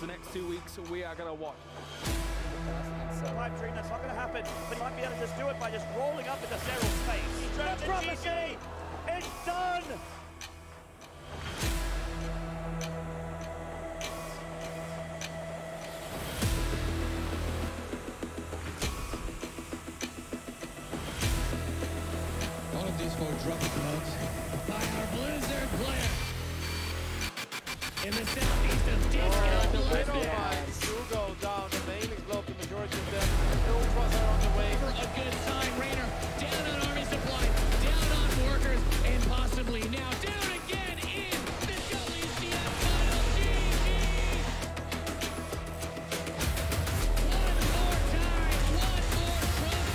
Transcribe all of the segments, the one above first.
the next 2 weeks we are going to watch. Pipe dream, that's not going to happen, but he might be able to just do it by just rolling up into Cyril's face. He's trying to prophecy! It's done! All of these 4 dropping notes by our Blizzard player. In the southeast of Disco. soO down, the mailing block, the majority of them. Ultras are on the way. For a good sign, Rainer down on army supply, down on workers, and possibly now down again in the WCS final. GG! One more time, one more trophy.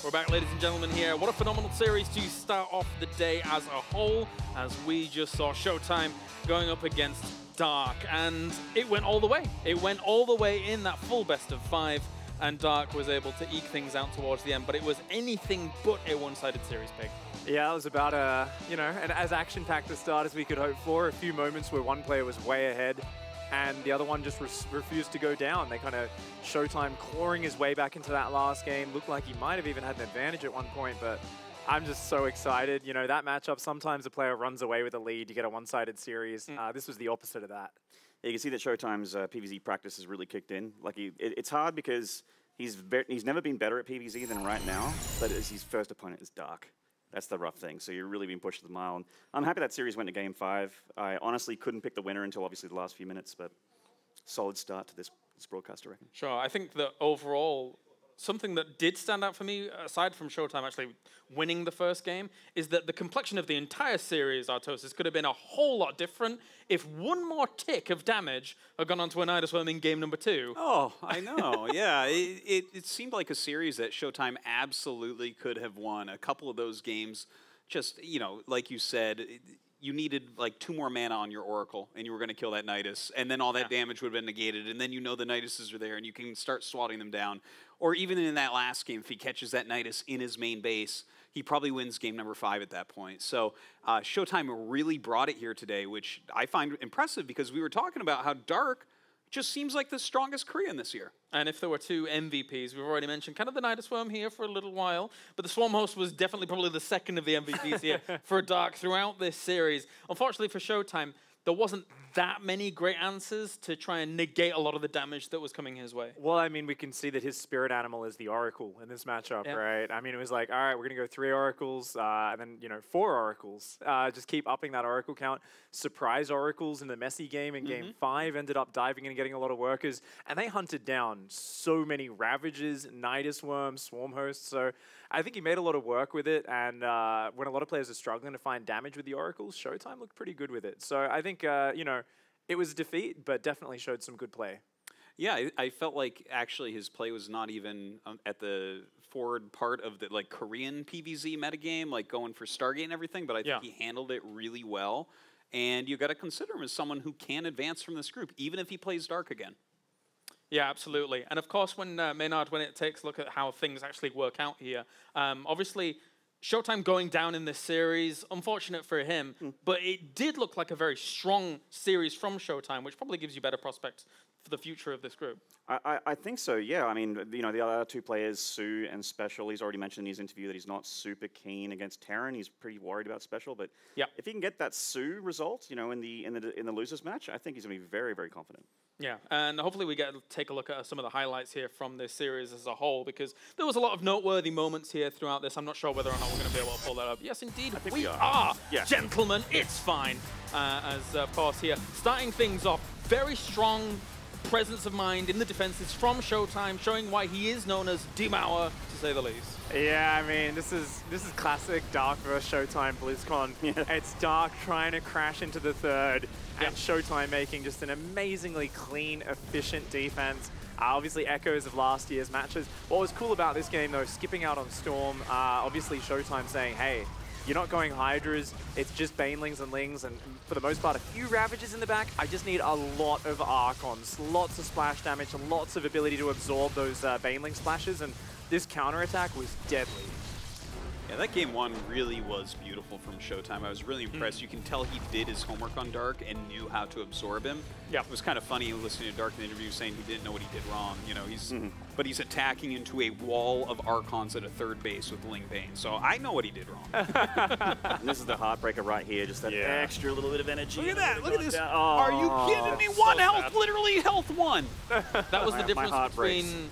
We're back, ladies and gentlemen, here. What a phenomenal series to start off the day as a whole, as we just saw Showtime going up against Dark, and it went all the way. It went all the way in that full best of 5, and Dark was able to eke things out towards the end, but it was anything but a one-sided series, Pig. Yeah, it was about an as action-packed a start as we could hope for. A few moments where one player was way ahead, and the other one just refused to go down. They kind of Showtime clawing his way back into that last game. Looked like he might have even had an advantage at one point, but I'm just so excited. You know, that matchup, sometimes a player runs away with a lead. You get a one-sided series. This was the opposite of that. Yeah, you can see that Showtime's PvZ practice has really kicked in. Like it's hard because he's never been better at PvZ than right now, but his first opponent is Dark. That's the rough thing. So you're really being pushed to the mile. And I'm happy that series went to Game 5. I honestly couldn't pick the winner until obviously the last few minutes, but solid start to this broadcast, I reckon. Sure, I think that overall, something that did stand out for me, aside from Showtime actually winning the first game, is that the complexion of the entire series, Artosis, could have been a whole lot different if one more tick of damage had gone onto a Nidusworm in game number 2. Oh, I know, yeah. It seemed like a series that Showtime absolutely could have won. A couple of those games, just, you know, like you said, you needed like 2 more mana on your Oracle, and you were going to kill that Nidus, and then all that damage would have been negated, and then you know the Niduses are there, and you can start swatting them down. Or even in that last game, if he catches that Nidus in his main base, he probably wins game number 5 at that point. So Showtime really brought it here today, which I find impressive because we were talking about how Dark just seems like the strongest Korean this year. And if there were 2 MVPs, we've already mentioned kind of the Nidusworm here for a little while, but the Swarm Host was definitely probably the second of the MVPs here for Dark throughout this series. Unfortunately for Showtime, there wasn't that many great answers to try and negate a lot of the damage that was coming his way. Well, I mean, we can see that his spirit animal is the Oracle in this matchup, right? I mean, it was like, all right, we're going to go 3 Oracles, and then, you know, 4 Oracles. Just keep upping that Oracle count. Surprise Oracles in the messy game in Game 5 ended up diving in and getting a lot of workers, and they hunted down so many Ravagers, Nidusworms, Swarm Hosts, so I think he made a lot of work with it, and when a lot of players are struggling to find damage with the Oracles, Showtime looked pretty good with it. So I think, you know, it was a defeat, but definitely showed some good play. Yeah, I felt like actually his play was not even at the forward part of the like Korean PvZ metagame, like going for Stargate and everything, but I think he handled it really well. And you got to consider him as someone who can advance from this group, even if he plays Dark again. Yeah, absolutely. And of course, when Maynard, when it takes a look at how things actually work out here, obviously, Showtime going down in this series, unfortunate for him, but it did look like a very strong series from Showtime, which probably gives you better prospects for the future of this group. I think so, yeah. I mean, you know, the other two players, soO and SpeCial, he's already mentioned in his interview that he's not super keen against Terran. He's pretty worried about SpeCial, but if he can get that soO result, you know, in the losers match, I think he's going to be very, very confident. Yeah, and hopefully we get to take a look at some of the highlights here from this series as a whole, because there was a lot of noteworthy moments here throughout this. I'm not sure whether or not we're going to be able to pull that up. Yes, indeed, we are. Yeah. Gentlemen, it's fine. As of course here, starting things off, very strong presence of mind in the defenses from Showtime, showing why he is known as Demauer, to say the least. Yeah, I mean, this is classic Dark versus Showtime BlizzCon. It's Dark trying to crash into the third, and Showtime making just an amazingly clean, efficient defense. Obviously echoes of last year's matches. What was cool about this game, though, skipping out on Storm, obviously Showtime saying, hey, you're not going Hydras, it's just Banelings and Lings, and for the most part, a few Ravages in the back. I just need a lot of Archons, lots of splash damage, and lots of ability to absorb those Baneling splashes, and this counterattack was deadly. Yeah, that game one really was beautiful from Showtime. I was really impressed. You can tell he did his homework on Dark and knew how to absorb him. Yeah, it was kind of funny listening to Dark in the interview saying he didn't know what he did wrong. You know, but he's attacking into a wall of Archons at a third base with Ling Bane. So I know what he did wrong. And this is the heartbreaker right here, just that extra little bit of energy. Look at that! Look at this! Are you kidding me? One health, literally health one. That was the difference between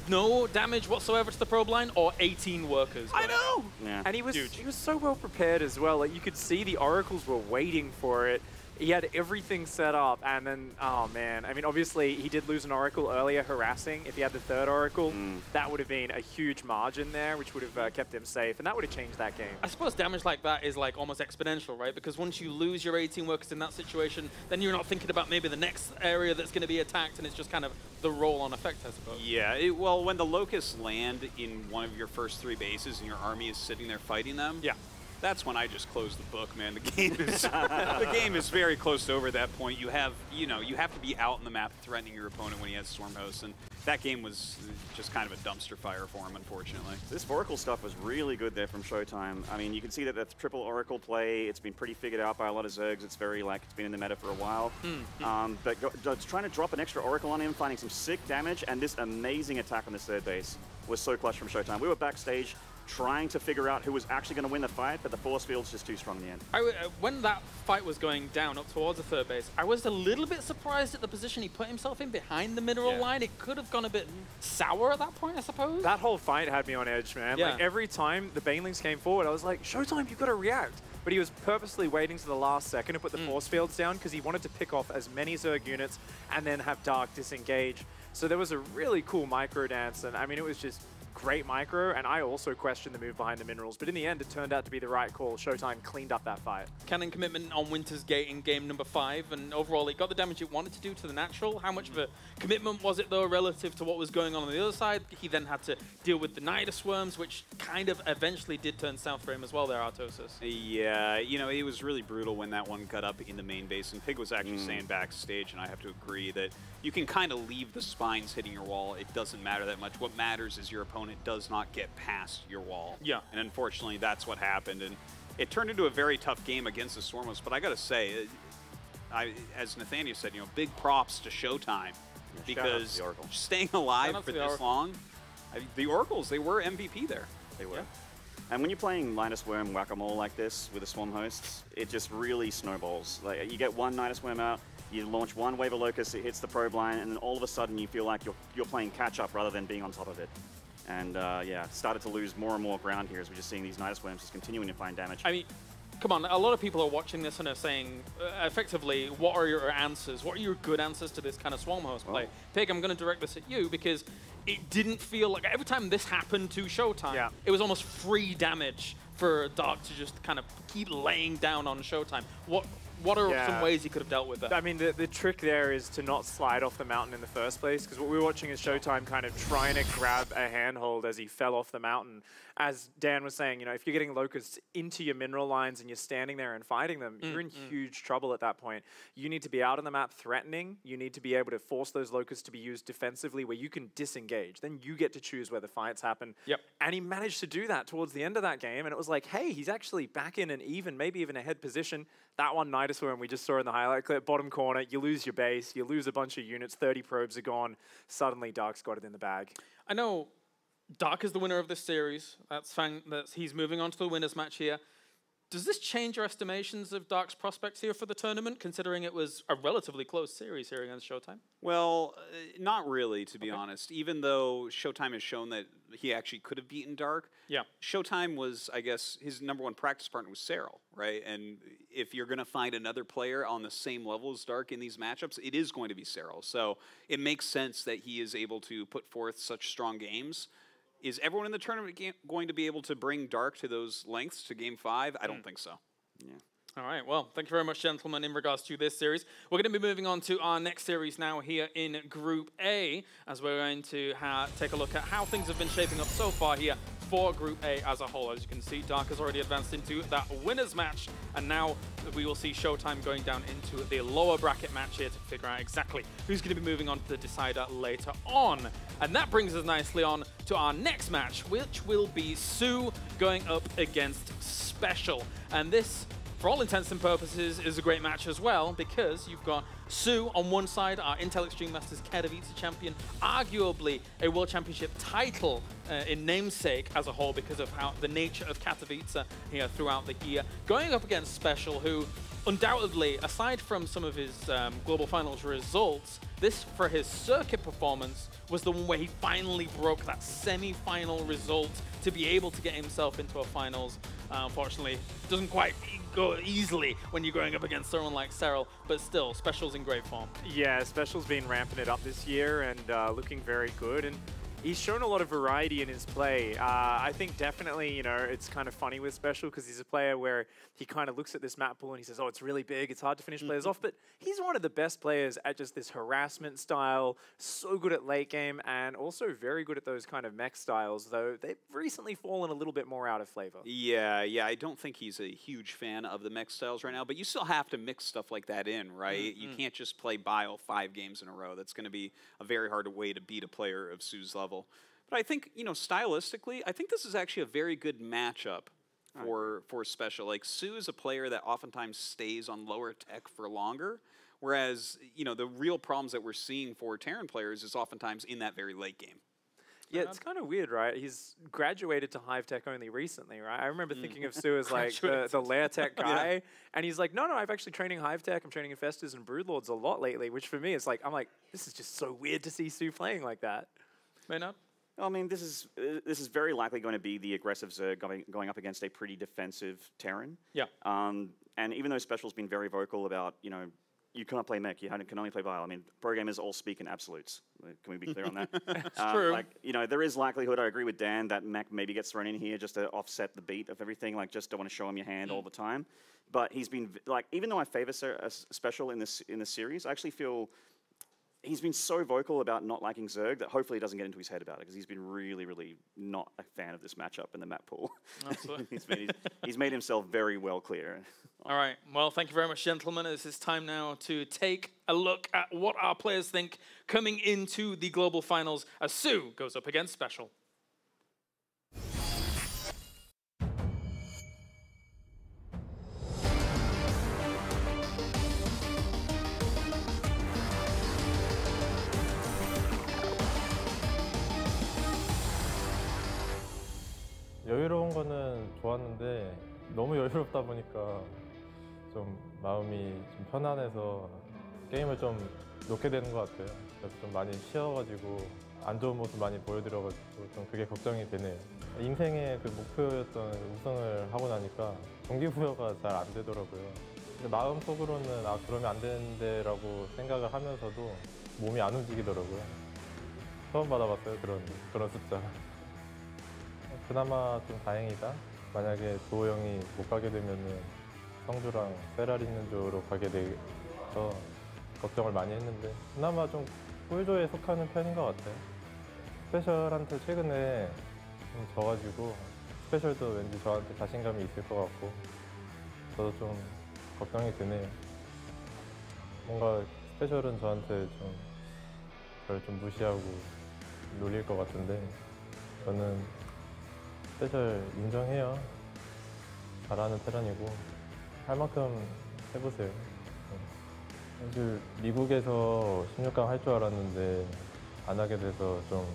no damage whatsoever to the probe line or 18 workers. I know! Yeah. And he was so well prepared as well. Like, you could see the Oracles were waiting for it. He had everything set up, and then, oh man. I mean, obviously, he did lose an Oracle earlier, harassing. If he had the third Oracle, that would have been a huge margin there, which would have kept him safe, and that would have changed that game. I suppose damage like that is like almost exponential, right? Because once you lose your 18 workers in that situation, then you're not thinking about maybe the next area that's going to be attacked, and it's just kind of the roll-on effect, I suppose. Yeah, well, when the Locusts land in one of your first 3 bases and your army is sitting there fighting them, that's when I just close the book, man. The game is the game is very close to over at that point. You have to be out in the map threatening your opponent when he has Storm Hosts, and that game was just kind of a dumpster fire for him, unfortunately. This Oracle stuff was really good there from Showtime. I mean, you can see that the triple Oracle play, it's been pretty figured out by a lot of Zergs. It's very, like, it's been in the meta for a while. But trying to drop an extra Oracle on him, finding some sick damage, and this amazing attack on this third base was so clutch from Showtime. We were backstage trying to figure out who was actually going to win the fight, but the force field's just too strong in the end. When that fight was going down up towards the third base, I was a little bit surprised at the position he put himself in behind the mineral line. It could have gone a bit sour at that point, I suppose. That whole fight had me on edge, man. Like, every time the Banelings came forward, I was like, Showtime, you've got to react. But he was purposely waiting to the last second to put the force fields down because he wanted to pick off as many Zerg units and then have Dark disengage. So there was a really cool micro dance, and I mean, it was just great micro, and I also questioned the move behind the minerals, but in the end, it turned out to be the right call. Showtime cleaned up that fight. Cannon commitment on Winter's Gate in game number 5, and overall, it got the damage it wanted to do to the natural. How much of a commitment was it, though, relative to what was going on the other side? He then had to deal with the Nidus Swarms, which kind of eventually did turn south for him as well there, Artosis. Yeah, you know, it was really brutal when that one got up in the main base, and Pig was actually saying backstage, and I have to agree that you can kind of leave the spines hitting your wall. It doesn't matter that much. What matters is your opponent does not get past your wall. Yeah. And unfortunately, that's what happened. And it turned into a very tough game against the Stormos. But I got to say, as Nathaniel said, you know, big props to Showtime because staying alive for this long. The Oracles, they were MVP there. They were. And when you're playing Nidus Worm Whack-A-Mole like this with the Swarm Hosts, it just really snowballs. Like, you get one Nidus Worm out, you launch one wave of Locust, it hits the probe line, and then all of a sudden you feel like you're playing catch-up rather than being on top of it. And yeah, started to lose more and more ground here as we're just seeing these Nidus Worms just continuing to find damage. I mean, come on, a lot of people are watching this and are saying, effectively, what are your answers? What are your good answers to this kind of Swarm Host play? Pig, I'm going to direct this at you because it didn't feel like, every time this happened to Showtime, it was almost free damage for Dark to just kind of keep laying down on Showtime. What are some ways he could have dealt with that? I mean, the trick there is to not slide off the mountain in the first place, because what we were watching is Showtime kind of trying to grab a handhold as he fell off the mountain. As Dan was saying, you know, if you're getting Locusts into your mineral lines and you're standing there and fighting them, you're in huge trouble at that point. You need to be out on the map threatening. You need to be able to force those Locusts to be used defensively where you can disengage. Then you get to choose where the fights happen. And he managed to do that towards the end of that game, and it was like, hey, he's actually back in an even, maybe even ahead position. That one Nidosaur we just saw in the highlight clip, bottom corner, you lose your base, you lose a bunch of units, 30 probes are gone, suddenly Dark's got it in the bag. I know Dark is the winner of this series. That's fine. He's moving on to the winners match here. Does this change your estimations of Dark's prospects here for the tournament, considering it was a relatively close series here against Showtime? Well, not really, to be honest. Even though Showtime has shown that he actually could have beaten Dark, Showtime was, I guess, his #1 practice partner was SpeCial, right? And if you're going to find another player on the same level as Dark in these matchups, it is going to be SpeCial. So it makes sense that he is able to put forth such strong games. Is everyone in the tournament going to be able to bring Dark to those lengths to Game 5? I don't think so. Yeah. All right, well, thank you very much, gentlemen, in regards to this series. We're going to be moving on to our next series now here in Group A, as we're going to take a look at how things have been shaping up so far here for Group A as a whole. As you can see, Dark has already advanced into that winners match, and now we will see Showtime going down into the lower bracket match here to figure out exactly who's going to be moving on to the decider later on. And that brings us nicely on to our next match, which will be soO going up against SpeCial. And this, for all intents and purposes, is a great match as well, because you've got soO on one side, our Intel Extreme Masters ZvT champion, arguably a World Championship title in namesake as a whole because of how the nature of Katowice here throughout the year, going up against SpeCial, who undoubtedly, aside from some of his Global Finals results, this, for his circuit performance, was the one where he finally broke that semi-final result to be able to get himself into a finals. Unfortunately, it doesn't quite go easily when you're going up against someone like SpeCial, but still, SpeCial's in great form. Yeah, SpeCial's been ramping it up this year and looking very good. And he's shown a lot of variety in his play. I think definitely, you know, it's kind of funny with SpeCial because he's a player where he kind of looks at this map pool and he says, oh, it's really big, it's hard to finish players off, but he's one of the best players at just this harassment style, so good at late game, and also very good at those kind of mech styles, though they've recently fallen a little bit more out of flavor. Yeah, I don't think he's a huge fan of the mech styles right now, but you still have to mix stuff like that in, right? You can't just play Bile 5 games in a row. That's going to be a very hard way to beat a player of soO's level. But I think, you know, stylistically, I think this is actually a very good matchup for SpeCial. Like, soO is a player that oftentimes stays on lower tech for longer, whereas, you know, the real problems that we're seeing for Terran players is oftentimes in that very late game. Yeah, it's kind of weird, right? He's graduated to Hive Tech only recently, right? I remember thinking of soO as like the layer tech guy, and he's like, no, I'm actually training Hive Tech, I'm training Infestors and Broodlords a lot lately, which for me is like, I'm like, this is just so weird to see soO playing like that. Maynard? I mean, this is very likely going to be the aggressive Zerg going up against a pretty defensive Terran. Yeah. And even though SpeCial's been very vocal about, you know, you can't play mech, you can only play Bile. I mean, pro gamers all speak in absolutes. Can we be clear on that? It's true. Like, you know, there is likelihood, I agree with Dan, that mech maybe gets thrown in here just to offset the beat of everything, like just don't want to show him your hand all the time. But he's been, like, even though I favor SpeCial in this series, I actually feel he's been so vocal about not liking Zerg that hopefully he doesn't get into his head about it, because he's been really, really not a fan of this matchup in the map pool. He's made himself very well clear. All right. Well, thank you very much, gentlemen. This is time now to take a look at what our players think coming into the global finals as soO goes up against SpeCial. 여유로운 거는 좋았는데 너무 여유롭다 보니까 좀 마음이 좀 편안해서 게임을 좀 놓게 되는 것 같아요. 그래서 좀 많이 쉬어가지고 안 좋은 모습 많이 보여드려가지고 좀 그게 걱정이 되네요. 인생의 그 목표였던 우승을 하고 나니까 동기부여가 잘 안 되더라고요. 근데 마음속으로는 아 그러면 안 되는데 라고 생각을 하면서도 몸이 안 움직이더라고요. 처음 받아봤어요, 그런 숫자. 그나마 좀 다행이다. 만약에 도호 형이 못 가게 되면은 성주랑 세랄 있는 조로 가게 돼서 걱정을 많이 했는데 그나마 좀 꿀조에 속하는 편인 것 같아요. 스페셜한테 최근에 좀 져가지고 스페셜도 왠지 저한테 자신감이 있을 것 같고 저도 좀 걱정이 되네요. 뭔가 스페셜은 저한테 좀 저를 좀 무시하고 놀릴 것 같은데 저는 스페셜 인정해요. 잘하는 테란이고 할 만큼 해보세요. 네. 사실 미국에서 16강 할 줄 알았는데 안 하게 돼서 좀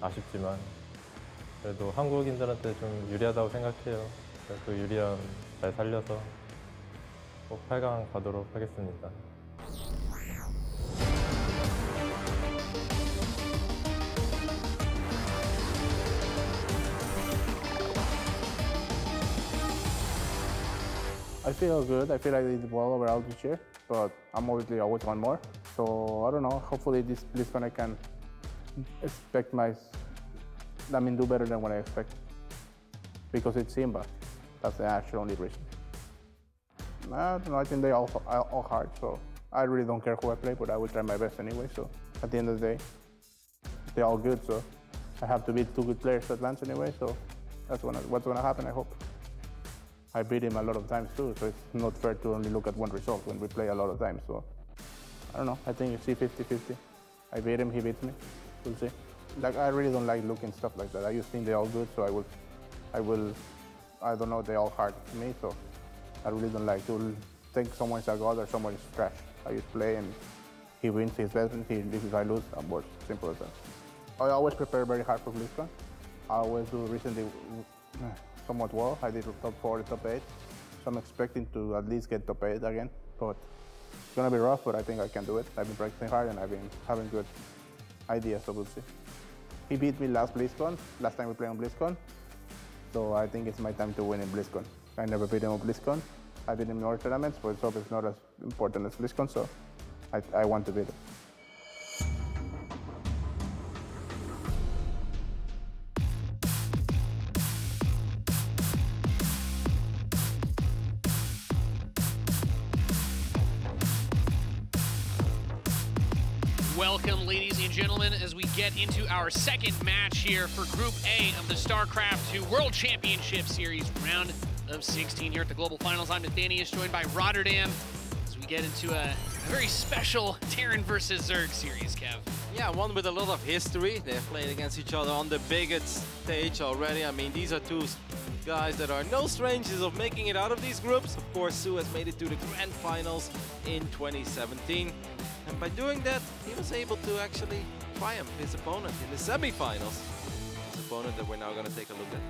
아쉽지만 그래도 한국인들한테 좀 유리하다고 생각해요. 그 유리함 잘 살려서 꼭 8강 가도록 하겠습니다. I feel good. I feel like I did well overall this year, but I'm obviously always want more. So I don't know. Hopefully this BlizzCon I can do better than what I expect. Because it's Simba. That's the actual only reason. I don't know. I think they all hard. So I really don't care who I play, but I will try my best anyway. So at the end of the day, they're all good. So I have to beat 2 good players to advance anyway. So that's what's gonna happen. I hope. I beat him a lot of times too, so it's not fair to only look at one result when we play a lot of times. So I don't know. I think you see 50-50. I beat him, he beats me. We'll see. Like I really don't like looking stuff like that. I just think they're all good, so I don't know. They're all hard to me, so I really don't like to think someone's a god or someone's trash. I just play and he wins, he's better, this is I lose. I'm bored. Simple as that. I always prepare very hard for BlizzCon. I always do recently. Somewhat well. I did top 4 to top 8, so I'm expecting to at least get top 8 again, but it's gonna be rough, but I think I can do it. I've been practicing hard and I've been having good ideas, so we'll see. He beat me last BlizzCon, last time we played on BlizzCon, so I think it's my time to win in BlizzCon. I never beat him on BlizzCon. I beat him in other tournaments, but it's not as important as BlizzCon, so I want to beat him. Welcome, ladies and gentlemen, as we get into our second match here for Group A of the StarCraft 2 World Championship Series, round of 16 here at the Global Finals. I'm Nathanius, joined by Rotterdam, as we get into a very special Terran versus Zerg series, Kev. Yeah, one with a lot of history. They've played against each other on the biggest stage already. I mean, these are two guys that are no strangers of making it out of these groups. Of course, soO has made it to the Grand Finals in 2017. And by doing that, he was able to actually triumph his opponent in the semifinals. His opponent that we're now going to take a look at.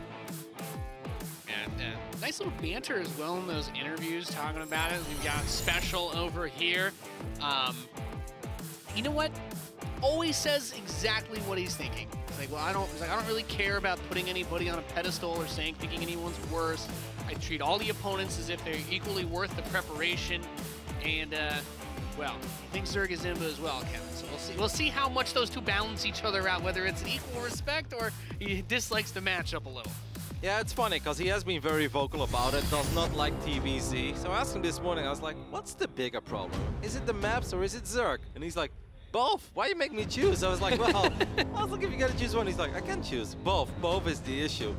And nice little banter as well in those interviews talking about it. We've got SpeCial over here. You know what? Always says exactly what he's thinking. It's like, well, I don't really care about putting anybody on a pedestal or thinking anyone's worse. I treat all the opponents as if they're equally worth the preparation. And well, he thinks Zerg is Zimba as well, Kevin. So we'll see how much those two balance each other out, whether it's an equal respect or he dislikes the matchup a little. Yeah, it's funny because he has been very vocal about it, does not like TVZ. So I asked him this morning, I was like, what's the bigger problem? Is it the maps or is it Zerg? And he's like, both. Why you make me choose? I was like, well, I was like, if you gotta choose one, he's like, I can choose both. Both is the issue.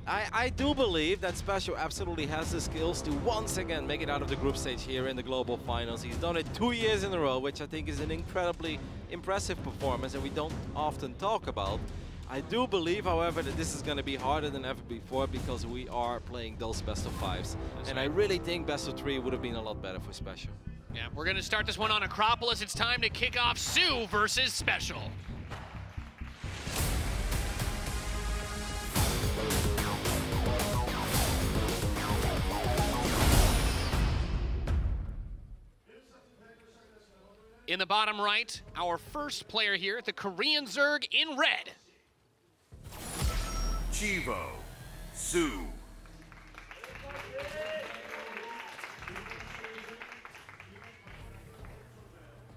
I do believe that SpeCial absolutely has the skills to once again make it out of the group stage here in the Global Finals. He's done it 2 years in a row, which I think is an incredibly impressive performance and we don't often talk about. I do believe, however, that this is going to be harder than ever before because we are playing those best of 5s. And I really think best of 3 would have been a lot better for SpeCial. Yeah, we're going to start this one on Acropolis. It's time to kick off soO versus SpeCial. In the bottom right, our first player here, the Korean Zerg in red. Chivo, soO.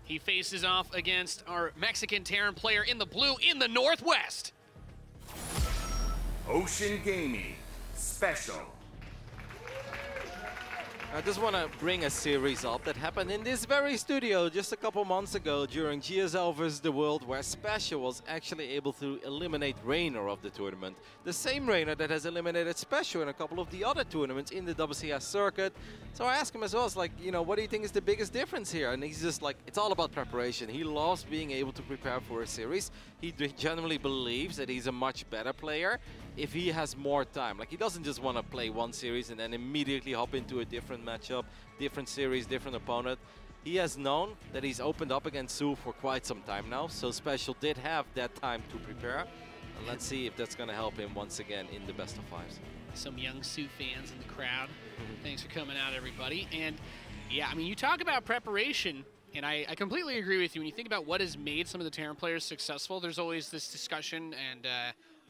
He faces off against our Mexican Terran player in the blue in the northwest. Ocean Gaming, SpeCial. I just want to bring a series up that happened in this very studio just a couple months ago during GSL vs. The World, where SpeCial was actually able to eliminate Reigner of the tournament. The same Reigner that has eliminated SpeCial in a couple of the other tournaments in the WCS circuit. So I asked him as well, it's like, you know, what do you think is the biggest difference here? And he's just like, it's all about preparation. He loves being able to prepare for a series. He genuinely believes that he's a much better player if he has more time. Like, he doesn't just want to play one series and then immediately hop into a different different matchup, different series, different opponent. He has known that he's opened up against soO for quite some time now, so SpeCial did have that time to prepare. And let's see if that's going to help him once again in the best of fives. Some young soO fans in the crowd. Thanks for coming out, everybody. And yeah, I mean, you talk about preparation, and I completely agree with you. When you think about what has made some of the Terran players successful, there's always this discussion, and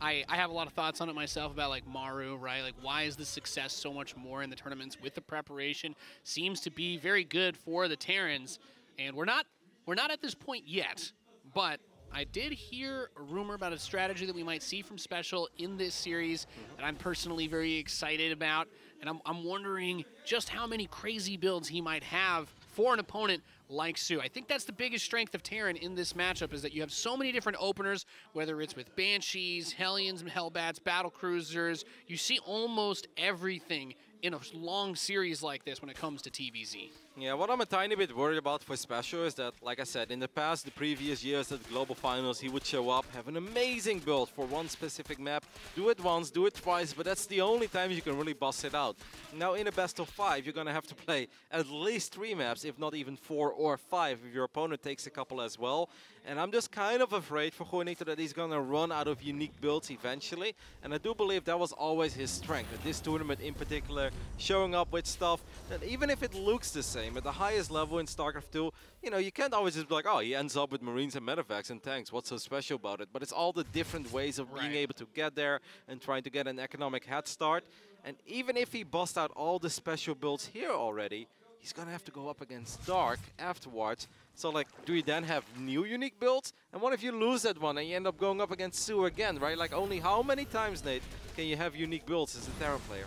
I have a lot of thoughts on it myself about like Maru, right? Like, why is the success so much more in the tournaments with the preparation? Seems to be very good for the Terrans, and we're not at this point yet, but I did hear a rumor about a strategy that we might see from SpeCial in this series that I'm personally very excited about, and I'm wondering just how many crazy builds he might have for an opponent like soO. I think that's the biggest strength of Terran in this matchup, is that you have so many different openers, whether it's with Banshees, Hellions, Hellbats, Battlecruisers. You see almost everything in a long series like this when it comes to TVZ. Yeah, what I'm a tiny bit worried about for SpeCial is that, like I said, in the past, the previous years at the Global Finals, he would show up, have an amazing build for one specific map, do it once, do it twice, but that's the only time you can really bust it out. Now, in a best of 5, you're going to have to play at least 3 maps, if not even 4 or 5, if your opponent takes a couple as well. And I'm just kind of afraid for Juanito that he's going to run out of unique builds eventually. And I do believe that was always his strength, at this tournament in particular, showing up with stuff that even if it looks the same, at the highest level in StarCraft 2, you know, you can't always just be like, oh, he ends up with Marines and Medevacs and tanks. What's so special about it? But it's all the different ways of being able to get there and trying to get an economic head start. And even if he busts out all the special builds here already, he's going to have to go up against Dark afterwards. So, like, do you then have new unique builds? And what if you lose that one and you end up going up against soO again, right? Like, only how many times, Nate, can you have unique builds as a Terran player?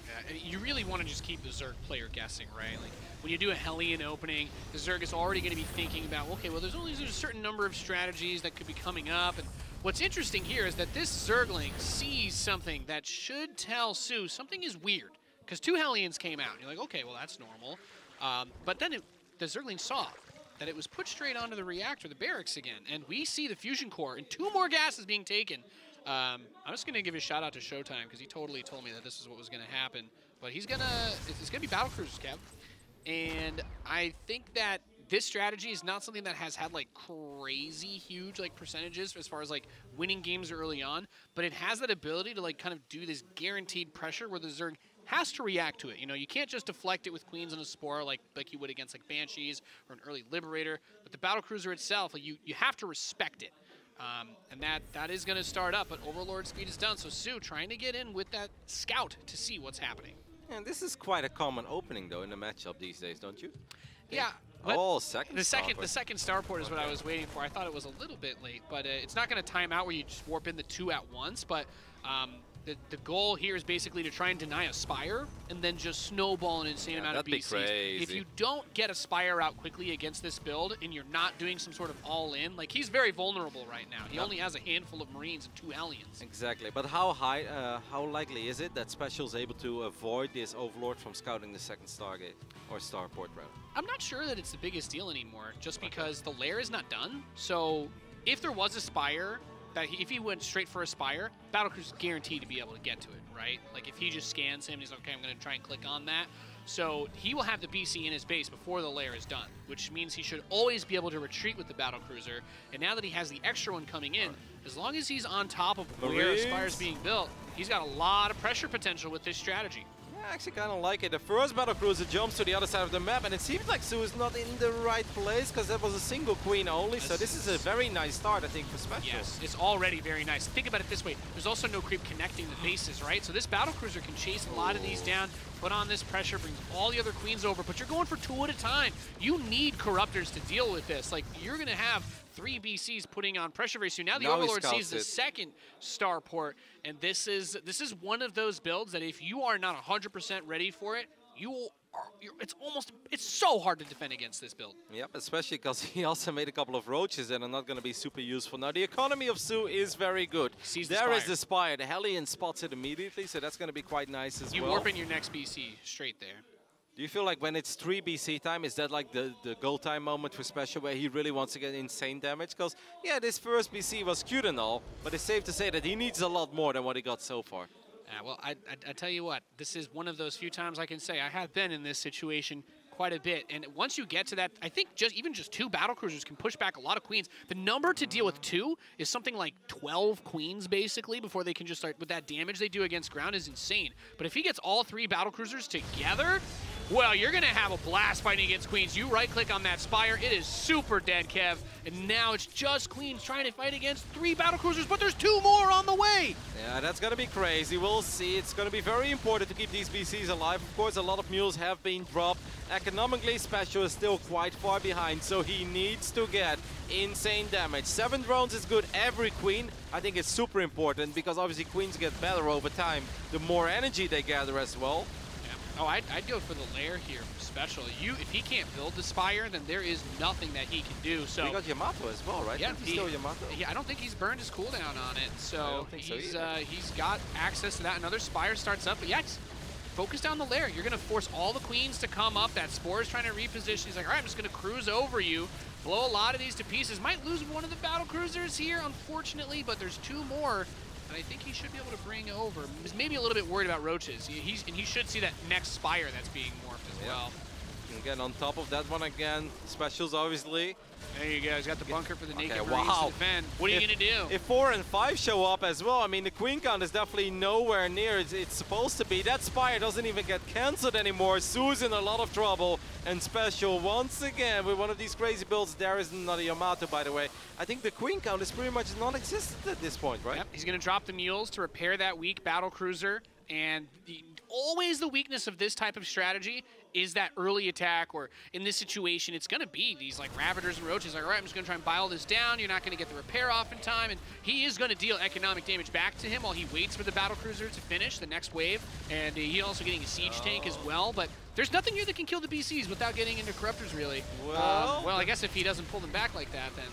Yeah, you really want to just keep the Zerg player guessing, right? Like, when you do a Hellion opening, the Zerg is already going to be thinking about, okay, well, there's a certain number of strategies that could be coming up. And what's interesting here is that this Zergling sees something that should tell soO something is weird. Because 2 Hellions came out, and you're like, okay, well, that's normal. But then the Zergling saw that it was put straight onto the reactor, the barracks again. And we see the fusion core and 2 more gases being taken. I'm just going to give a shout out to Showtime because he totally told me that this is what was going to happen. But it's going to be Battlecruisers, Kev. And I think that this strategy is not something that has had like crazy huge like percentages as far as like winning games early on, but it has that ability to like kind of do this guaranteed pressure where the Zerg has to react to it. You know, you can't just deflect it with Queens and a Spore like you would against like Banshees or an early Liberator. But the Battlecruiser itself, like, you have to respect it. And that is going to start up, but Overlord speed is done. So soO trying to get in with that scout to see what's happening. And this is quite a common opening though in the matchup these days, don't you? Yeah. Oh, the second starport is what I was waiting for. I thought it was a little bit late, but it's not going to time out where you just warp in the 2 at once. But the goal here is basically to try and deny a Spire and then just snowball an insane amount of BCs. Crazy. If you don't get a Spire out quickly against this build and you're not doing some sort of all-in, like, he's very vulnerable right now. He only has a handful of Marines and 2 Hellions. Exactly, but how likely is it that SpeCial's able to avoid this Overlord from scouting the second Stargate or Starport route? I'm not sure that it's the biggest deal anymore, just because the lair is not done. So if there was a Spire, if he went straight for a Spire, Battlecruiser is guaranteed to be able to get to it, right? Like, if he just scans him, he's like, okay, I'm going to try and click on that. So he will have the BC in his base before the lair is done, which means he should always be able to retreat with the Battlecruiser. And now that he has the extra one coming in, as long as he's on top of where Spire's being built, he's got a lot of pressure potential with this strategy. I actually kind of like it. The first Battlecruiser jumps to the other side of the map, and it seems like soO is not in the right place because that was a single queen only. So this is a very nice start, I think, for SpeCial. Yes, it's already very nice. Think about it this way. There's also no creep connecting the bases, right? So this Battlecruiser can chase a lot of these down, put on this pressure, brings all the other queens over, but you're going for 2 at a time. You need Corruptors to deal with this. Like, you're going to have 3 BCs putting on pressure very soon. Now the Overlord sees the second starport, and this is one of those builds that if you are not 100% ready for it, it's so hard to defend against this build. Yep, especially because he also made a couple of roaches that are not going to be super useful. Now the economy of soO is very good. There is the Spire. The Hellion spots it immediately, so that's going to be quite nice as well. You warp in your next BC straight there. Do you feel like when it's 3 BC time, is that like the goal time moment for SpeCial where he really wants to get insane damage? Because, yeah, this first BC was cute and all, but it's safe to say that he needs a lot more than what he got so far. Well, I tell you what, this is one of those few times I can say I have been in this situation quite a bit. And once you get to that, I think even just 2 battle cruisers can push back a lot of queens. The number to deal with 2 is something like 12 queens, basically, before they can just start with that damage they do against ground is insane. But if he gets all 3 battle cruisers together, well, you're going to have a blast fighting against queens. You right-click on that Spire. It is super dead, Kev. And now it's just queens trying to fight against 3 battle cruisers, but there's 2 more on the way. Yeah, that's going to be crazy. We'll see. It's going to be very important to keep these BCs alive. Of course, a lot of mules have been dropped. Economically, SpeCial is still quite far behind, so he needs to get insane damage. 7 drones is good every queen. I think it's super important because obviously queens get better over time. The more energy they gather as well. Oh, I'd go for the lair here for SpeCial. If he can't build the Spire, then there is nothing that he can do. So we got Yamato as well, right? Yeah, he's still Yamato. Yeah, I don't think he's burned his cooldown on it. So he's got access to that. Another Spire starts up, but yeah, focus down the lair. You're gonna force all the queens to come up. That Spore is trying to reposition. He's like, all right, I'm just gonna cruise over you, blow a lot of these to pieces. Might lose one of the battle cruisers here, unfortunately, but there's 2 more. And I think he should be able to bring over. He's maybe a little bit worried about roaches. He should see that next Spire that's being morphed as well. Again, on top of that one again, SpeCial's obviously. There you go. He's got the bunker for the naked Marines wow. to defend. What are you going to do? If 4 and 5 show up as well, I mean, the queen count is definitely nowhere near it's supposed to be. That Spire doesn't even get cancelled anymore. soO's in a lot of trouble. And SpeCial, once again, with one of these crazy builds, there is not a Yamato, by the way. I think the queen count is pretty much non-existent at this point, right? Yep. He's going to drop the mules to repair that weak battle cruiser. And always the weakness of this type of strategy is that early attack, or in this situation, it's going to be these like Ravagers and Roaches. Like, all right, I'm just going to try and buy all this down. You're not going to get the repair off in time. And he is going to deal economic damage back to him while he waits for the battle cruiser to finish the next wave. And he's also getting a siege tank as well. But there's nothing here that can kill the BCs without getting into Corruptors, really. Well, I guess if he doesn't pull them back like that, then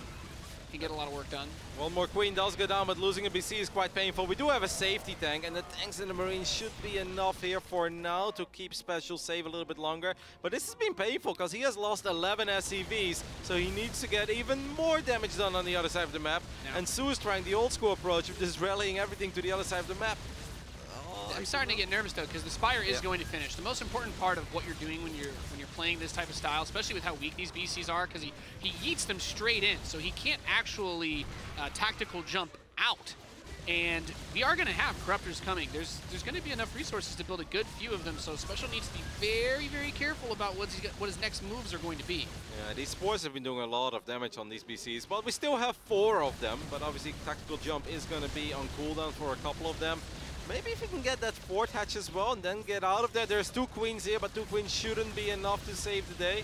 he can get a lot of work done. One more queen does go down, but losing a BC is quite painful. We do have a safety tank, and the tanks in the Marines should be enough here for now to keep SpeCial safe a little bit longer. But this has been painful because he has lost 11 SCVs, so he needs to get even more damage done on the other side of the map. Yeah. And soO is trying the old school approach of just rallying everything to the other side of the map. I'm starting to get nervous though, because the Spire is going to finish. The most important part of what you're doing when you're playing this type of style, especially with how weak these BCs are, because he yeets them straight in, so he can't actually tactical jump out. And we are going to have Corruptors coming. There's going to be enough resources to build a good few of them, so SpeCial needs to be very, very careful about what his next moves are going to be. Yeah, these Spores have been doing a lot of damage on these BCs, but we still have 4 of them. But obviously, tactical jump is going to be on cooldown for a couple of them. Maybe if we can get that 4th hatch as well and then get out of there. There's 2 queens here, but 2 queens shouldn't be enough to save the day.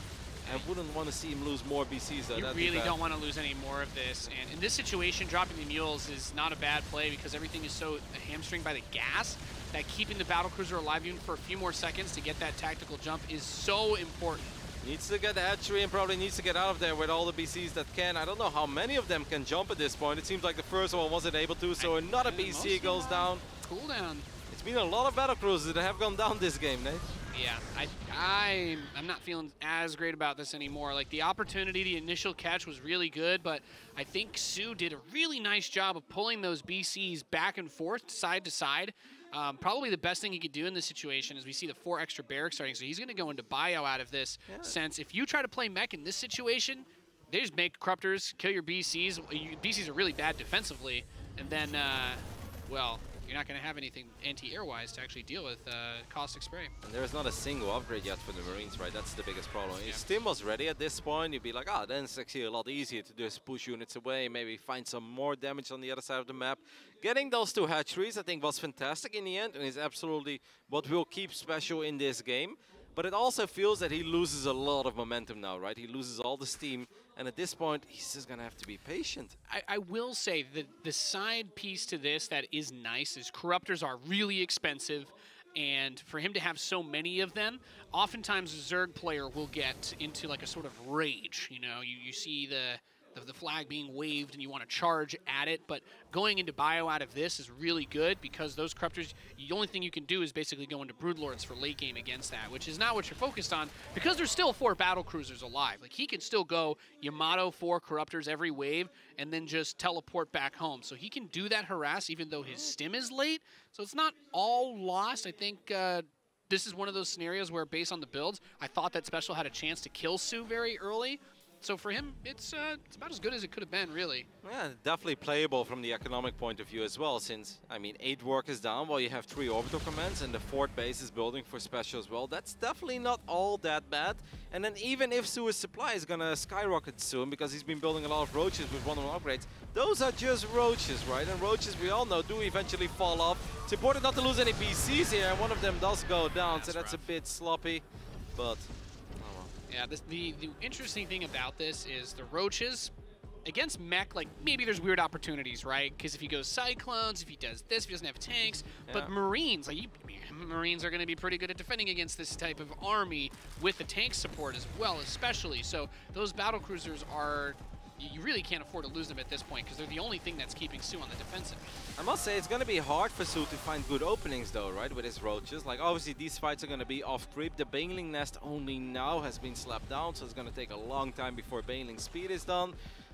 I wouldn't want to see him lose more BCs though. You really don't want to lose any more of this. And in this situation, dropping the mules is not a bad play because everything is so hamstringed by the gas that keeping the battle cruiser alive even for a few more seconds to get that tactical jump is so important. Needs to get the hatchery and probably needs to get out of there with all the BCs that can. I don't know how many of them can jump at this point. It seems like the first one wasn't able to, so another BC goes down. Cooldown. It's been a lot of battle cruisers that have gone down this game, Nate. Yeah, I'm not feeling as great about this anymore. Like, the opportunity, the initial catch was really good, but I think soO did a really nice job of pulling those BCs back and forth, side to side. Probably the best thing he could do in this situation is we see the 4 extra barracks starting, so he's going to go into bio out of this sense. If you try to play mech in this situation, they just make Corruptors, kill your BCs. BCs are really bad defensively, and then, well, you're not going to have anything anti-air-wise to actually deal with caustic spray. And there's not a single upgrade yet for the Marines, right? That's the biggest problem. If Stim was ready at this point, you'd be like, ah, then it's actually a lot easier to just push units away, maybe find some more damage on the other side of the map. Getting those 2 hatcheries, I think, was fantastic in the end, and is absolutely what will keep SpeCial in this game. But it also feels that he loses a lot of momentum now, right? He loses all the steam, and at this point, he's just gonna have to be patient. I will say that the side piece to this that is nice is Corruptors are really expensive, and for him to have so many of them, oftentimes a Zerg player will get into like a sort of rage. You know, you see the the flag being waved and you want to charge at it, but going into bio out of this is really good because those Corruptors, the only thing you can do is basically go into Broodlords for late game against that, which is not what you're focused on because there's still 4 battle cruisers alive. Like, he can still go Yamato 4 Corruptors every wave and then just teleport back home. So he can do that harass even though his stim is late. So it's not all lost. I think this is one of those scenarios where, based on the builds, I thought that SpeCial had a chance to kill soO very early. So for him, it's about as good as it could have been, really. Yeah, definitely playable from the economic point of view as well, since, I mean, 8 work is down while you have 3 orbital commands and the 4th base is building for SpeCial as well. That's definitely not all that bad. And then even if soO's supply is gonna skyrocket soon, because he's been building a lot of roaches with 1-1 upgrades, those are just roaches, right? And roaches, we all know, do eventually fall off. It's important not to lose any PCs here, and one of them does go down, so that's rough. A bit sloppy, but... Yeah, the interesting thing about this is the roaches against mech, like, maybe there's weird opportunities, right? Because if he goes Cyclones, if he does this, if he doesn't have tanks, but Marines, like, Marines are going to be pretty good at defending against this type of army with the tank support as well, especially. So those battle cruisers are... You really can't afford to lose them at this point because they're the only thing that's keeping soO on the defensive. I must say, it's going to be hard for soO to find good openings though, right, with his roaches. Like, obviously, these fights are going to be off-creep. The Baneling nest only now has been slapped down, so it's going to take a long time before Baneling speed is done.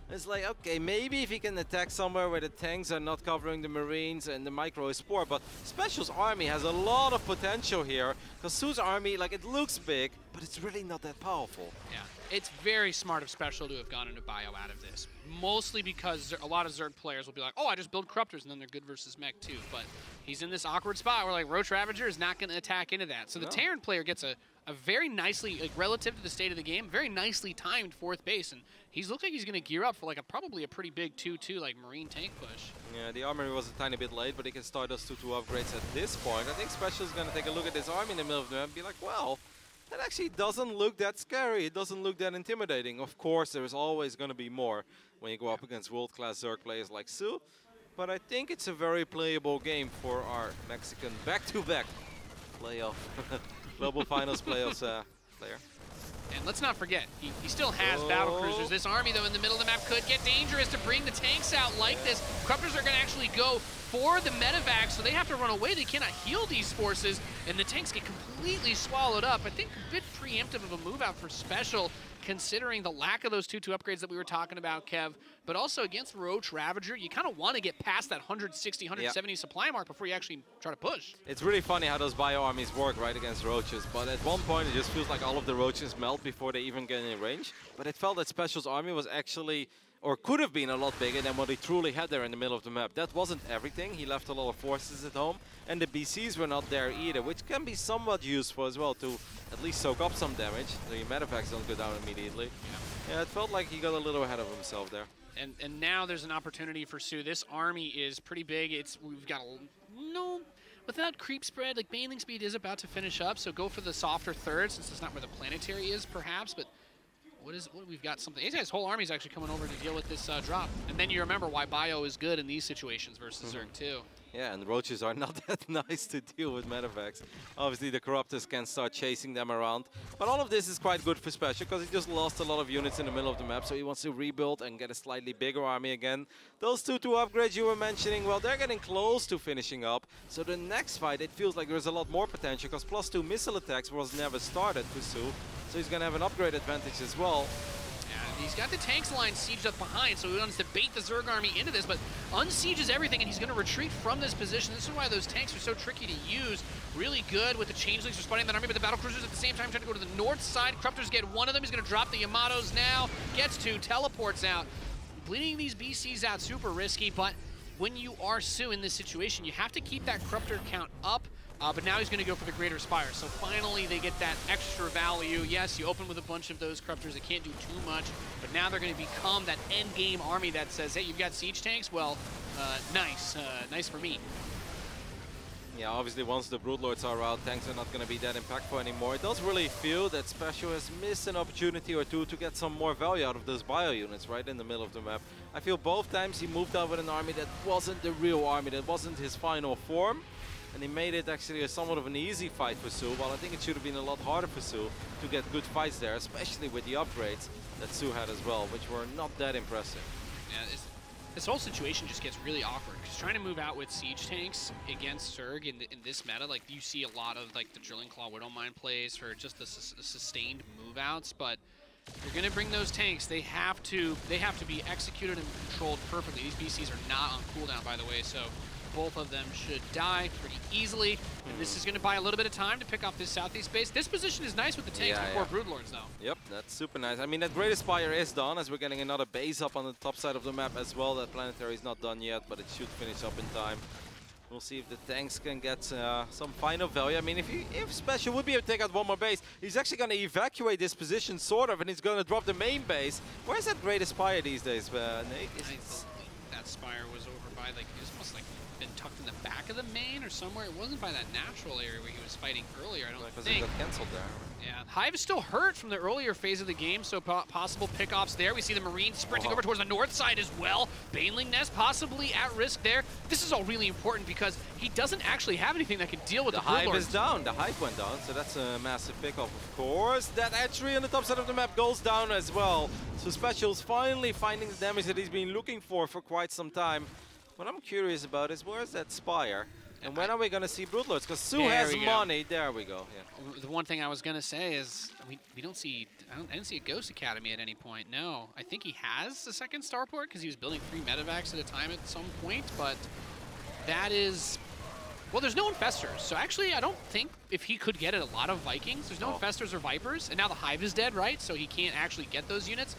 It's like, okay, maybe if he can attack somewhere where the tanks are not covering the Marines and the micro is poor, but SpeCial's army has a lot of potential here, because soO's army, like, it looks big, but it's really not that powerful. Yeah, it's very smart of SpeCial to have gone into bio out of this, mostly because a lot of Zerg players will be like, oh, I just build Corruptors, and then they're good versus mech too, but he's in this awkward spot where, like, Roach Ravager is not going to attack into that. So the Terran player gets a very nicely, like, relative to the state of the game, very nicely timed 4th base, and he's looked like he's going to gear up for, like, probably a pretty big 2-2, like, Marine tank push. Yeah, the armory was a tiny bit late, but he can start those 2-2 upgrades at this point. I think SpeCial's going to take a look at this army in the middle of the map and be like, well, that actually doesn't look that scary. It doesn't look that intimidating. Of course, there is always going to be more when you go up against world-class Zerg players like soO, but I think it's a very playable game for our Mexican back-to-back playoff, global finals playoffs player. And let's not forget, he still has battle cruisers. This army, though, in the middle of the map could get dangerous to bring the tanks out like this. Corruptors are going to actually go for the medevac, so they have to run away. They cannot heal these forces, and the tanks get completely swallowed up. I think a bit preemptive of a move out for SpeCial, considering the lack of those 2-2 upgrades that we were talking about, Kev. But also against Roach Ravager, you kind of want to get past that 160, 170 supply mark before you actually try to push. It's really funny how those bio armies work right against roaches, but at one point it just feels like all of the roaches melt before they even get in range. But it felt that SpeCial's army was actually, or could have been, a lot bigger than what he truly had there in the middle of the map. That wasn't everything. He left a lot of forces at home, and the BCs were not there either, which can be somewhat useful as well to at least soak up some damage. The medevacs don't go down immediately. Yeah, it felt like he got a little ahead of himself there. And now there's an opportunity for soO. This army is pretty big. We've got without creep spread, like, Baneling speed is about to finish up, so go for the softer third, since it's not where the planetary is, perhaps, but we've got something. His whole army is actually coming over to deal with this drop. And then you remember why bio is good in these situations versus Zerg too. Yeah, and roaches are not that nice to deal with medevacs. Obviously, the Corruptors can start chasing them around. But all of this is quite good for SpeCial, because he just lost a lot of units in the middle of the map, so he wants to rebuild and get a slightly bigger army again. Those 2-2 upgrades you were mentioning, well, they're getting close to finishing up. So the next fight, it feels like there's a lot more potential, because +2 missile attacks was never started for soO. So he's going to have an upgrade advantage as well. Yeah, he's got the tanks line sieged up behind, so he wants to bait the Zerg army into this, but unsieges everything, and he's going to retreat from this position. This is why those tanks are so tricky to use. Really good with the changelings responding that army, but the battle cruisers at the same time trying to go to the north side. Corruptors get one of them. He's going to drop the Yamatos now. Gets 2, teleports out. Bleeding these BCs out, super risky, but when you are soO in this situation, you have to keep that Corruptor count up. But now he's going to go for the Greater Spire. So finally they get that extra value. Yes, you open with a bunch of those Corruptors that can't do too much, but now they're going to become that end game army that says, hey, you've got siege tanks? Well, nice. Nice for me. Yeah, obviously once the Broodlords are out, tanks are not going to be that impactful anymore. It does really feel that SpeCial has missed an opportunity or two to get some more value out of those bio units right in the middle of the map. I feel both times he moved out with an army that wasn't the real army, that wasn't his final form. And he made it actually somewhat of an easy fight for soO, while I think it should have been a lot harder for soO to get good fights there, especially with the upgrades. that soO had as well, which were not that impressive. Yeah, this whole situation just gets really awkward because trying to move out with siege tanks against Zerg in this meta, like you see a lot of like the Drilling Claw Widowmine plays for just the sustained move outs, but if you're going to bring those tanks, they have to be executed and controlled perfectly. These BCs are not on cooldown, by the way, so both of them should die pretty easily. And this is going to buy a little bit of time to pick off this southeast base. This position is nice with the tanks before Broodlords, though. Yep, that's super nice. I mean, that Great Aspire is done, as we're getting another base up on the top side of the map as well. That planetary is not done yet, but it should finish up in time. We'll see if the tanks can get some final value. I mean, if SpeCial would be able to take out one more base, he's actually going to evacuate this position, sort of, and he's going to drop the main base. Where's that Great Aspire these days, Nate? I think that Spire was over by, like, it was almost like been tucked in the back of the main or somewhere. It wasn't by that natural area where he was fighting earlier, I don't think. It got cancelled there. Yeah, Hive is still hurt from the earlier phase of the game, so possible pickoffs there. We see the Marines sprinting over towards the north side as well. Baneling Nest possibly at risk there. This is all really important because he doesn't actually have anything that can deal with the Hive is down. The Hive went down, so that's a massive pickoff, of course. That hatchery on the top side of the map goes down as well. So SpeCial's finally finding the damage that he's been looking for quite some time. What I'm curious about is where's that Spire? And when are we going to see Broodlords? Because soO has money. There we go. Yeah. The one thing I was going to say is we don't see, I didn't see a Ghost Academy at any point. No, I think he has a second starport because he was building 3 medevacs at a time at some point. But that is, well, there's no Infestors. So actually, I don't think if he could get a lot of Vikings, there's no Infestors or Vipers. And now the Hive is dead, right? So he can't actually get those units.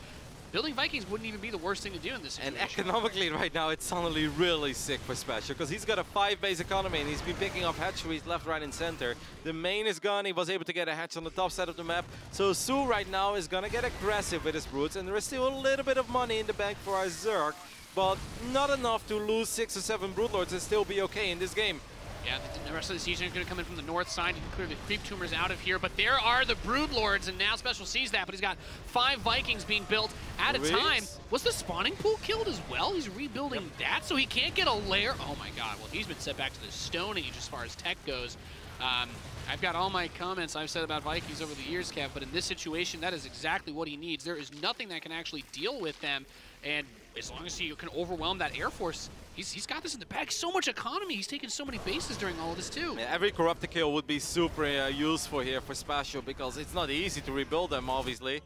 Building Vikings wouldn't even be the worst thing to do in this situation. And economically right now, it's suddenly really sick for SpeCial because he's got a 5-base economy and he's been picking up hatcheries left, right, and center. The main is gone. He was able to get a hatch on the top side of the map. So soO right now is going to get aggressive with his brutes, and there is still a little bit of money in the bank for our Zerg, but not enough to lose 6 or 7 Broodlords and still be okay in this game. Yeah, the rest of the siege are going to come in from the north side. You can clear the creep tumors out of here, but there are the Broodlords, and now SpeCial sees that, but he's got 5 Vikings being built at a time. Was the spawning pool killed as well? He's rebuilding that, so he can't get a lair. Oh my god, well, he's been set back to the Stone Age as far as tech goes. I've got all my comments I've said about Vikings over the years, Kev, but in this situation, that is exactly what he needs. There is nothing that can actually deal with them, and as long as he can overwhelm that Air Force, he's got this in the bag. So much economy. He's taken so many bases during all of this, too. Yeah, every Corruptor kill would be super useful here for SpeCial because it's not easy to rebuild them, obviously.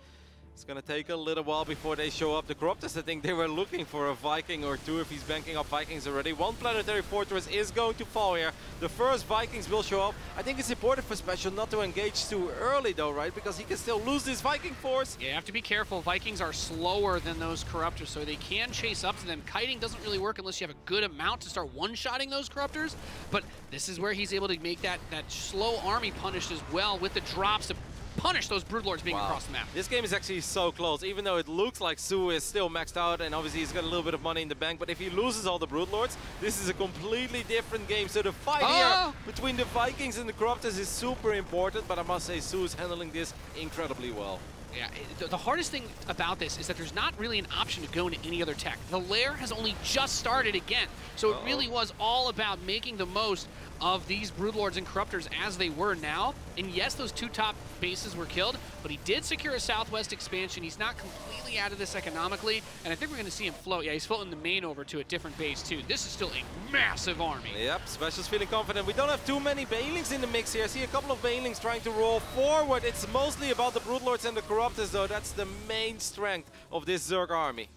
It's going to take a little while before they show up. The Corruptors, I think they were looking for a Viking or 2 if he's banking up Vikings already. 1 planetary fortress is going to fall here. The first Vikings will show up. I think it's important for SpeCial not to engage too early though, right? Because he can still lose this Viking force. Yeah, you have to be careful. Vikings are slower than those Corruptors, so they can chase up to them. Kiting doesn't really work unless you have a good amount to start one-shotting those Corruptors. But this is where he's able to make that slow army punished as well with the drops to punish those Broodlords being across the map. This game is actually so close, even though it looks like soO is still maxed out and obviously he's got a little bit of money in the bank, but if he loses all the Broodlords, this is a completely different game. So the fight here between the Vikings and the Corruptors is super important, but I must say soO is handling this incredibly well. Yeah, the hardest thing about this is that there's not really an option to go into any other tech. The lair has only just started again, so it really was all about making the most of these Broodlords and Corruptors as they were now. And yes, those 2 top bases were killed, but he did secure a southwest expansion. He's not completely out of this economically, and I think we're going to see him float. Yeah, he's floating the main over to a different base too. This is still a massive army. Yep, SpeCial's feeling confident. We don't have too many Banelings in the mix here. I see a couple of Banelings trying to roll forward. It's mostly about the Broodlords and the Corruptors though. That's the main strength of this Zerg army.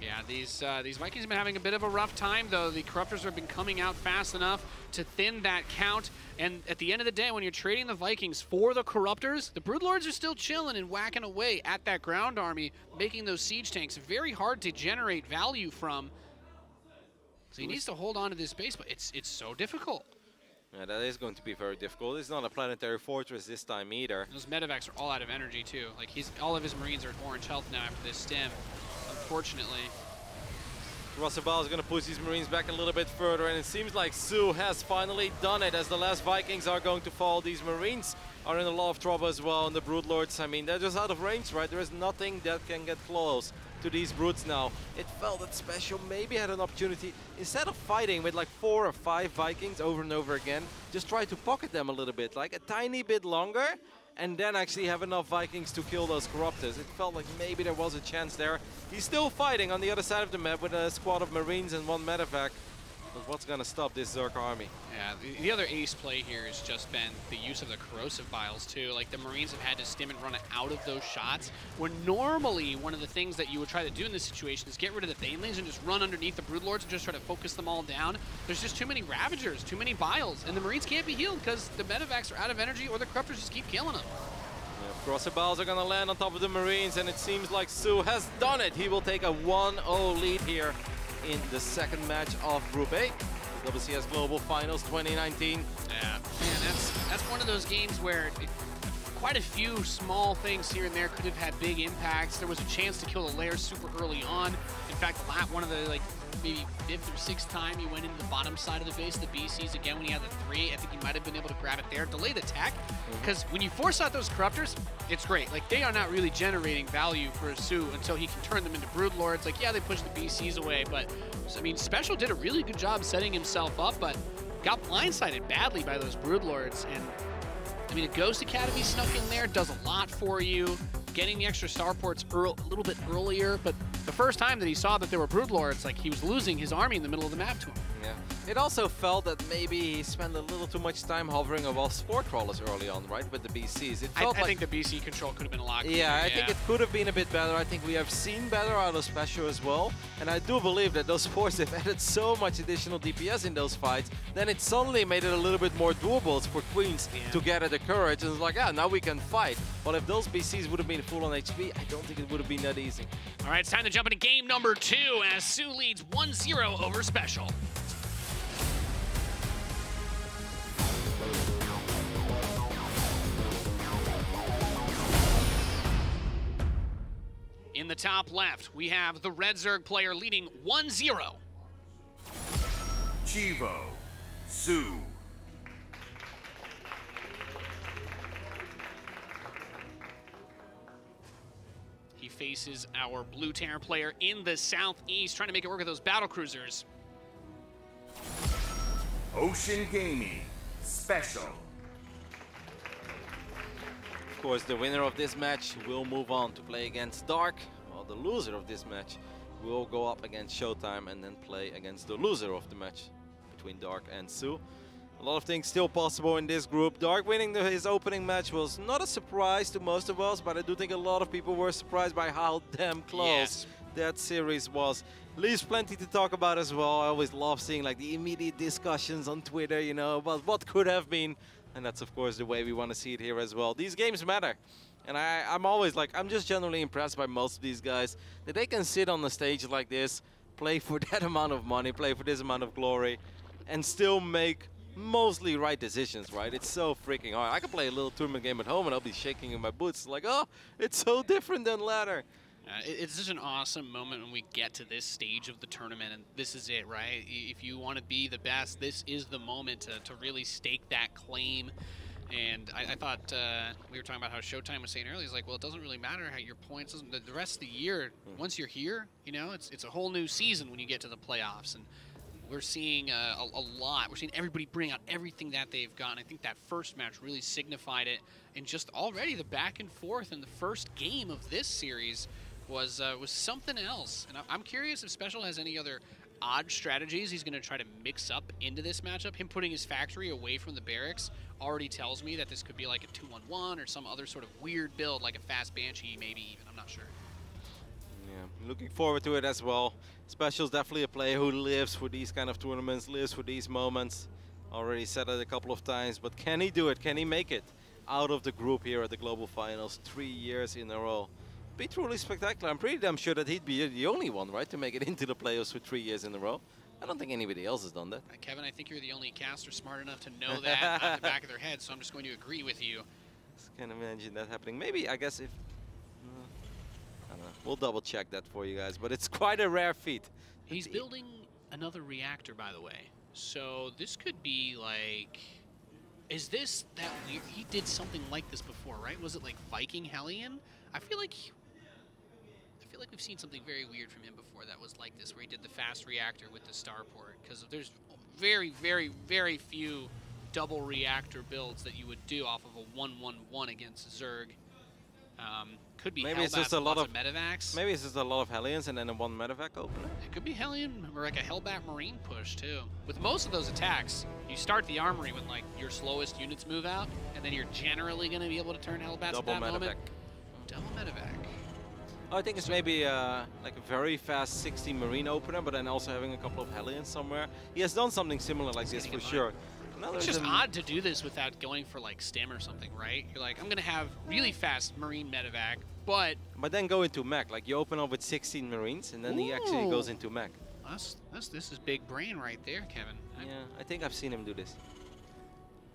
Yeah, these Vikings have been having a bit of a rough time, though. The Corruptors have been coming out fast enough to thin that count. And at the end of the day, when you're trading the Vikings for the Corruptors, the Broodlords are still chilling and whacking away at that ground army, making those siege tanks very hard to generate value from. So he needs to hold on to this base, but it's so difficult. Yeah, that is going to be very difficult. It's not a planetary fortress this time either. Those medevacs are all out of energy, too. Like, all of his Marines are at orange health now after this stim. Unfortunately. Russell is going to push these Marines back a little bit further, and it seems like soO has finally done it as the last Vikings are going to fall. These Marines are in a lot of trouble as well, and the Broodlords, I mean, they're just out of range, right? There is nothing that can get close to these brutes now. It felt that SpeCial maybe had an opportunity, instead of fighting with like 4 or 5 Vikings over and over again, just try to pocket them a little bit, like a tiny bit longer, and then actually have enough Vikings to kill those Corruptors. It felt like maybe there was a chance there. He's still fighting on the other side of the map with a squad of Marines and 1 medevac. But what's going to stop this Zerg army? Yeah, the other ace play here has just been the use of the corrosive vials too. Like the Marines have had to stim and run out of those shots, when normally one of the things that you would try to do in this situation is get rid of the Banelings and just run underneath the Broodlords and just try to focus them all down. There's just too many Ravagers, too many vials, and the Marines can't be healed because the medevacs are out of energy or the Corruptors just keep killing them. Corrosive Vials are going to land on top of the Marines, and it seems like soO has done it. He will take a 1-0 lead here in the second match of Group A, WCS Global Finals 2019. Yeah, man, that's one of those games where quite a few small things here and there could have had big impacts. There was a chance to kill the lair super early on. In fact, one of the maybe 5th or 6th time he went into the bottom side of the base, the BCs again when he had the 3. I think he might have been able to grab it there. Delayed attack, because when you force out those Corruptors, it's great. Like, they are not really generating value for soO until he can turn them into Broodlords. Like, yeah, they push the BCs away, but, I mean, SpeCial did a really good job setting himself up, but got blindsided badly by those Broodlords. And, I mean, a Ghost Academy snuck in there, does a lot for you. Getting the extra starports a little bit earlier, but the first time that he saw that there were Broodlords, like, he was losing his army in the middle of the map to him. Yeah. It also felt that maybe he spent a little too much time hovering above Spore Crawlers early on, right, with the BCs. It felt I think the BC control could have been a lot cleaner. Yeah, I think it could have been a bit better. I think we have seen better out of SpeCial as well. And I do believe that those Spores, they've added so much additional DPS in those fights, then it suddenly made it a little bit more doable for Queens to gather the courage. And it's like, yeah, now we can fight. Well, if those BCs would have been full on HP, I don't think it would have been that easy. All right, it's time to jump into game number 2 as soO leads 1-0 over SpeCial. In the top left, we have the Red Zerg player leading 1-0. Chivo, soO. He faces our Blue Terror player in the southeast, trying to make it work with those battle cruisers. Ocean Gaming, SpeCial. Of course, the winner of this match will move on to play against Dark, while the loser of this match will go up against Showtime and then play against the loser of the match between Dark and soO. A lot of things still possible in this group. Dark winning his opening match was not a surprise to most of us, but I do think a lot of people were surprised by how damn close that series was. Leaves plenty to talk about as well. I always love seeing like the immediate discussions on Twitter, you know, about what could have been. And that's, of course, the way we want to see it here as well. These games matter. And I'm always like, I'm just generally impressed by most of these guys, that they can sit on the stage like this, play for that amount of money, play for this amount of glory, and still make mostly right decisions, right? It's so freaking hard. I can play a little tournament game at home and I'll be shaking in my boots like, oh, it's so different than ladder. It's such an awesome moment when we get to this stage of the tournament, and this is it, right? If you want to be the best, this is the moment to really stake that claim. And I thought we were talking about how Showtime was saying earlier, he's like, well, it doesn't really matter how your points, the rest of the year, once you're here, you know, it's a whole new season when you get to the playoffs. And we're seeing a lot. We're seeing everybody bring out everything that they've got. And I think that first match really signified it. And just already the back and forth in the first game of this series was something else. And I'm curious if SpeCial has any other odd strategies he's going to try to mix up into this matchup. Him putting his factory away from the barracks already tells me that this could be like a 2-1-1 or some other sort of weird build, like a fast Banshee maybe even. I'm not sure. Yeah, looking forward to it as well. SpeCial's definitely a player who lives for these kind of tournaments, lives for these moments. Already said it a couple of times, but can he do it? Can he make it out of the group here at the Global Finals 3 years in a row? Be truly spectacular. I'm pretty damn sure that he'd be the only one, right, to make it into the playoffs for 3 years in a row. I don't think anybody else has done that. Kevin, I think you're the only caster smart enough to know that off the back of their head, so I'm just going to agree with you. Just can't imagine that happening. Maybe, I guess, if... I don't know. We'll double check that for you guys, but it's quite a rare feat. He's building another reactor, by the way. So this could be like... Is this that weird? He did something like this before, right? Was it like Viking Hellion? I feel like we've seen something very weird from him before that was like this, where he did the fast reactor with the starport. Because there's very, very, very few double reactor builds that you would do off of a 1-1-1 against Zerg. Could be maybe it's just a lot of medevacs. Maybe it's just a lot of Hellions and then a one medevac opener. It could be Hellion or like a Hellbat Marine push too. With most of those attacks, you start the armory when like your slowest units move out, and then you're generally going to be able to turn Hellbats at that moment. Double medevac. Oh, I think it's maybe like a very fast 60 Marine opener, but then also having a couple of Hellions somewhere. He has done something similar like this for sure. It's just odd to do this without going for like stem or something, right? You're like, I'm going to have really fast Marine medevac, but then go into mech. Like you open up with 16 Marines, and then he actually goes into mech. This is big brain right there, Kevin. Yeah, I think I've seen him do this.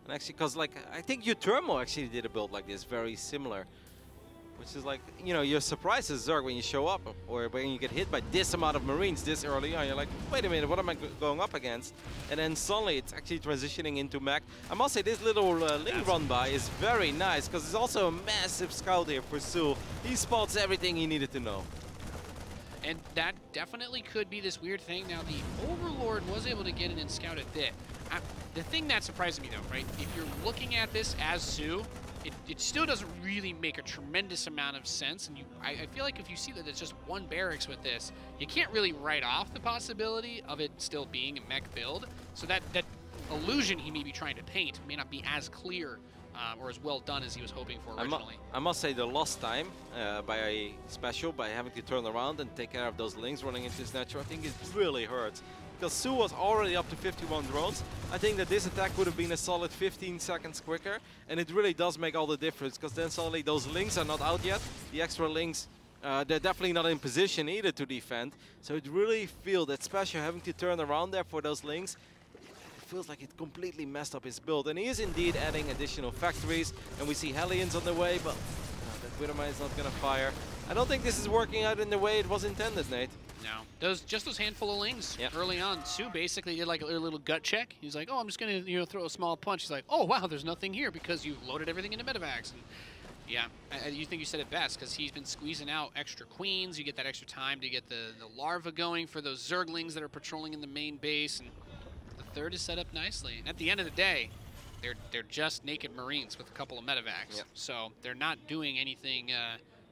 And actually, because like I think Uturmo actually did a build like this, very similar. Which is like, you know, you're surprised as Zerg when you show up, or when you get hit by this amount of Marines this early on. You're like, wait a minute, what am I going up against? And then suddenly it's actually transitioning into mech. I must say, this little link run by is very nice, because it's also a massive scout here for soO. He spots everything he needed to know. And that definitely could be this weird thing. Now, the Overlord was able to get in and scout a bit. The thing that surprised me, though, right, if you're looking at this as soO, it still doesn't really make a tremendous amount of sense, and I feel like if you see that it's just one barracks with this, you can't really write off the possibility of it still being a mech build. So that illusion he may be trying to paint may not be as clear or as well done as he was hoping for originally. I must say the lost time by SpeCial, by having to turn around and take care of those links running into his natural, I think it really hurts. Because soO was already up to 51 drones. I think that this attack would have been a solid 15 seconds quicker, and it really does make all the difference, because then suddenly those links are not out yet. The extra links, they're definitely not in position either to defend. So it really feels that SpeCial having to turn around there for those links, it feels like it completely messed up his build. And he is indeed adding additional factories, and we see Hellions on the way, but that Widowmine is not going to fire. I don't think this is working out in the way it was intended, Nate. No, just those handful of lings early on. soO basically did like a little gut check. He's like, oh, I'm just going to throw a small punch. He's like, oh, wow, there's nothing here because you loaded everything into medevacs. And yeah, you think you said it best, because he's been squeezing out extra queens. You get that extra time to get the larva going for those Zerglings that are patrolling in the main base. And the third is set up nicely. And at the end of the day, they're just naked Marines with a couple of medevacs. Yep. So they're not doing anything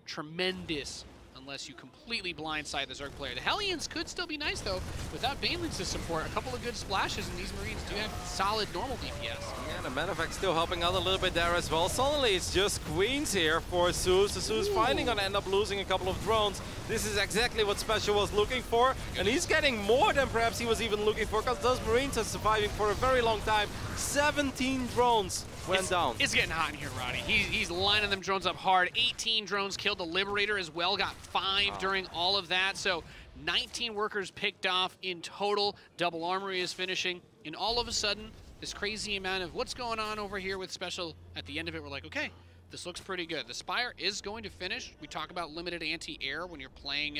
tremendous unless you completely blindside the Zerg player. The Hellions could still be nice, though, without Banelings to support. A couple of good splashes, and these Marines do have solid normal DPS. Yeah, the medevac still helping out a little bit there as well. Suddenly it's just queens here for soO. So soO's finally going to end up losing a couple of drones. This is exactly what SpeCial was looking for, and he's getting more than perhaps he was even looking for, because those Marines are surviving for a very long time. 17 drones went down. It's getting hot in here, Roddy. He's lining them drones up hard. 18 drones killed. The Liberator as well got 5 during all of that. So 19 workers picked off in total. Double Armory is finishing. And all of a sudden, this crazy amount of what's going on over here with SpeCial, at the end of it, we're like, okay, this looks pretty good. The Spire is going to finish. We talk about limited anti-air when you're playing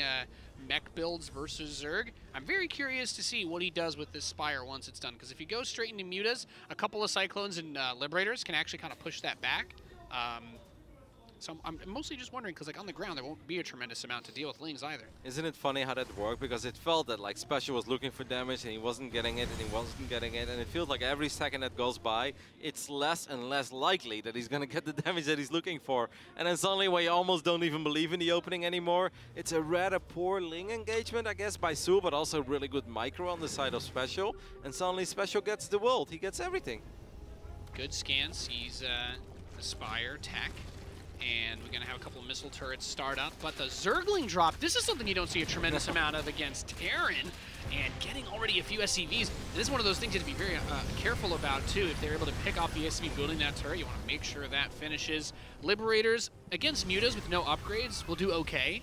mech builds versus Zerg. I'm very curious to see what he does with this Spire once it's done, because if he goes straight into mutas, a couple of Cyclones and Liberators can actually kind of push that back. So I'm mostly just wondering, because like on the ground there won't be a tremendous amount to deal with Lings either. Isn't it funny how that worked? Because it felt that like SpeCial was looking for damage and he wasn't getting it, and he wasn't getting it, and it feels like every second that goes by, it's less and less likely that he's gonna get the damage that he's looking for. And then suddenly, when you almost don't even believe in the opening anymore, it's a rather poor Ling engagement, I guess, by soO, but also really good micro on the side of SpeCial. And suddenly SpeCial gets the world. He gets everything. Good scan, sees the Spire tech. And we're going to have a couple of missile turrets start up. But the Zergling drop, this is something you don't see a tremendous amount of against Terran. And getting already a few SCVs, this is one of those things you have to be very careful about, too. If they're able to pick off the SCV building that turret, you want to make sure that finishes. Liberators against mutas with no upgrades will do okay,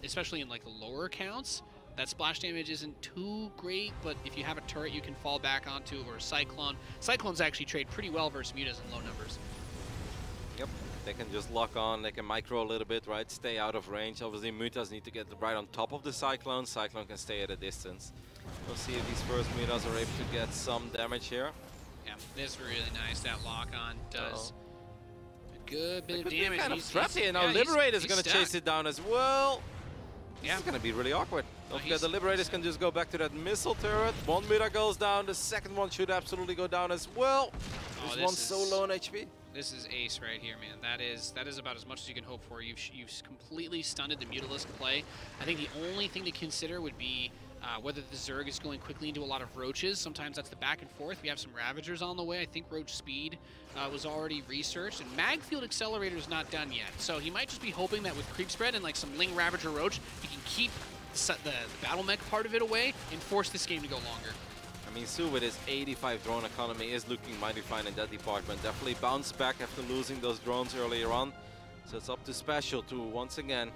especially in like the lower accounts. That splash damage isn't too great, but if you have a turret you can fall back onto, or a Cyclone. Cyclones actually trade pretty well versus mutas in low numbers. Yep. They can just lock on, they can micro a little bit, right? Stay out of range. Obviously, mutas need to get right on top of the Cyclone. Cyclone can stay at a distance. We'll see if these first mutas are able to get some damage here. Yeah, this is really nice. That lock on does a good bit of damage. Kind of trapped here. Now Liberator's going to chase it down as well. This is going to be really awkward. Don't forget, the Liberators can just go back to that missile turret. One meter goes down, the second one should absolutely go down as well. This one's so low on HP. This is ace right here, man. That is about as much as you can hope for. You've completely stunted the Mutalisk play. I think the only thing to consider would be whether the Zerg is going quickly into a lot of Roaches. Sometimes that's the back and forth. We have some Ravagers on the way. I think Roach Speed was already researched. And Magfield Accelerator is not done yet. So he might just be hoping that with Creep Spread and like some Ling Ravager Roach, he can keep the battle mech part of it away and force this game to go longer. I mean, soO with his 85 drone economy is looking mighty fine in that department. Definitely bounced back after losing those drones earlier on. So it's up to SpeCial to, once again,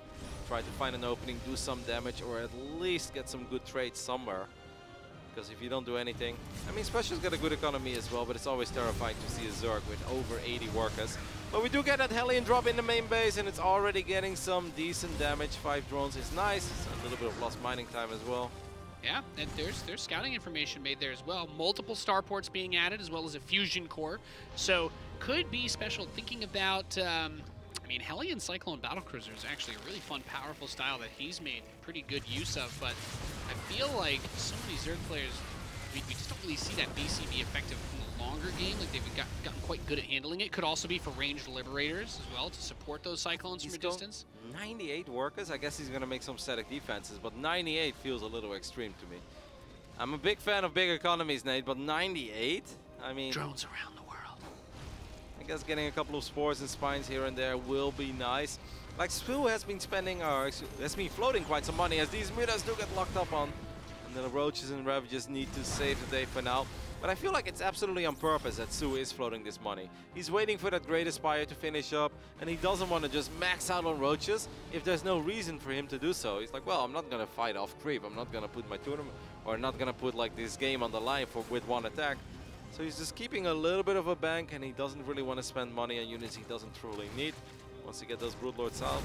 try to find an opening, do some damage, or at least get some good trades somewhere. Because if you don't do anything... I mean, SpeCial's got a good economy as well, but it's always terrifying to see a Zerg with over 80 workers. But we do get that Hellion drop in the main base, and it's already getting some decent damage. 5 drones is nice. It's a little bit of lost mining time as well. Yeah, and there's scouting information made there as well. Multiple starports being added, as well as a fusion core. So could be SpeCial thinking about... I mean, Hellion Cyclone Battlecruiser is actually a really fun, powerful style that he's made pretty good use of, but I feel like so many Zerg players, we just don't really see that BC be effective in the longer game. Like, they've gotten quite good at handling it. Could also be for ranged Liberators as well, to support those Cyclones from a distance. 98 workers? I guess he's going to make some static defenses, but 98 feels a little extreme to me. I'm a big fan of big economies, Nate, but 98? I mean... Drones around the world. I guess getting a couple of spores and spines here and there will be nice. Like, soO has been spending, has been floating quite some money as these mutas do get locked up on. And the Roaches and Ravagers need to save the day for now. But I feel like it's absolutely on purpose that soO is floating this money. He's waiting for that Great Aspire to finish up, and he doesn't want to just max out on Roaches if there's no reason for him to do so. He's like, well, I'm not going to fight off creep. I'm not going to put my tournament, or not going to put like this game on the line with one attack. So he's just keeping a little bit of a bank, and he doesn't really want to spend money on units he doesn't truly need. Wants to get those Broodlords out.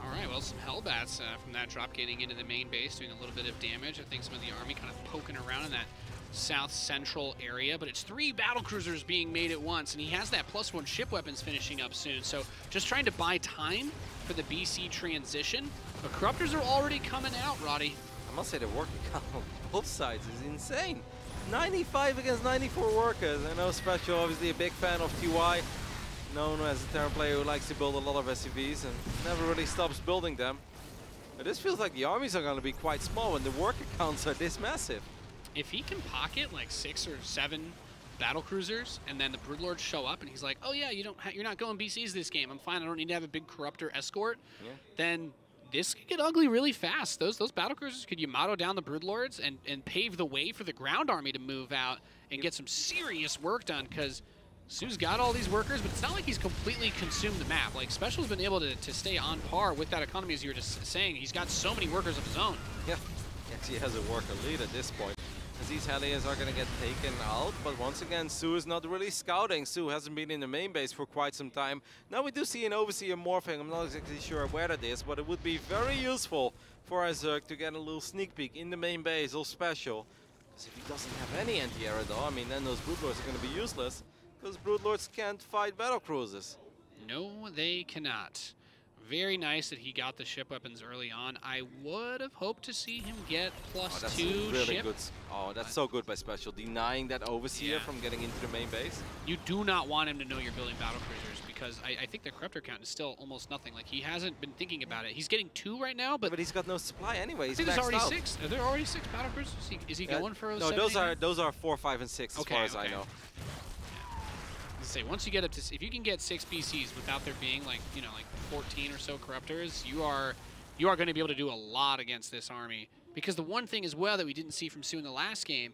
All right, well, some Hellbats from that drop getting into the main base, doing a little bit of damage. I think some of the army kind of poking around in that south central area, but it's 3 battlecruisers being made at once, and he has that +1 ship weapons finishing up soon. So just trying to buy time for the BC transition. But Corruptors are already coming out, Roddy. I must say the working count on both sides is insane. 95 against 94 workers. I know SpeCial, obviously a big fan of TY, known as a Terran player who likes to build a lot of SCVs and never really stops building them. But this feels like the armies are going to be quite small when the worker counts are this massive. If he can pocket like 6 or 7 battlecruisers and then the Broodlords show up and he's like, oh yeah, you're not going BCs this game, I'm fine, I don't need to have a big Corruptor escort, then this could get ugly really fast. Those battlecruisers could Yamato down the Broodlords and pave the way for the ground army to move out and get some serious work done, because soO's got all these workers, but it's not like he's completely consumed the map. Like, SpeCial's been able to stay on par with that economy, as you were just saying. He's got so many workers of his own. Yeah, he actually has a worker lead at this point, as these Hellions are going to get taken out. But once again, soO is not really scouting. soO hasn't been in the main base for quite some time. Now we do see an Overseer morphing. I'm not exactly sure where that is, but it would be very useful for our Zerg to get a little sneak peek in the main base of SpeCial. Because if he doesn't have any anti-air though, I mean, then those Broodlords are going to be useless, because Broodlords can't fight battlecruisers. No, they cannot. Very nice that he got the ship weapons early on. I would have hoped to see him get +2 really ship. Good. Oh, that's so good by SpeCial, denying that Overseer from getting into the main base. You do not want him to know you're building battlecruisers, because I think the Corruptor count is still almost nothing. Like, he hasn't been thinking about it. He's getting 2 right now, but he's got no supply anyway. He's I think there's already out. 6. Are there already 6 battlecruisers? Is he going for no, those are 4, 5, and 6 as far as I know. Say once you get up to, if you can get 6 BCs without there being like 14 or so Corruptors, you are going to be able to do a lot against this army. Because the one thing as well that we didn't see from soO in the last game,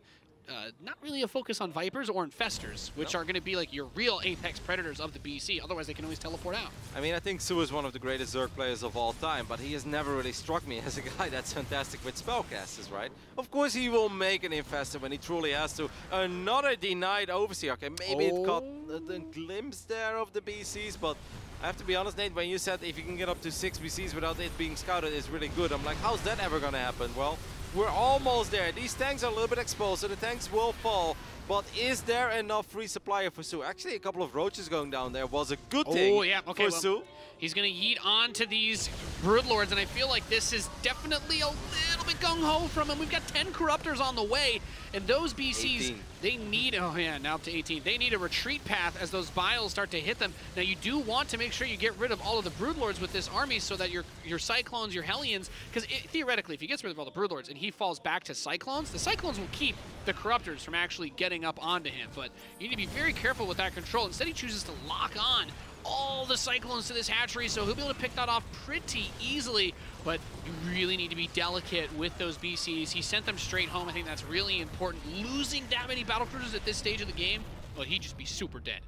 not really a focus on Vipers or Infestors, which are going to be like your real apex predators of the BC. Otherwise, they can always teleport out. I mean, I think soO is one of the greatest Zerg players of all time, but he has never really struck me as a guy that's fantastic with spellcasters, right? Of course, he will make an Infestor when he truly has to. Another denied Overseer. Okay, maybe it caught the glimpse there of the BCs, but I have to be honest, Nate, when you said if you can get up to 6 BCs without it being scouted is really good, I'm like, how's that ever going to happen? Well, we're almost there. These tanks are a little bit exposed, so the tanks will fall. But is there enough free supply for soO? Actually, a couple of Roaches going down there was a good thing for soO. He's going to yeet onto these Broodlords, and I feel like this is definitely a little bit bit gung-ho from him. We've got 10 Corruptors on the way, and those BCs, 18. they need, oh yeah, now up to 18. They need a retreat path as those Biles start to hit them. Now you do want to make sure you get rid of all of the Broodlords with this army so that your Cyclones, your Hellions, because theoretically, if he gets rid of all the Broodlords and he falls back to Cyclones, the Cyclones will keep the Corruptors from actually getting up onto him. But you need to be very careful with that control. Instead, he chooses to lock on all the Cyclones to this hatchery, so he'll be able to pick that off pretty easily, but you really need to be delicate with those BCs. He sent them straight home. I think that's really important. Losing that many battlecruisers at this stage of the game, well, he'd just be super dead.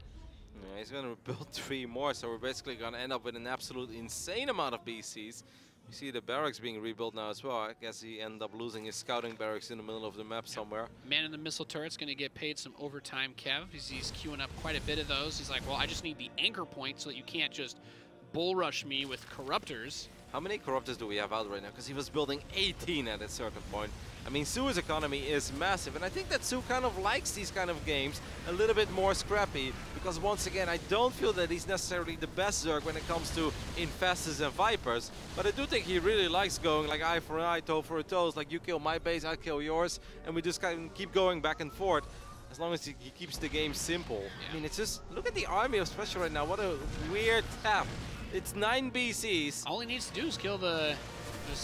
Yeah, he's going to build 3 more, so we're basically going to end up with an absolutely insane amount of BCs. You see the barracks being rebuilt now as well. I guess he ended up losing his scouting barracks in the middle of the map somewhere. Man in the missile turret's going to get paid some overtime kev. He's queuing up quite a bit of those. He's like, well, I just need the anchor point so that you can't just bull rush me with Corruptors. How many Corruptors do we have out right now? Because he was building 18 at a certain point. I mean, soO's economy is massive, and I think that soO kind of likes these kind of games a little bit more scrappy, because once again, I don't feel that he's necessarily the best Zerg when it comes to Infestors and Vipers, but I do think he really likes going like eye for an eye, toe for a toe. It's like you kill my base, I kill yours, and we just kind of keep going back and forth. As long as he keeps the game simple. Yeah. I mean, it's just, look at the army of SpeCial right now. What a weird tap. It's 9 BCs. All he needs to do is kill the...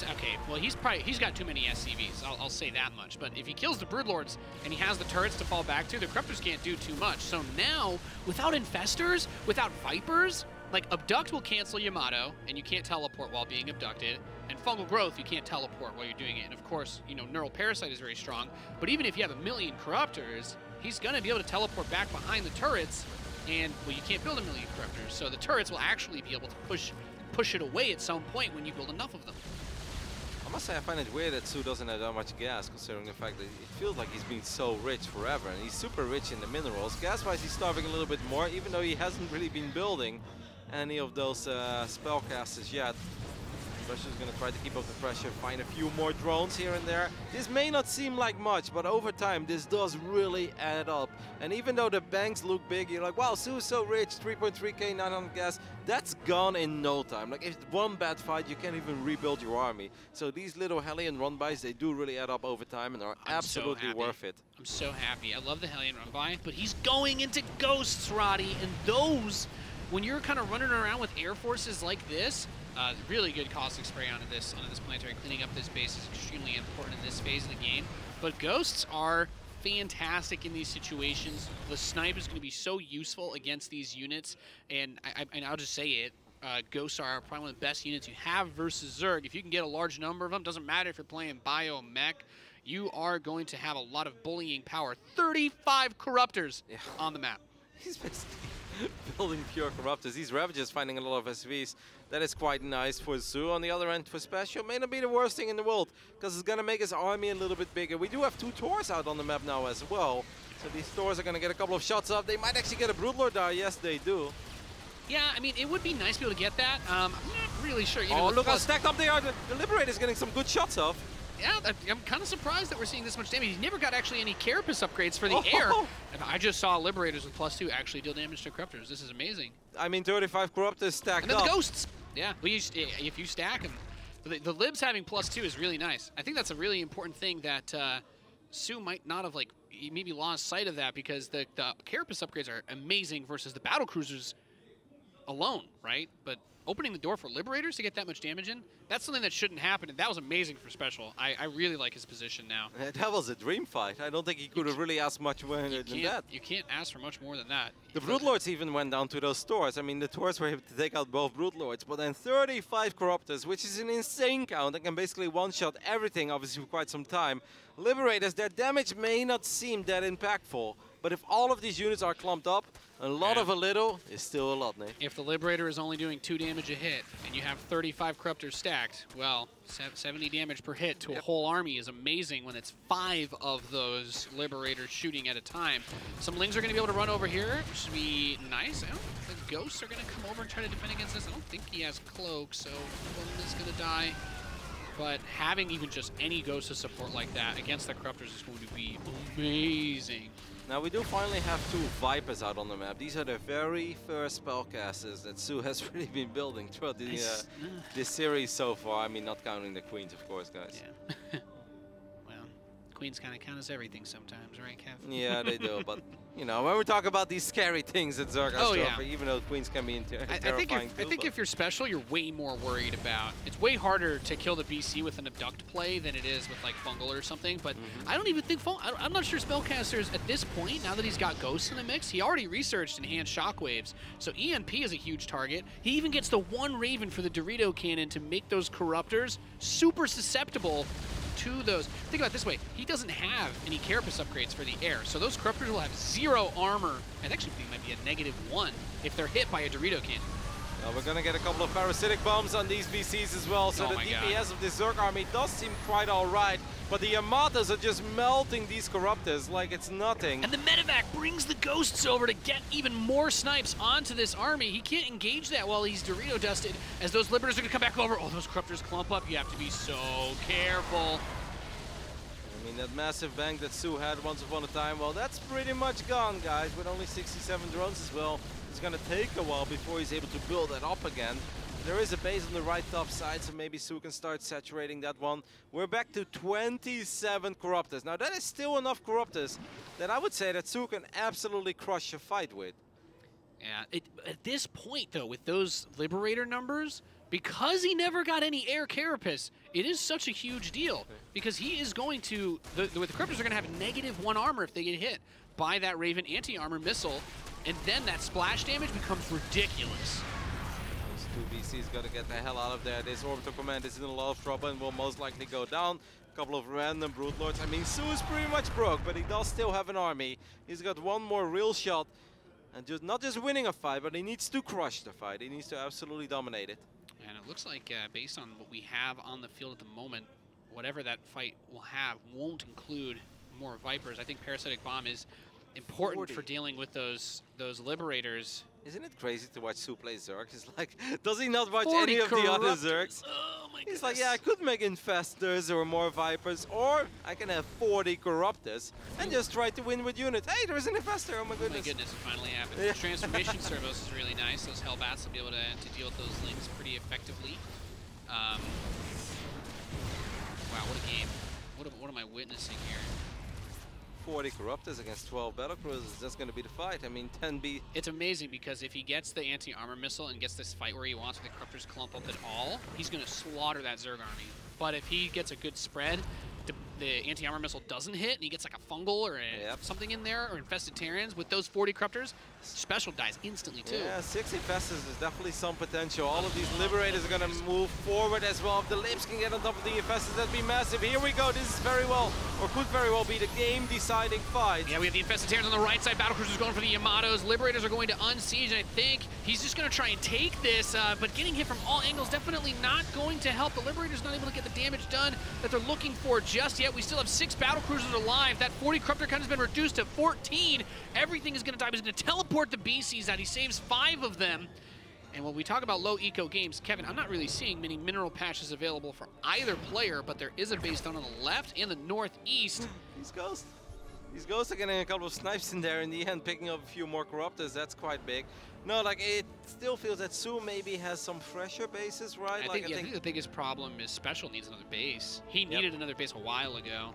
Okay, well, he's got too many SCVs, I'll say that much. But if he kills the Broodlords and he has the turrets to fall back to, the Corruptors can't do too much. So now, without Infestors, without Vipers, like, Abduct will cancel Yamato, and you can't teleport while being abducted. And Fungal Growth, you can't teleport while you're doing it. And of course, you know, Neural Parasite is very strong. But even if you have 1 million Corruptors, he's going to be able to teleport back behind the turrets. And, well, you can't build 1 million Corruptors. So the turrets will actually be able to push it away at some point when you build enough of them. I must say I find it weird that soO doesn't have that much gas, considering the fact that it feels like he's been so rich forever, and he's super rich in the minerals. Gas-wise, he's starving a little bit more, even though he hasn't really been building any of those spellcasters yet. SpeCial's going to try to keep up the pressure, find a few more drones here and there. This may not seem like much, but over time, this does really add up. And even though the banks look big, you're like, wow, soO's so rich, 3.3k, 900 gas. That's gone in no time. Like, if one bad fight, you can't even rebuild your army. So these little Hellion run-bys, they do really add up over time and are absolutely worth it. I'm so happy. I love the Hellion run-by, but he's going into Ghosts, Roddy, and those, when you're kind of running around with air forces like this, really good caustic spray onto this planetary. Cleaning up this base is extremely important in this phase of the game. But Ghosts are fantastic in these situations. The snipe is going to be so useful against these units, and I'll just say it. Ghosts are probably one of the best units you have versus Zerg. If you can get a large number of them, doesn't matter if you're playing Bio Mech, you are going to have a lot of bullying power. 35 Corruptors on the map. He's basically building pure Corruptors. These Ravagers finding a lot of SVs. That is quite nice for soO. On the other end, for SpeCial, may not be the worst thing in the world, because it's going to make his army a little bit bigger. We do have 2 Tors out on the map now as well. So these Tors are going to get a couple of shots up. They might actually get a Broodlord die. Yes, they do. Yeah, I mean, it would be nice to be able to get that. I'm not really sure. Even oh, look how stacked up they are. The Liberator's getting some good shots off. Yeah, I'm kind of surprised that we're seeing this much damage. He never got actually any Carapace upgrades for the air. And I just saw Liberators with +2 actually deal damage to Corruptors. This is amazing. I mean, 35 Corruptors stacked and then up. The Ghosts. Yeah, if you stack them. The Libs having +2 is really nice. I think that's a really important thing that soO might not have, like, maybe lost sight of that, because the Carapace upgrades are amazing versus the Battlecruisers alone, right? But opening the door for Liberators to get that much damage in, that's something that shouldn't happen, and that was amazing for SpeCial. I really like his position now. That was a dream fight. I don't think he could have really asked much more than that. You can't ask for much more than that. The Broodlords even went down to those Tors. I mean, the Tors were able to take out both Broodlords, but then 35 Corruptors, which is an insane count, and can basically one-shot everything, obviously, for quite some time. Liberators, their damage may not seem that impactful, but if all of these units are clumped up, a lot of a little is still a lot, Nate. If the Liberator is only doing 2 damage a hit, and you have 35 Corruptors stacked, well, 70 damage per hit to a whole army is amazing when it's 5 of those Liberators shooting at a time. Some Lings are going to be able to run over here, which should be nice. I don't think the Ghosts are going to come over and try to defend against this. I don't think he has Cloak, so one is going to die. But having even just any Ghost of support like that against the Corruptors is going to be amazing. Now we do finally have 2 Vipers out on the map. These are the very first spellcasters that soO has really been building throughout the, this series so far. I mean, not counting the Queens, of course, guys. Yeah. Well, Queens kind of count as everything sometimes, right, Kev? Yeah, they do. But, you know, when we talk about these scary things that Zerg has to offer, even though Queens can be terrifying I think if you're special, you're way more worried about... It's way harder to kill the BC with an abduct play than it is with, like, fungal or something. But I don't even think... I'm not sure spellcasters at this point, now that he's got ghosts in the mix, he already researched enhanced shockwaves. So EMP is a huge target. He even gets the 1 Raven for the Dorito cannon to make those corruptors super susceptible to those. Think about it this way, he doesn't have any carapace upgrades for the air, so those corruptors will have 0 armor, and actually it might be a -1 if they're hit by a Dorito cannon. Well, we're gonna get a couple of parasitic bombs on these BCs as well, so the DPS of this Zerg army does seem quite alright, but the Yamatas are just melting these corruptors like it's nothing. And the medevac brings the ghosts over to get even more snipes onto this army. He can't engage that while he's Dorito dusted, as those liberators are gonna come back over. Oh, those corruptors clump up. You have to be so careful. I mean, that massive bank that soO had once upon a time, well, that's pretty much gone, guys, with only 67 drones as well. It's gonna take a while before he's able to build that up again. There is a base on the right top side, so maybe soO can start saturating that one. We're back to 27 corruptors. Now that is still enough corruptors that I would say that soO can absolutely crush a fight with. Yeah, at this point though, with those Liberator numbers, because he never got any air carapace, it is such a huge deal. Because he is going to, the corruptors are gonna have -1 armor if they get hit by that Raven anti-armor missile. And then that splash damage becomes ridiculous. Those 2 BCs got to get the hell out of there. This Orbital Command is in a lot of trouble and will most likely go down. A couple of random Brood Lords. I mean, soO is pretty much broke, but he does still have an army. He's got 1 more real shot. And just not just winning a fight, but he needs to crush the fight. He needs to absolutely dominate it. And it looks like, based on what we have on the field at the moment, whatever that fight will have won't include more Vipers. I think Parasitic Bomb is important for dealing with those Liberators. Isn't it crazy to watch soO play Zerg? He's like, does he not watch any of the other Zergs? Oh my goodness. He's like, yeah, I could make Infestors or more Vipers, or I can have 40 Corruptors and just try to win with units. Hey, there's an Infestor, oh my goodness. Oh my goodness, it finally happened. The Transformation Servos is really nice. Those Hellbats will be able to deal with those links pretty effectively. Wow, what a game. What am I witnessing here? 40 Corruptors against 12 Battlecruisers, that's going to be the fight. I mean, 10B. It's amazing because if he gets the anti-armor missile and gets this fight where he wants with the Corruptors clump up at all, he's going to slaughter that Zerg army. But if he gets a good spread, the anti-armor missile doesn't hit, and he gets like a fungal or something in there, or infested Terrans, with those 40 Corruptors, special dies instantly too. Yeah, 6 Infestors is definitely some potential. All of these Liberators are going to move forward as well. If the Lips can get on top of the Infestors, that'd be massive. Here we go. This is very well, or could very well be the game-deciding fight. Yeah, we have the Infested Terrans on the right side. Battlecruisers going for the Yamatos. Liberators are going to unsiege, and I think he's just going to try and take this, but getting hit from all angles definitely not going to help. The Liberators not able to get the damage done that they're looking for just yet. We still have 6 Battlecruisers alive. That 40 Corruptor count has been reduced to 14. Everything is going to die. He's going to teleport the BCs out. He saves 5 of them. And when we talk about low eco games, Kevin, I'm not really seeing many mineral patches available for either player, but there is a base down on the left and the northeast. He's Ghost. He's Ghost are getting a couple of snipes in there in the end, picking up a few more Corruptors. That's quite big. No, like, it still feels that soO maybe has some fresher bases, right? I think the biggest problem is Special needs another base. He needed another base a while ago.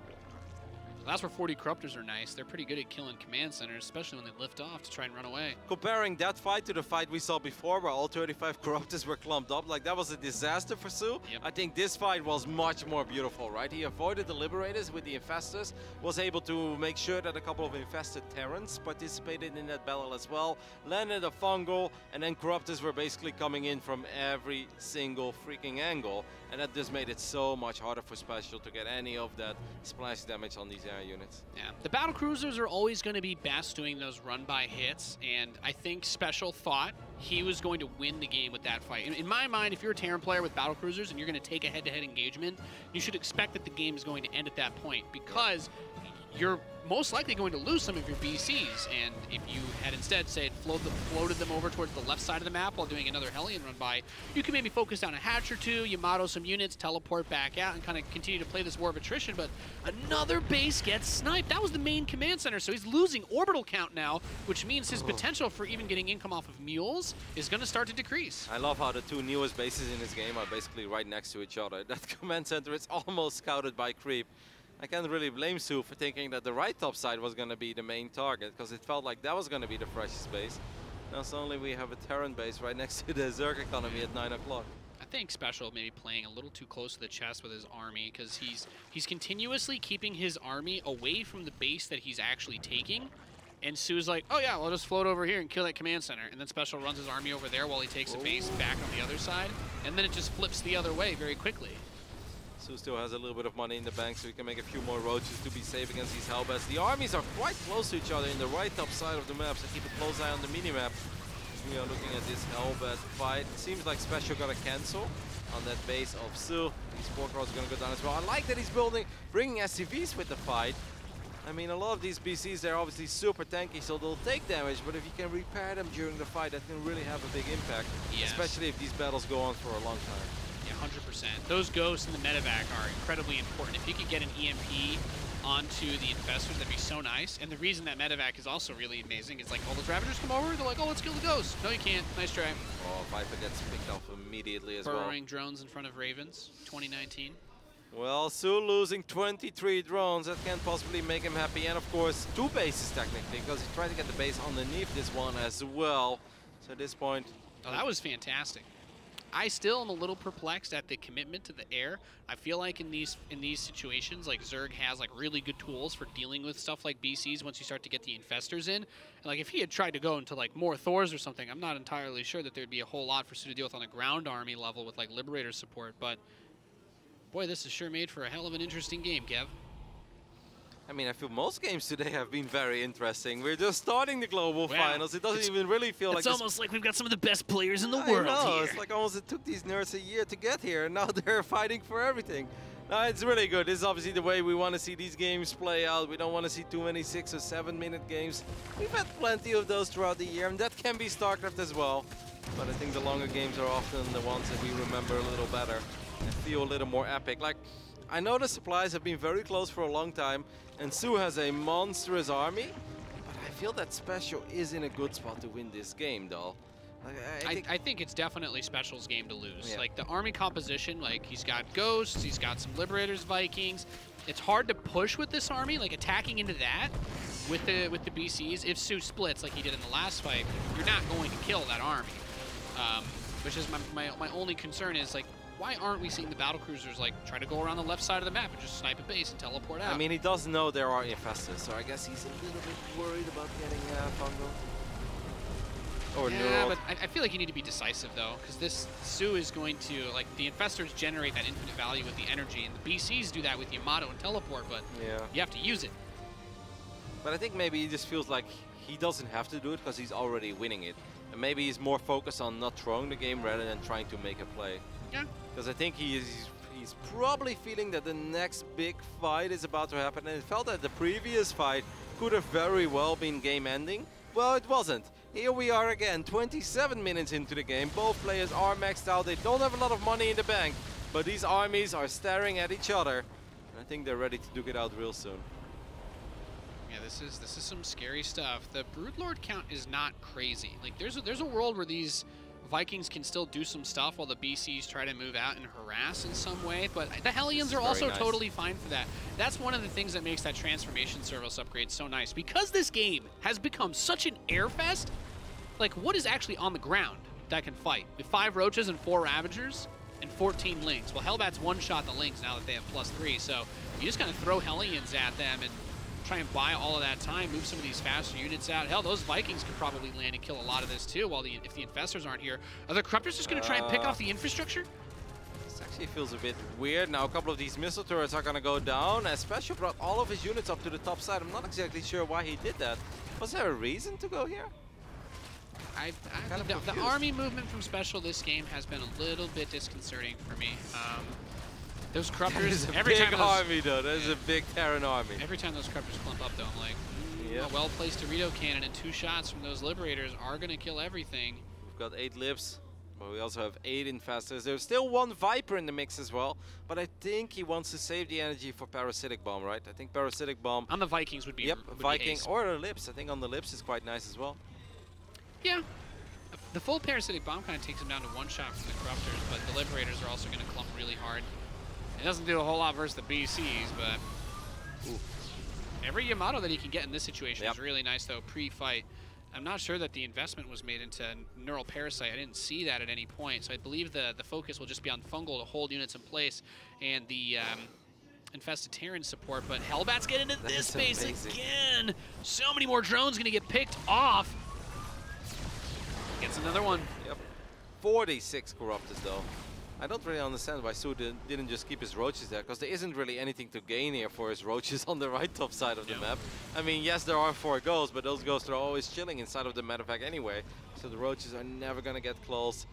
That's where 40 Corruptors are nice. They're pretty good at killing command centers, especially when they lift off to try and run away. Comparing that fight to the fight we saw before, where all 35 Corruptors were clumped up, like that was a disaster for soO. I think this fight was much more beautiful, right? He avoided the Liberators with the Infestors, was able to make sure that a couple of infested Terrans participated in that battle as well, landed a fungal, and then Corruptors were basically coming in from every single freaking angle, and that just made it so much harder for Special to get any of that splash damage on these air units. Yeah, the Battlecruisers are always going to be best doing those run-by hits, and I think Special thought he was going to win the game with that fight. In my mind, if you're a Terran player with Battlecruisers and you're going to take a head-to-head engagement, you should expect that the game is going to end at that point, because you're most likely going to lose some of your BCs. And if you had instead, say, floated them over towards the left side of the map while doing another Hellion run by, you can maybe focus down a hatch or two, Yamato some units, teleport back out, and kind of continue to play this war of attrition. But another base gets sniped. That was the main command center, so he's losing orbital count now, which means his potential for even getting income off of mules is going to start to decrease. I love how the two newest bases in this game are basically right next to each other. That command center is almost scouted by creep. I can't really blame soO for thinking that the right top side was going to be the main target, because it felt like that was going to be the freshest base. Now suddenly we have a Terran base right next to the Zerg economy at 9 o'clock. I think SpeCial maybe playing a little too close to the chest with his army, because he's continuously keeping his army away from the base that he's actually taking. And soO's like, oh yeah, well, I'll just float over here and kill that command center. And then SpeCial runs his army over there while he takes a base back on the other side. And then it just flips the other way very quickly. soO still has a little bit of money in the bank, so he can make a few more roaches to be safe against these Hellbats. The armies are quite close to each other in the right top side of the map, so keep a close eye on the mini-map. We are looking at this Hellbat fight. It seems like SpeCial got a cancel on that base of soO. These Warcrawls are going to go down as well. I like that he's bringing SCVs with the fight. I mean, a lot of these BCs, they're obviously super tanky, so they'll take damage, but if you can repair them during the fight, that can really have a big impact, especially if these battles go on for a long time. Yeah, 100%. Those ghosts in the medevac are incredibly important. If you could get an EMP onto the infestors, that'd be so nice. And the reason that medevac is also really amazing is like all the Ravagers come over, they're like, oh, let's kill the ghosts. No, you can't. Nice try. Oh, Viper gets picked off immediately as well. Burrowing drones in front of Ravens, 2019. Well, soO losing 23 drones, that can't possibly make him happy. And of course, two bases technically, because he tried to get the base underneath this one as well. So at this point... Oh, that was fantastic. I still am a little perplexed at the commitment to the air. I feel like in these situations, like Zerg has like really good tools for dealing with stuff like BCs once you start to get the infestors in. And like if he had tried to go into like more Thors or something, I'm not entirely sure that there'd be a whole lot for soO to deal with on the ground army level with like Liberator support, but boy, this is sure made for a hell of an interesting game, Kev. I mean, I feel most games today have been very interesting. We're just starting the global finals. It doesn't even really feel like it's almost like we've got some of the best players in the world here. It's like almost it took these nerds a year to get here, and now they're fighting for everything. No, it's really good. This is obviously the way we want to see these games play out. We don't want to see too many 6 or 7 minute games. We've had plenty of those throughout the year, and that can be StarCraft as well. But I think the longer games are often the ones that we remember a little better and feel a little more epic. Like, I know the supplies have been very close for a long time, and soO has a monstrous army, but I feel that SpeCial is in a good spot to win this game, though. I think it's definitely SpeCial's game to lose. Yeah. Like the army composition, like he's got ghosts, he's got some Liberators, Vikings. It's hard to push with this army, like attacking into that with the BCs. If soO splits like he did in the last fight, you're not going to kill that army. Which is my only concern is like, why aren't we seeing the battlecruisers like try to go around the left side of the map and just snipe a base and teleport out? I mean, he does know there are infestors, so I guess he's a little bit worried about getting fungal. Or yeah, but I feel like you need to be decisive though, because this soO is going to, like, the infestors generate that infinite value with the energy, and the BCs do that with Yamato and teleport, but you have to use it. But I think maybe he just feels like he doesn't have to do it because he's already winning it. And maybe he's more focused on not throwing the game rather than trying to make a play. Yeah. Because I think he's probably feeling that the next big fight is about to happen, and it felt that the previous fight could have very well been game ending. Well, it wasn't. Here we are again, 27 minutes into the game. Both players are maxed out. They don't have a lot of money in the bank, but these armies are staring at each other. And I think they're ready to duke it out real soon. Yeah, this is some scary stuff. The Broodlord count is not crazy. Like there's a world where these Vikings can still do some stuff while the BCs try to move out and harass in some way, but the Hellions are also totally fine for that. That's one of the things that makes that transformation service upgrade so nice. Because this game has become such an airfest, like what is actually on the ground that can fight? With 5 Roaches and 4 Ravagers and 14 Lings. Well, Hellbats one-shot the Lings now that they have +3, so you just kind of throw Hellions at them and try and buy all of that time, move some of these faster units out. Hell, those Vikings could probably land and kill a lot of this too, while if the infestors aren't here. Are the Corruptors just going to try and pick off the infrastructure? This actually feels a bit weird. Now a couple of these missile turrets are going to go down. As SpeCial brought all of his units up to the top side. I'm not exactly sure why he did that. Was there a reason to go here? The army movement from SpeCial this game has been a little bit disconcerting for me. Those Corruptors, every time army though. There's a big Terran army. Every time those Corruptors clump up though, I'm like, a well-placed Dorito cannon and 2 shots from those Liberators are going to kill everything. We've got 8 Libs, but we also have 8 Infestors. There's still 1 Viper in the mix as well, but I think he wants to save the energy for Parasitic Bomb, right? I think Parasitic Bomb... On the Vikings would be Viking ace. or the Libs. I think on the Libs is quite nice as well. Yeah. The full Parasitic Bomb kind of takes him down to 1 shot from the Corruptors, but the Liberators are also going to clump really hard. It doesn't do a whole lot versus the BCs, but every Yamato that he can get in this situation is really nice, though, pre-fight. I'm not sure that the investment was made into Neural Parasite. I didn't see that at any point, so I believe the focus will just be on Fungal to hold units in place and the Infested Terran support, but Hellbats get into this space again! So many more drones going to get picked off. Gets another one. Yep. 46 Corruptors, though. I don't really understand why soO didn't just keep his roaches there, because there isn't really anything to gain here for his roaches on the right top side of the map. I mean, yes, there are 4 ghosts, but those ghosts are always chilling inside of the medevac anyway, so the roaches are never going to get close.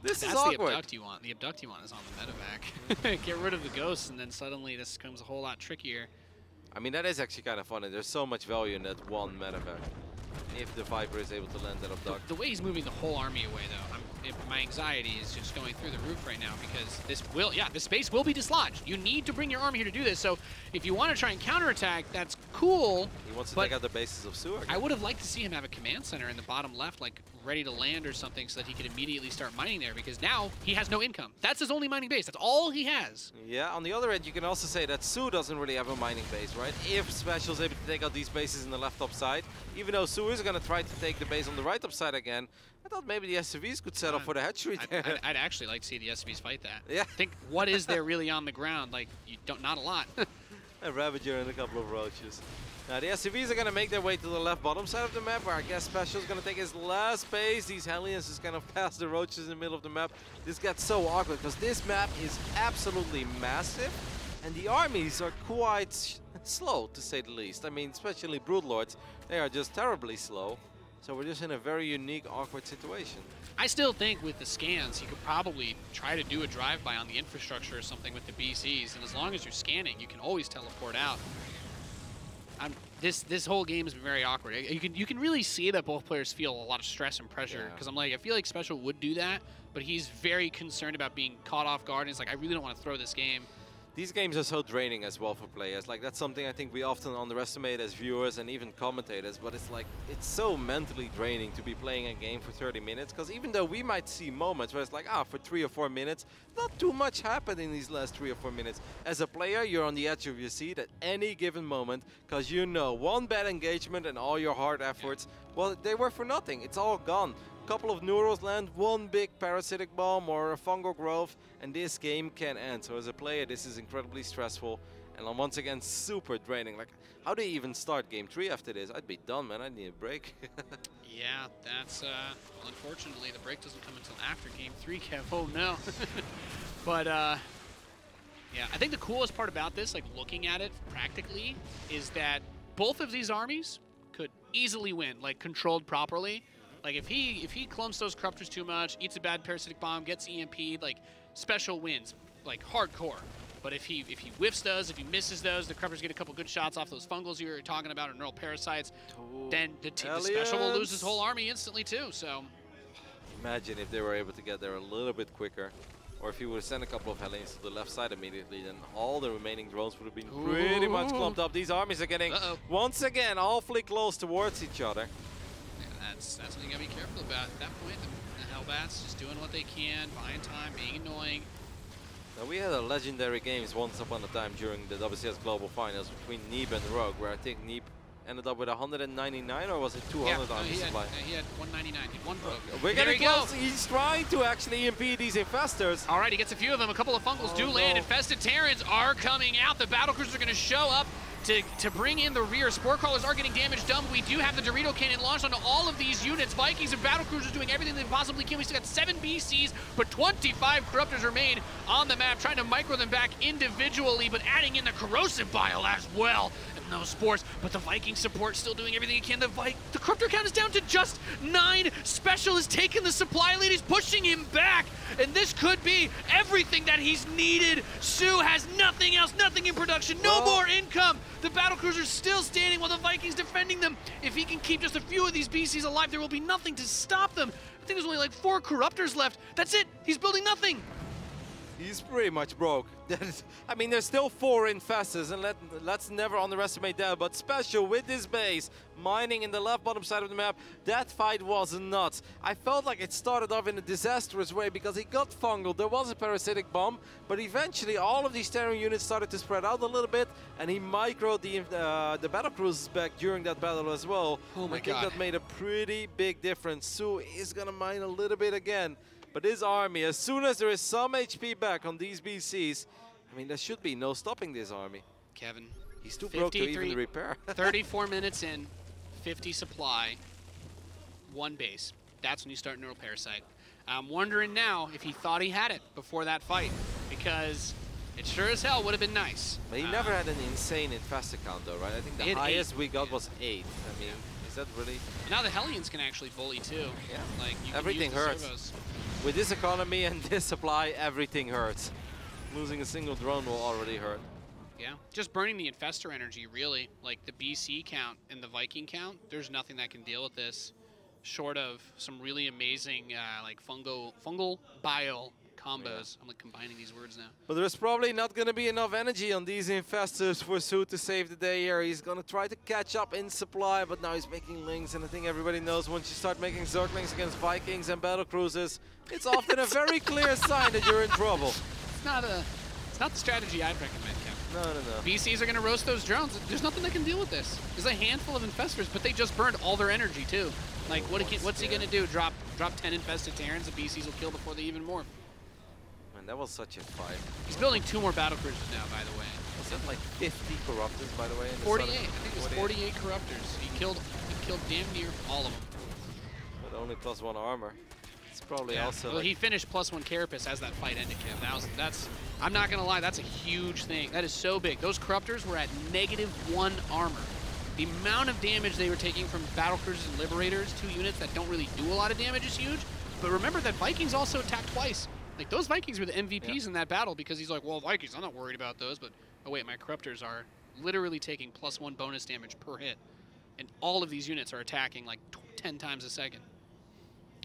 This is awkward. That's the abduct you want. The abduct you want is on the medevac. Get rid of the ghosts, and then suddenly this becomes a whole lot trickier. I mean, that is actually kind of funny. There's so much value in that 1 medevac, if the Viper is able to land that abduct. The way he's moving the whole army away, though, my anxiety is just going through the roof right now because this space will be dislodged. You need to bring your army here to do this. So if you want to try and counterattack, that's cool. He wants to take out the bases of soO. I would have liked to see him have a command center in the bottom left, like ready to land or something, so that he could immediately start mining there, because now he has no income. That's his only mining base. That's all he has. Yeah, on the other end, you can also say that soO doesn't really have a mining base, right? If SpeCial is able to take out these bases in the left top side, even though soO is going to try to take the base on the right top side again, I thought maybe the SCVs could settle for the hatchery there. I'd actually like to see the SCVs fight that. Yeah. Think, what is there really on the ground? Like, not a lot. A Ravager and a couple of roaches. Now the SCVs are going to make their way to the left bottom side of the map, where I guess SpeCial is going to take his last base. These Hellions just kind of pass the roaches in the middle of the map. This gets so awkward because this map is absolutely massive, and the armies are quite slow, to say the least. I mean, especially Broodlords, they are just terribly slow. So we're just in a very unique, awkward situation. I still think with the scans, you could probably try to do a drive-by on the infrastructure or something with the BCs, and as long as you're scanning, you can always teleport out. This whole game has been very awkward. You can really see that both players feel a lot of stress and pressure, because I feel like SpeCial would do that, but he's very concerned about being caught off guard, and he's like, I really don't want to throw this game. These games are so draining as well for players. Like, that's something I think we often underestimate as viewers and even commentators, but it's like, it's so mentally draining to be playing a game for 30 minutes, because even though we might see moments where it's like, for 3 or 4 minutes, not too much happened in these last 3 or 4 minutes. As a player, you're on the edge of your seat at any given moment, because you know one bad engagement and all your hard efforts, well, they were for nothing. It's all gone. Couple of Neurals land, 1 big Parasitic Bomb or a Fungal Growth, and this game can end. So as a player, this is incredibly stressful, and once again, super draining. Like, how do you even start Game 3 after this? I'd be done, man. I need a break. Yeah, that's, well, unfortunately, the break doesn't come until after Game 3, Kev. Oh, no. But, yeah, I think the coolest part about this, like, looking at it practically, is that both of these armies could easily win, like, controlled properly. Like, if he clumps those Corruptors too much, eats a bad Parasitic Bomb, gets EMP'd, like, SpeCial wins, like, hardcore. But if he whiffs those, if he misses those, the Corruptors get a couple good shots off those Fungals you were talking about, or Neural Parasites, then the SpeCial will lose his whole army instantly, too, so. Imagine if they were able to get there a little bit quicker, or if he would have sent a couple of Hellions to the left side immediately, then all the remaining drones would have been pretty much clumped up. These armies are getting, once again, awfully close towards each other. That's something you gotta be careful about. At that point, the Hellbats just doing what they can, buying time, being annoying. Now, we had a legendary games once upon a time during the WCS Global Finals between Neeb and Rogue, where I think Neeb ended up with 199, or was it 200 on his supply? He had 199. He had 1 Rogue. We're getting close. He's trying to actually impede these Infestors. All right, he gets a few of them. A couple of Fungals do land. Infested Terrans are coming out. The Battlecruisers are going to show up to bring in the rear. Spore Crawlers are getting damage done. We do have the Dorito Cannon launched onto all of these units. Vikings and Battlecruisers doing everything they possibly can. We still got 7 BCs, but 25 Corruptors remain on the map, trying to micro them back individually, but adding in the Corrosive Bile as well. And getting those spores, but the Viking support still doing everything he can. The Corruptor count is down to just 9. SpeCial is taking the supply lead. He's pushing him back, and this could be everything that he's needed. soO has nothing else, nothing in production, no more income. The battlecruiser's still standing while the Vikings defending them. If he can keep just a few of these BCs alive, there will be nothing to stop them. I think there's only like 4 Corruptors left. That's it. He's building nothing. He's pretty much broke. I mean, there's still 4 infestors, and let's never underestimate that. But SpeCial with this base, mining in the left bottom side of the map, that fight was nuts. I felt like it started off in a disastrous way because he got fungal. There was a parasitic bomb, but eventually all of these terror units started to spread out a little bit, and he microed the battlecruisers back during that battle as well. Oh my I think God. that made a pretty big difference. soO is gonna mine a little bit again. But his army, as soon as there is some HP back on these BCs, I mean, there should be no stopping this army. Kevin, he's too broke to even repair. 34 minutes in, 50 supply, 1 base. That's when you start Neural Parasite. I'm wondering now if he thought he had it before that fight, because it sure as hell would have been nice. But he never had an insane infestor count though, right? I think the highest we got was 8. I mean, is that really? Now the Hellions can actually bully too. Yeah, like you everything can use the hurts. servos. With this economy and this supply, everything hurts. Losing a single drone will already hurt. Yeah, just burning the infestor energy, really. Like the BC count and the Viking count, there's nothing that can deal with this, short of some really amazing like fungal bile combos. Yeah. I'm like combining these words now. But there's probably not going to be enough energy on these infestors for soO to save the day here. He's going to try to catch up in supply, but now he's making links, and I think everybody knows once you start making Zerglings against Vikings and battlecruisers, it's often a very clear sign that you're in trouble. It's not the strategy I'd recommend, Kevin. No. BCs are going to roast those drones. There's nothing that can deal with this. There's a handful of infestors, but they just burned all their energy too. Like, what's he going to do? Drop 10 infested Terrans, the BCs will kill before they even morph. Man, that was such a fight. He's building 2 more battlecruisers now, by the way. Was that like 50 Corruptors, by the way? 48. I think it was 48 Corruptors. He killed damn near all of them. But only +1 armor. It's probably also. Well, like he finished +1 Carapace as that fight ended, Kev. That's I'm not gonna lie, that's a huge thing. That is so big. Those Corruptors were at -1 armor. The amount of damage they were taking from battlecruisers and liberators, 2 units that don't really do a lot of damage, is huge. But remember that Vikings also attacked twice. Like, those Vikings were the MVPs in that battle because he's like, well, Vikings, I'm not worried about those, but oh wait, my Corruptors are literally taking +1 bonus damage per hit. And all of these units are attacking like 10 times a second.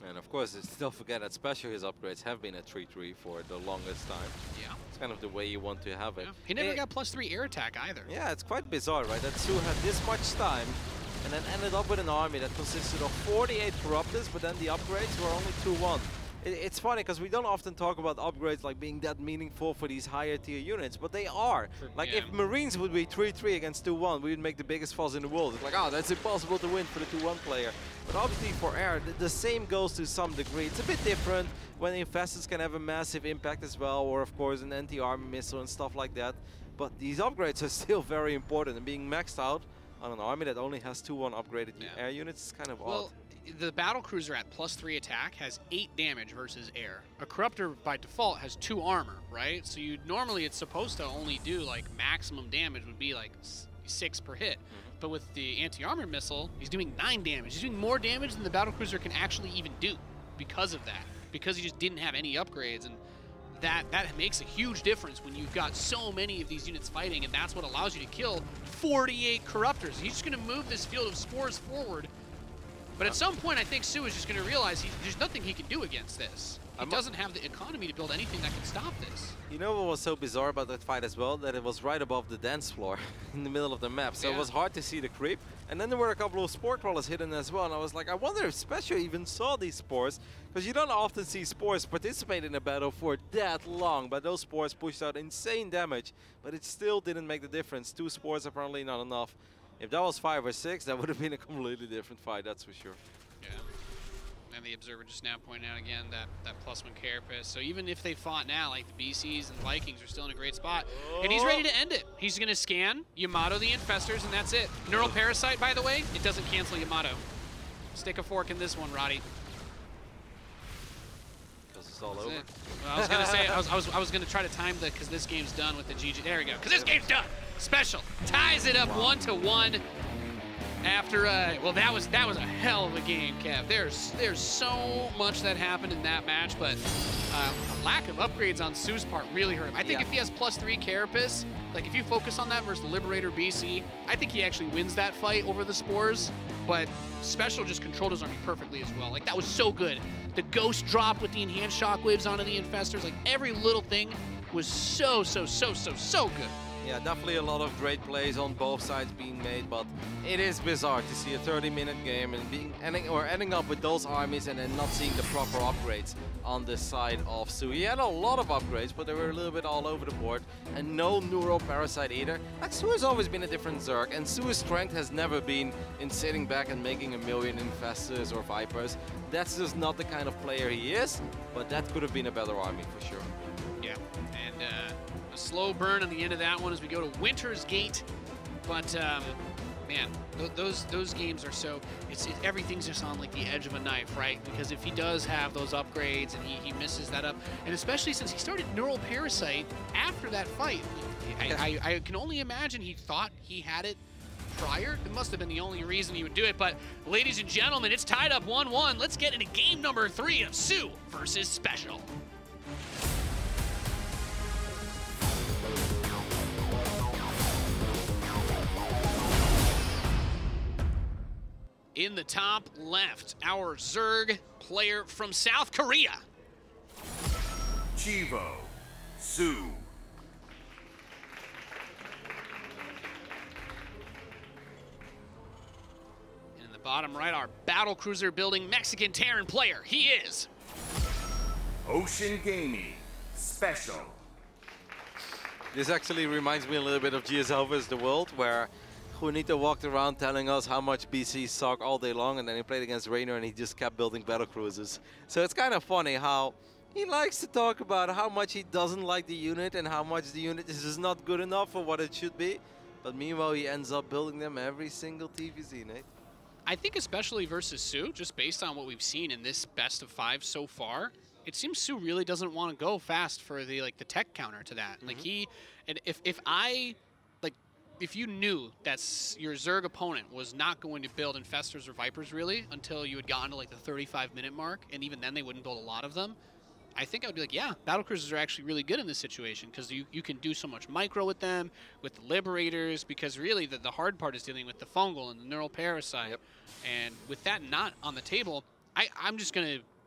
And of course, don't forget that SpeCial his upgrades have been at 3-3 for the longest time. Yeah. It's kind of the way you want to have it. Yeah. He never got +3 air attack either. Yeah, it's quite bizarre, right? That soO had this much time and then ended up with an army that consisted of 48 Corruptors, but then the upgrades were only 2-1. It's funny because we don't often talk about upgrades like being that meaningful for these higher tier units, but they are. Like if Marines would be 3-3 against 2-1, we would make the biggest fuss in the world. It's like, oh, that's impossible to win for the 2-1 player. But obviously for air, the same goes to some degree. It's a bit different when infestors can have a massive impact as well, or of course an anti-armor missile and stuff like that. But these upgrades are still very important, and being maxed out on an army that only has 2-1 upgraded air units is kind of odd. The battlecruiser at +3 attack has 8 damage versus air. A Corruptor by default has 2 armor, right? So normally it's supposed to only do like maximum damage would be like 6 per hit. But with the anti-armor missile, he's doing 9 damage. He's doing more damage than the battlecruiser can actually even do because of that. Because he just didn't have any upgrades, and that makes a huge difference when you've got so many of these units fighting, and that's what allows you to kill 48 Corruptors. He's just going to move this field of spores forward. But at some point, I think soO is just going to realize there's nothing he can do against this. He doesn't have the economy to build anything that can stop this. You know what was so bizarre about that fight as well? That it was right above the dance floor in the middle of the map. So it was hard to see the creep. And then there were a couple of spore crawlers hidden as well. And I was like, I wonder if SpeCial even saw these spores. Because you don't often see spores participate in a battle for that long. But those spores pushed out insane damage. But it still didn't make the difference. 2 spores apparently not enough. If that was 5 or 6, that would have been a completely different fight, that's for sure. Yeah. And the Observer just now pointing out again that +1 Carapace. So even if they fought now, like the BCs and Vikings are still in a great spot. And he's ready to end it. He's going to scan, Yamato the Infestors, and that's it. Neural Parasite, by the way, it doesn't cancel Yamato. Stick a fork in this one, Roddy. Because it's all over. Well, I was going to say, I was going to try to time because this game's done with the GG. There we go. Because this game's done. SpeCial ties it up 1-1 after, well, that was a hell of a game, Kev. There's so much that happened in that match, but the lack of upgrades on soO's part really hurt him. I think if he has +3 Carapace, like if you focus on that versus Liberator BC, I think he actually wins that fight over the Spores, but SpeCial just controlled his army perfectly as well. Like, that was so good. The Ghost drop with the enhanced shockwaves onto the Infestors, like every little thing was so good. Yeah, definitely a lot of great plays on both sides being made, but it is bizarre to see a 30-minute game and ending up with those armies and then not seeing the proper upgrades on the side of soO. He had a lot of upgrades, but they were a little bit all over the board, and no Neural Parasite either. Like, soO has always been a different Zerg, and soO's strength has never been in sitting back and making a million Infestors or Vipers. That's just not the kind of player he is, but that could have been a better army for sure. Yeah, and a slow burn on the end of that one as we go to Winter's Gate, but man, those games are so, everything's just on like the edge of a knife, right? Because if he does have those upgrades and he misses that up, and especially since he started Neural Parasite after that fight, I can only imagine he thought he had it prior. It must have been the only reason he would do it. But ladies and gentlemen, it's tied up 1-1. Let's get into game number 3 of soO versus SpeCial. In the top left, our Zerg player from South Korea. Chivo, soO. And in the bottom right, our battlecruiser building Mexican Terran player. He is Ocean Gaming, SpeCial. This actually reminds me a little bit of GSL vs. the World, where Juanito walked around telling us how much BC suck all day long, and then he played against Raynor and he just kept building battlecruisers. So it's kind of funny how he likes to talk about how much he doesn't like the unit and how much the unit is just not good enough for what it should be. But meanwhile, he ends up building them every single TVZ, Nate. I think especially versus soO, just based on what we've seen in this best of 5 so far, it seems soO really doesn't want to go fast for the tech counter to that. Like if you knew that your Zerg opponent was not going to build Infestors or Vipers really until you had gotten to like the 35-minute mark, and even then they wouldn't build a lot of them, I think I would be like, yeah, battlecruisers are actually really good in this situation because you can do so much micro with them, with the Liberators, because really the hard part is dealing with the Fungal and the Neural Parasite. Yep. And with that not on the table,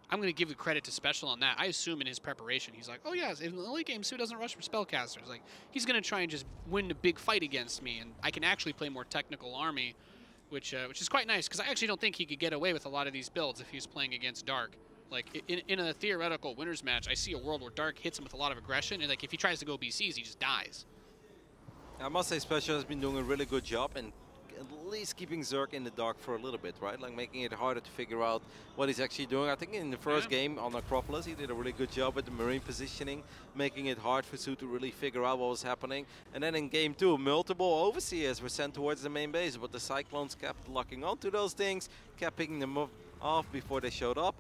I'm going to give the credit to SpeCial on that. I assume in his preparation, he's like, oh yeah, in the late game, soO doesn't rush for spellcasters. Like, he's going to try and just win a big fight against me, and I can actually play more technical army, which is quite nice, because I actually don't think he could get away with a lot of these builds if he was playing against Dark. Like, in a theoretical winners match, I see a world where Dark hits him with a lot of aggression, and like if he tries to go BCs, he just dies. I must say SpeCial has been doing a really good job, and at least keeping Zerg in the dark for a little bit, right? Like making it harder to figure out what he's actually doing. I think in the first game on Acropolis, he did a really good job with the Marine positioning, making it hard for soO to really figure out what was happening. And then in game 2, multiple overseers were sent towards the main base, but the Cyclones kept locking onto those things, kept picking them off before they showed up.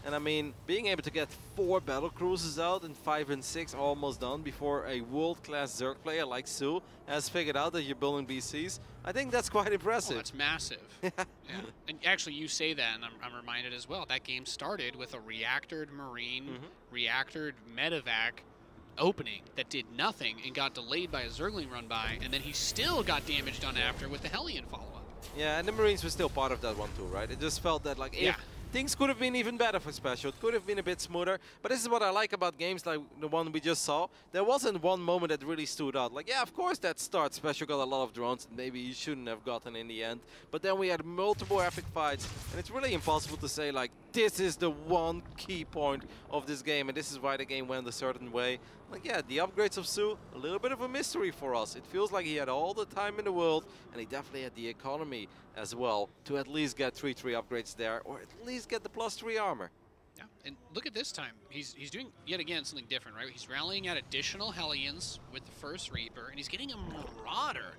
And I mean, being able to get 4 battlecruisers out and 5 and 6 almost done before a world-class Zerg player like soO has figured out that you're building BCs, I think that's quite impressive. Oh, that's massive. Yeah. And actually, you say that, and I'm reminded as well, that game started with a reactored Marine, reactored Medevac opening that did nothing and got delayed by a Zergling run by, and then he still got damage done after with the Hellion follow-up. Yeah, and the Marines were still part of that one too, right? It just felt that like if things could have been even better for SpeCial. It could have been a bit smoother. But this is what I like about games like the one we just saw. There wasn't one moment that really stood out. Like, yeah, of course that start. SpeCial got a lot of drones that maybe you shouldn't have gotten in the end. But then we had multiple epic fights. And it's really impossible to say, like, this is the one key point of this game. And this is why the game went a certain way. Like, yeah, the upgrades of soO, a little bit of a mystery for us. It feels like he had all the time in the world, and he definitely had the economy as well to at least get 3-3 upgrades there, or at least get the +3 armor. Yeah, and look at this time. He's doing, yet again, something different, right? He's rallying out additional Hellions with the first Reaper, and he's getting a Marauder.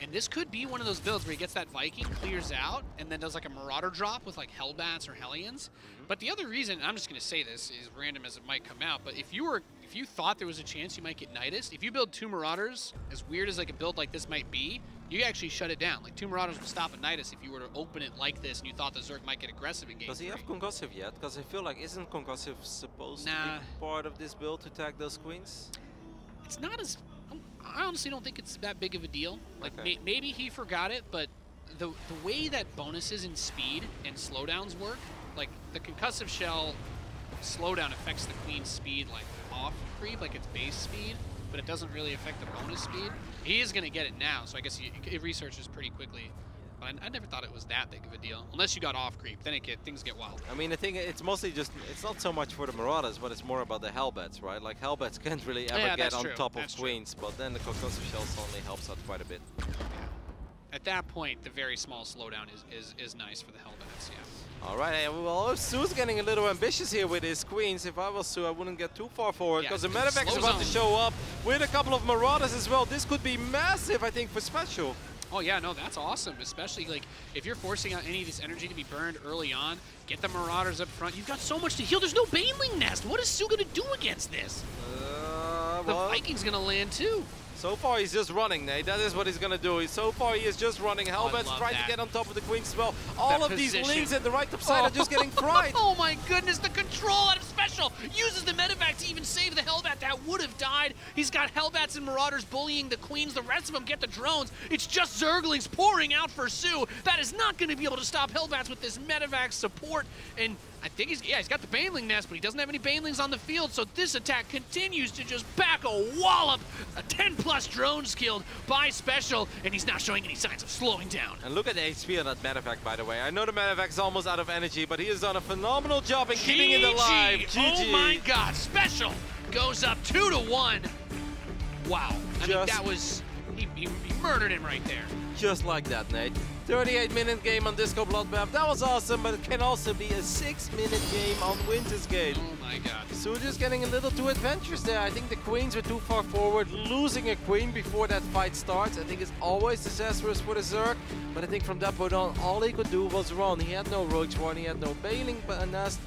And this could be one of those builds where he gets that Viking, clears out, and then does like a Marauder drop with like Hellbats or Hellions. But the other reason, and I'm just going to say this, is random as it might come out, but if you were if you thought there was a chance you might get Nidus, if you build 2 Marauders, as weird as like a build like this might be, you actually shut it down. Like 2 Marauders will stop a Nidus if you were to open it like this and you thought the Zerg might get aggressive in game. Does he have Concussive yet? Because I feel like isn't Concussive supposed to be part of this build to tag those queens? It's not as... I honestly don't think it's that big of a deal. Like maybe he forgot it, but the way that bonuses in speed and slowdowns work, like the concussive shell slowdown affects the queen's speed like off creep, like its base speed, but it doesn't really affect the bonus speed. He is going to get it now, so I guess he researches pretty quickly. But I never thought it was that big of a deal. Unless you got off creep, then things get wild. I mean, I think it's mostly just, it's not so much for the Marauders, but it's more about the Hellbats, right? Like Hellbats can't really ever get on top of queens, but then the concussive shell suddenly helps out quite a bit. Yeah. At that point, the very small slowdown is nice for the Hellbats, yeah. All right, well, soO's getting a little ambitious here with his queens. If I was soO, I wouldn't get too far forward because the medevac is about to show up with a couple of Marauders as well. This could be massive, I think, for SpeCial. Oh yeah, no, that's awesome. Especially like if you're forcing out any of this energy to be burned early on, get the Marauders up front. You've got so much to heal. There's no Baneling Nest. What is soO gonna do against this? The Viking's gonna land too. So far, he's just running, Nate. That is what he's going to do. So far, he is just running. Hellbats trying to get on top of the queens as well. All of these links at the right top side are just getting fried. Oh my goodness, the control out of SpeCial uses the medevac to even save the Hellbat that would have died. He's got Hellbats and Marauders bullying the queens. The rest of them get the drones. It's just Zerglings pouring out for soO. That is not going to be able to stop Hellbats with this medevac support. And I think he's got the Baneling Nest, but he doesn't have any Banelings on the field, so this attack continues to just pack a wallop. 10+ drones killed by SpeCial, and he's not showing any signs of slowing down. And look at the HP on that medevac, by the way. I know the medevac is almost out of energy, but he has done a phenomenal job in keeping it alive. GG. Oh my God, SpeCial goes up 2-1. Wow. I mean, that was, he murdered him right there. Just like that, Nate. 38-minute game on Disco Bloodbath. That was awesome, but it can also be a 6-minute game on Winter's Gate. Oh my God. So just getting a little too adventurous there. I think the queens were too far forward. Losing a queen before that fight starts, I think is always disastrous for the Zerg. But I think from that point on, all he could do was run. He had no Roach Warren, he had no Baneling Nest.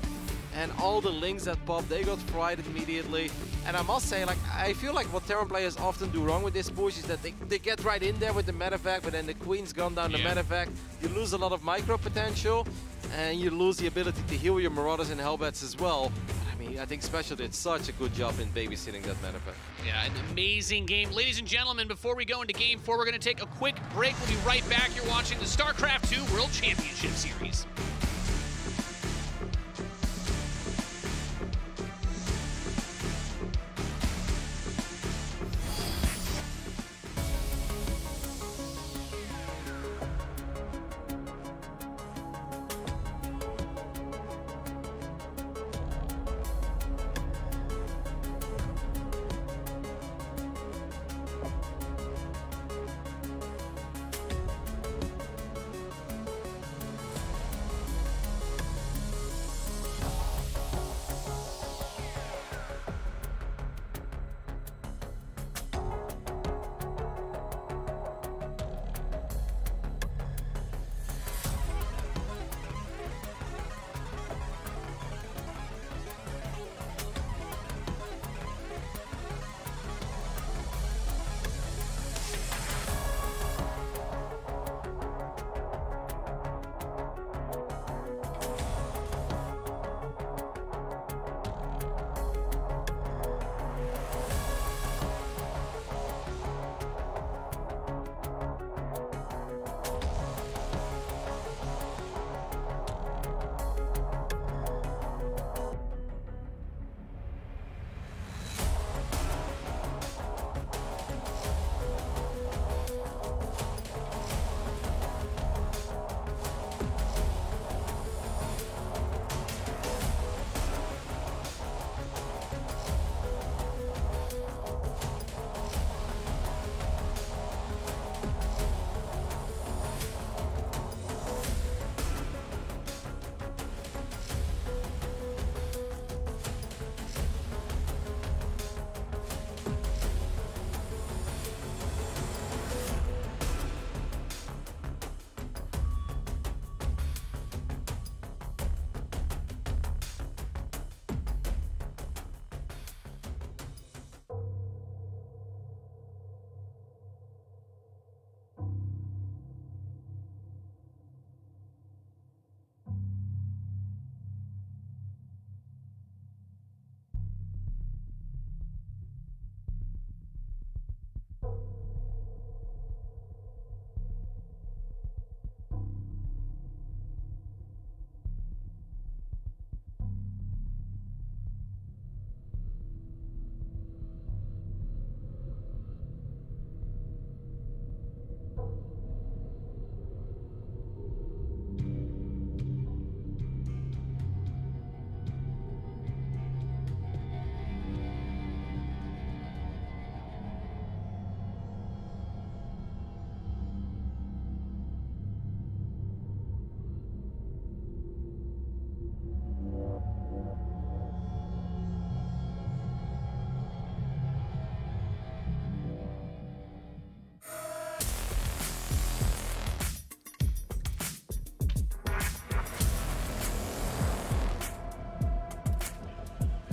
And all the links that popped, they got fried immediately. And I must say, like, I feel like what Terran players often do wrong with this push is that they get right in there with the medevac, but then the queen's gone down the medevac. You lose a lot of micro potential, and you lose the ability to heal your Marauders and Hellbats as well. I mean, I think SpeCial did such a good job in babysitting that medevac. Yeah, an amazing game. Ladies and gentlemen, before we go into Game 4, we're going to take a quick break. We'll be right back. You're watching the StarCraft 2 World Championship Series.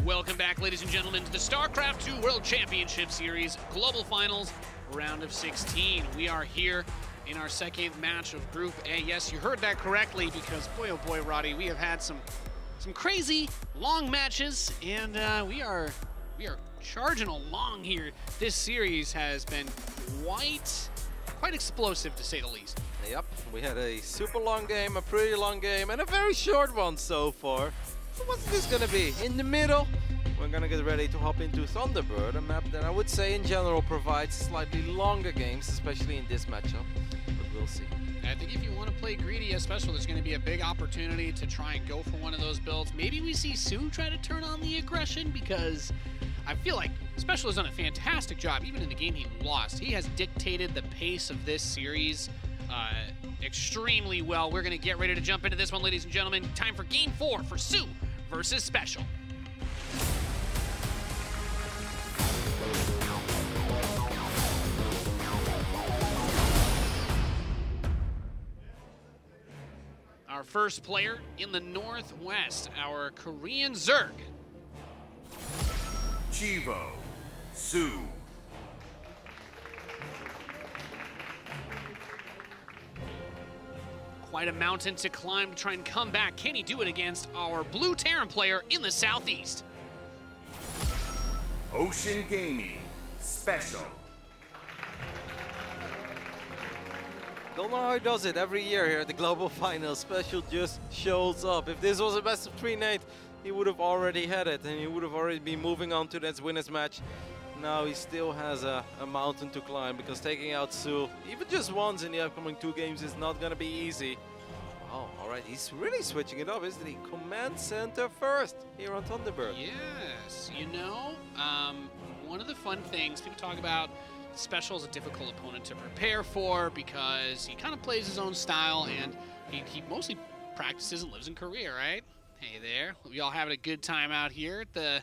Welcome back, ladies and gentlemen, to the StarCraft 2 World Championship Series Global Finals, round of 16. We are here in our second match of Group A. Yes, you heard that correctly, because boy, oh boy, Roddy, we have had some crazy long matches, and we are charging along here. This series has been quite explosive, to say the least. Yep, we had a super long game, a pretty long game, and a very short one so far. So what's this gonna be? In the middle, we're gonna get ready to hop into Thunderbird, a map that I would say in general provides slightly longer games, especially in this matchup, but we'll see. I think if you want to play greedy as SpeCial, there's going to be a big opportunity to try and go for one of those builds. Maybe we see soO try to turn on the aggression, because I feel like SpeCial has done a fantastic job, even in the game he lost. He has dictated the pace of this series extremely well. We're going to get ready to jump into this one, ladies and gentlemen. Time for Game 4 for soO versus SpeCial. Our first player in the Northwest, our Korean Zerg. Chivo, soO. Quite a mountain to climb to try and come back. Can he do it against our Blue Terran player in the Southeast? Ocean Gaming, SpeCial. Don't know how he does it every year here at the Global Finals. SpeCial just shows up. If this was a best of 3 night, he would have already had it, and he would have already been moving on to that winners match. Now he still has a mountain to climb, because taking out soO, even just once in the upcoming 2 games, is not going to be easy. Oh, all right, he's really switching it up, isn't he? Command center first here on Thunderbird. Yes, you know, one of the fun things people talk about, SpeCial is a difficult opponent to prepare for, because he kind of plays his own style, and he mostly practices and lives in Korea, right? Hey there, we all having a good time out here at the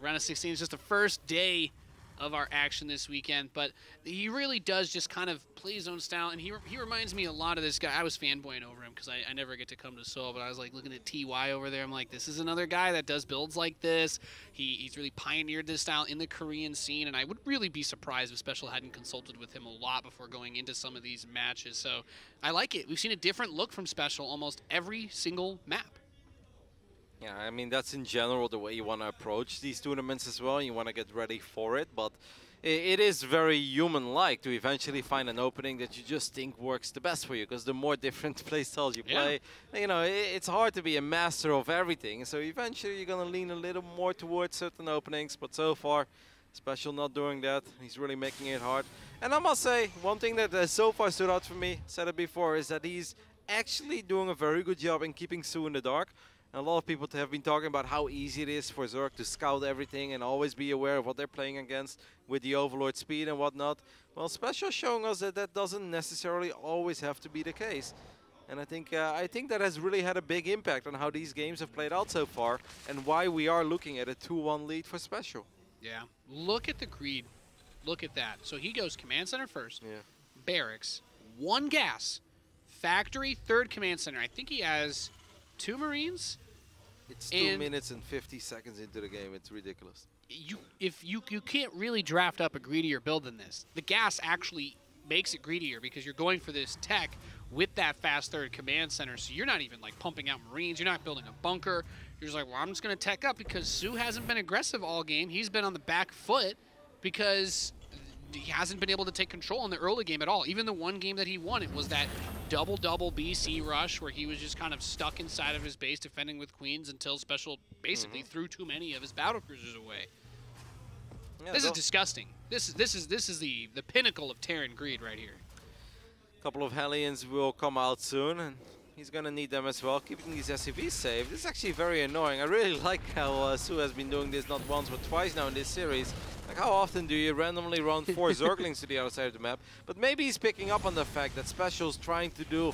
round of 16. It's just the first day of our action this weekend, but he really does just kind of play his own style, and he reminds me a lot of this guy. I was fanboying over him because I never get to come to soO, but I was like looking at TY over there. I'm like, this is another guy that does builds like this. He's really pioneered this style in the Korean scene, and I would really be surprised if SpeCial hadn't consulted with him a lot before going into some of these matches. So I like it. We've seen a different look from SpeCial almost every single map. Yeah, I mean, that's in general the way you want to approach these tournaments as well. You want to get ready for it, but it is very human-like to eventually find an opening that you just think works the best for you, because the more different playstyles you play, you know, it's hard to be a master of everything. So eventually you're going to lean a little more towards certain openings, but so far, SpeCial not doing that. He's really making it hard. And I must say, one thing that so far stood out for me, said it before, is that he's actually doing a very good job in keeping soO in the dark. A lot of people have been talking about how easy it is for Zerg to scout everything and always be aware of what they're playing against with the Overlord speed and whatnot. Well, SpeCial showing us that that doesn't necessarily always have to be the case. And I think that has really had a big impact on how these games have played out so far, and why we are looking at a 2-1 lead for SpeCial. Yeah, look at the greed. Look at that. So he goes command center first, barracks, 1 gas, factory, 3rd command center. I think he has 2 Marines. It's 2 minutes and 50 seconds into the game. It's ridiculous. You can't really draft up a greedier build than this. The gas actually makes it greedier, because you're going for this tech with that fast 3rd command center. So you're not even like pumping out Marines. You're not building a bunker. You're just like, well, I'm just going to tech up, because soO hasn't been aggressive all game. He's been on the back foot because he hasn't been able to take control in the early game at all. Even the 1 game that he won, it was that double BC rush where he was just kind of stuck inside of his base defending with queens until SpeCial basically threw too many of his battlecruisers away. Yeah, this is disgusting. This is the pinnacle of Terran greed right here. A couple of Hellions will come out soon, and he's going to need them as well, keeping these SCVs safe. This is actually very annoying. I really like how soO has been doing this not once but twice now in this series. Like, how often do you randomly run 4 Zerglings to the other side of the map? But maybe he's picking up on the fact that SpeCial's trying to do,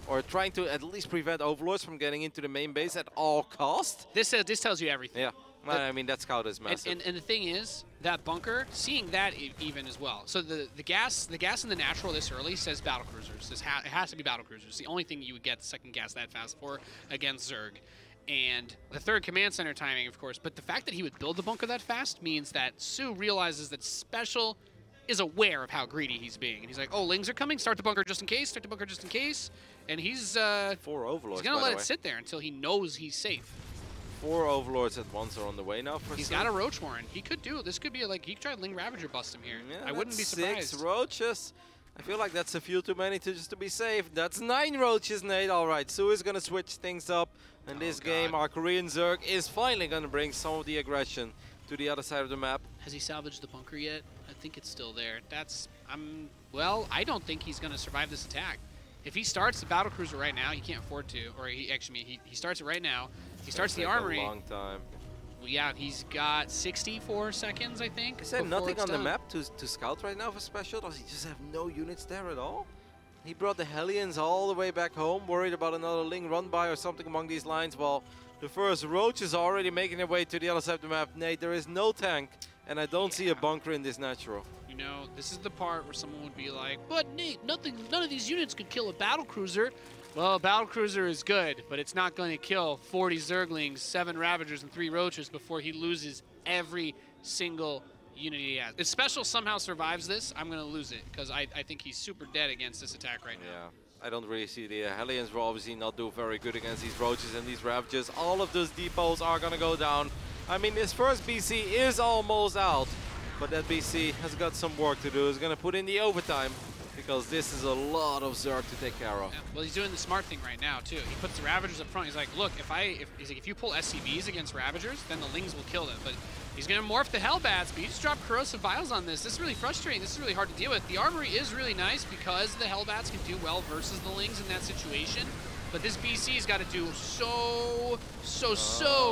or trying to at least prevent Overlords from getting into the main base at all cost. This tells you everything. Yeah. I mean, that scout is massive. And the thing is, that bunker, seeing that even as well. So the gas in the natural this early says battlecruisers. It has to be battlecruisers. It's the only thing you would get the second gas that fast for against Zerg. And the third command center timing, of course, but the fact that he would build the bunker that fast means that soO realizes that SpeCial is aware of how greedy he's being. And he's like, oh, Lings are coming, start the bunker just in case, start the bunker just in case. And he's 4 Overlords, he's gonna let it sit there until he knows he's safe. 4 Overlords at once are on the way now for He's soO. got a Roach Warren. He could do, this could be like, he could try Ling Ravager bust him here. Yeah, I wouldn't be surprised. 6 Roaches. I feel like that's a few too many just to be safe. That's 9 Roaches, Nate. All right, soO is gonna switch things up. In this game, our Korean Zerg is finally gonna bring some of the aggression to the other side of the map. Has he salvaged the bunker yet? I think it's still there. Well, I don't think he's gonna survive this attack. If he starts the battle cruiser right now, he can't afford to. Or he starts it right now. He starts the armory. A long time. Well, yeah, he's got 64 seconds, I think. Is there nothing on the map to scout right now for SpeCial? Does he just have no units there at all? He brought the Hellions all the way back home, worried about another Ling run by or something along these lines. Well, the first Roaches are already making their way to the other side of the map. Nate, there is no tank, and I don't see a bunker in this natural. You know, this is the part where someone would be like, but Nate, none of these units could kill a battlecruiser. Well, a battlecruiser is good, but it's not going to kill 40 Zerglings, 7 Ravagers, and 3 Roaches before he loses every single unit he has. If SpeCial somehow survives this, I'm going to lose it, because I think he's super dead against this attack right now. Yeah, I don't really see the Hellions will obviously not do very good against these Roaches and these Ravagers. All of those depots are going to go down. I mean, this first BC is almost out, but that BC has got some work to do. He's going to put in the overtime, because this is a lot of Zerg to take care of. Yeah, well, he's doing the smart thing right now, too. He puts the Ravagers up front. He's like, look, if you pull SCVs against Ravagers, then the Lings will kill them. But he's going to morph the Hellbats, but you just drop Corrosive Vials on this. This is really frustrating. This is really hard to deal with. The armory is really nice because the Hellbats can do well versus the Lings in that situation. But this BC's got to do so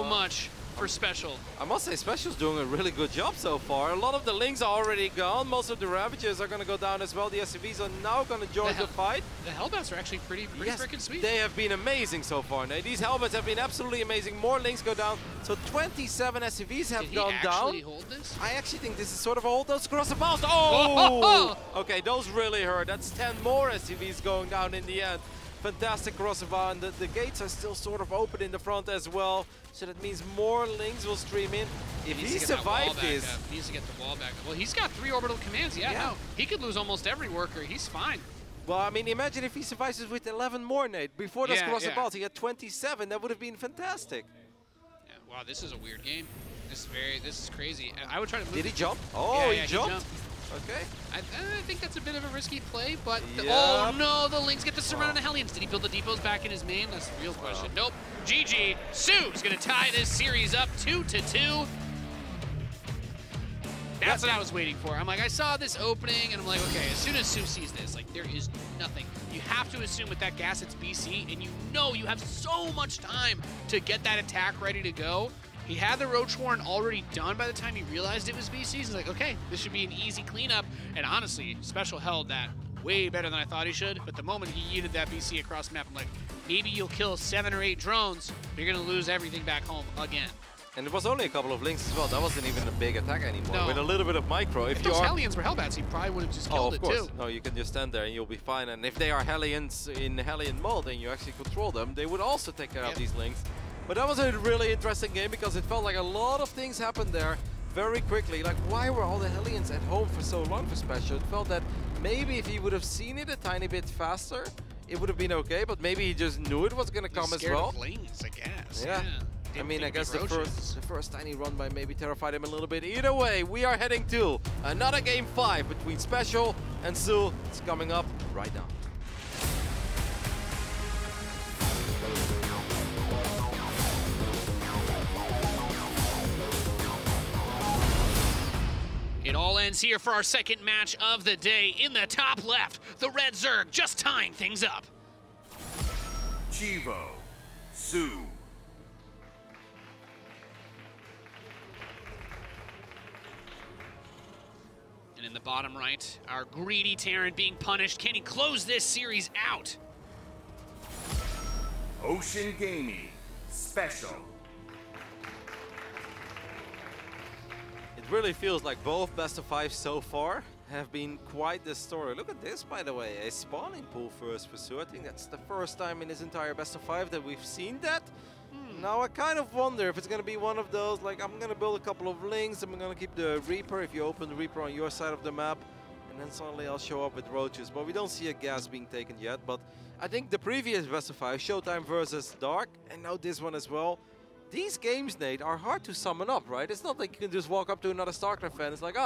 much for SpeCial. I must say, SpeCial's doing a really good job so far. A lot of the Lings are already gone. Most of the Ravagers are going to go down as well. The SCVs are now going to join the fight. The Hellbats are actually pretty freaking sweet. They have been amazing so far. Now, these Hellbats have been absolutely amazing. More Lings go down. So 27 SCVs have gone down. Did he actually hold this? I actually think this is sort of a hold. Those cross the balls. Oh! Okay, those really hurt. That's 10 more SCVs going down in the end. Fantastic crossover, and the gates are still sort of open in the front as well. So that means more Lings will stream in. If he survives this... He needs to get the wall back up. Well, he's got 3 orbital commands. Yeah, no. He could lose almost every worker. He's fine. Well, I mean, imagine if he survives this with 11 more, Nate. Before those crossover balls, he had 27. That would have been fantastic. Yeah, wow, this is a weird game. This is crazy. I would try to move. Did he jump? Oh, yeah, he jumped. Okay. I think that's a bit of a risky play, but oh no, the Lings get to surround on the Hellions. Did he build the depots back in his main? That's the real question. Nope. GG. soO's gonna tie this series up 2-2. That's what I was waiting for. I'm like, I saw this opening, and I'm like, okay, as soon as soO sees this, like, there is nothing. You have to assume with that gas it's BC, and you know you have so much time to get that attack ready to go. He had the Roach Warren already done by the time he realized it was BC. He's like, okay, this should be an easy cleanup. And honestly, SpeCial held that way better than I thought he should. But the moment he yeeted that BC across the map, I'm like, maybe you'll kill 7 or 8 drones, but you're going to lose everything back home again. And it was only a couple of Lings as well. That wasn't even a big attack anymore. No. With a little bit of micro. If those Hellions were Hellbats, he probably would have just killed of course. it too. No, you can just stand there and you'll be fine. And if they are Hellions in Hellion mode and you actually control them, they would also take care of these Lings. But that was a really interesting game because it felt like a lot of things happened there very quickly. Like, why were all the Hellions at home for so long for SpeCial? It felt that maybe if he would have seen it a tiny bit faster, it would have been okay, but maybe he just knew it was going to come as well. Of Lings, I guess. Yeah. I mean, I guess the first tiny run by maybe terrified him a little bit. Either way, we are heading to another Game 5 between SpeCial and soO. It's coming up right now. It all ends here for our second match of the day. In the top left, the Red Zerg just tying things up. Chivo, soO. And in the bottom right, our greedy Terran being punished. Can he close this series out? Ocean Gaming, SpeCial. It really feels like both best of 5 so far have been quite the story. Look at this, by the way, a spawning pool first for soO. I think that's the first time in his entire best of 5 that we've seen that. now I kind of wonder if it's going to be one of those, like, I'm going to build a couple of links, I'm going to keep the Reaper, if you open the Reaper on your side of the map, and then suddenly I'll show up with roaches. But we don't see a gas being taken yet, but I think the previous best of 5, Showtime versus Dark, and now this one as well, these games, Nate, are hard to summon up, right? It's not like you can just walk up to another StarCraft fan. It's like,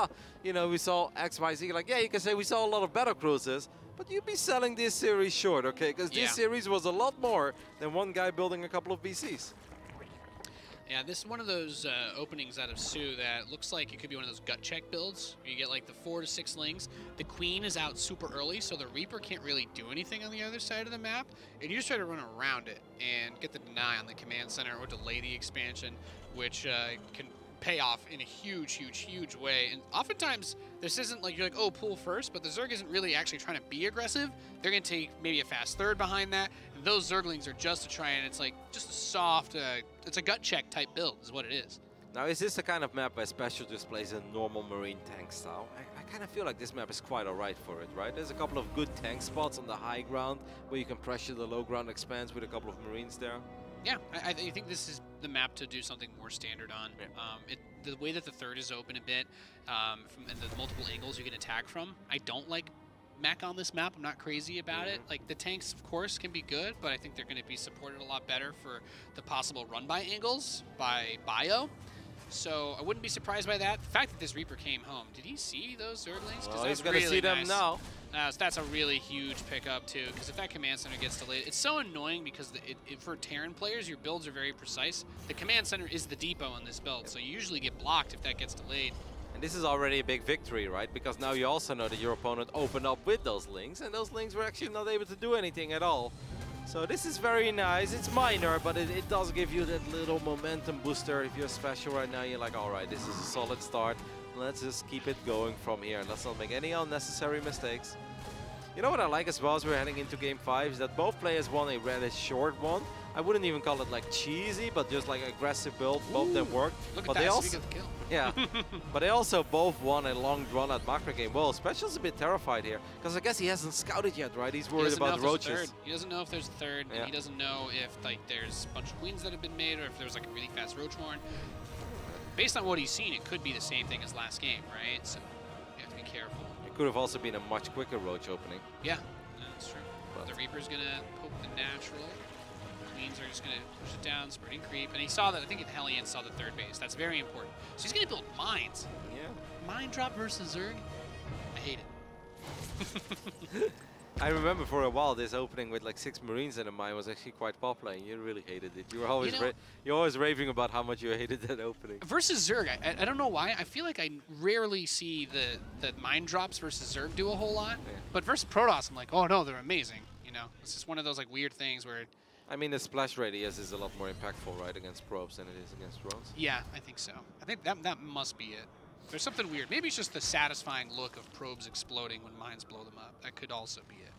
you know, we saw X, Y, Z. Like, yeah, you can say we saw a lot of battle cruises, but you'd be selling this series short, okay? Because this series was a lot more than one guy building a couple of BCs. Yeah, this is one of those openings out of soO that looks like it could be one of those gut check builds. You get like the 4 to 6 lings. The queen is out super early, so the Reaper can't really do anything on the other side of the map. And you just try to run around it and get the deny on the command center or delay the expansion, which can pay off in a huge, huge, huge way. And oftentimes, this isn't like you're like, oh, pull first, but the Zerg isn't really actually trying to be aggressive. They're going to take maybe a fast third behind that. And those Zerglings are just to try and it's like just a soft, it's a gut check type build is what it is. Now, is this the kind of map where SpeCial just plays a normal Marine tank style? I kind of feel like this map is quite alright for it, right? There's a couple of good tank spots on the high ground where you can pressure the low ground expanse with a couple of Marines there. Yeah, I think this is the map to do something more standard on. Yeah. The way that the third is open a bit, and the multiple angles you can attack from, I don't like mech on this map. I'm not crazy about it. Like, the tanks, of course, can be good, but I think they're going to be supported a lot better for the possible run-by angles by Bio. So I wouldn't be surprised by that. The fact that this Reaper came home, did he see those Zerglings? Well, he's going to see them now. So that's a really huge pickup, too, because if that command center gets delayed, it's so annoying because for Terran players, your builds are very precise. The command center is the depot on this build, so you usually get blocked if that gets delayed. And this is already a big victory, right? Because now you also know that your opponent opened up with those links, and those links were actually not able to do anything at all. So this is very nice. It's minor, but it does give you that little momentum booster. If you're SpeCial right now, you're like, all right, this is a solid start. Let's just keep it going from here. Let's not make any unnecessary mistakes. You know what I like as well as we're heading into Game 5 is that both players won a rather short one. I wouldn't even call it like cheesy, but just like aggressive build. Both of them worked. Look but at they that, also, kill. Yeah, but they also both won a long drawn out macro game. Well, SpeCial's a bit terrified here because I guess he hasn't scouted yet, right? He's worried about roaches. He doesn't know if there's a third, and he doesn't know if like there's a bunch of queens that have been made or if there's like a really fast roach horn. Based on what he's seen, it could be the same thing as last game, right? So you have to be careful. It could have also been a much quicker roach opening. Yeah, that's true. But the Reaper's gonna poke the natural. Queens are just going to push it down, spreading creep. And he saw that, I think the Hellion saw the third base. That's very important. So he's going to build mines. Yeah. Mine drop versus Zerg. I hate it. I remember for a while this opening with like 6 Marines in a mine was actually quite popular. And you really hated it. You were always you're always raving about how much you hated that opening. Versus Zerg, I don't know why. I feel like I rarely see the mine drops versus Zerg do a whole lot. Yeah. But versus Protoss, I'm like, oh no, they're amazing. You know, it's just one of those like weird things where. I mean, the splash radius is a lot more impactful, right, against probes than it is against drones. Yeah, I think so. I think that must be it. There's something weird. Maybe it's just the satisfying look of probes exploding when mines blow them up. That could also be it.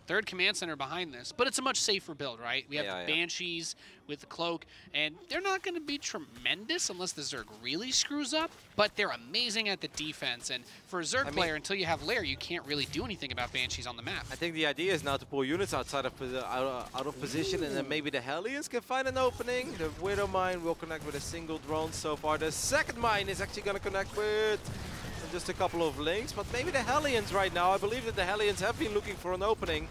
Third command center behind this, but it's a much safer build, right? We have the Banshees with the cloak, and they're not going to be tremendous unless the Zerg really screws up, but they're amazing at the defense, and for a Zerg player, until you have Lair, you can't really do anything about Banshees on the map. I think the idea is now to pull units outside of out of position, and then maybe the Hellions can find an opening. The Widow Mine will connect with a single drone so far. The second mine is actually going to connect with just a couple of links, but maybe the Hellions right now. I believe that the Hellions have been looking for an opening.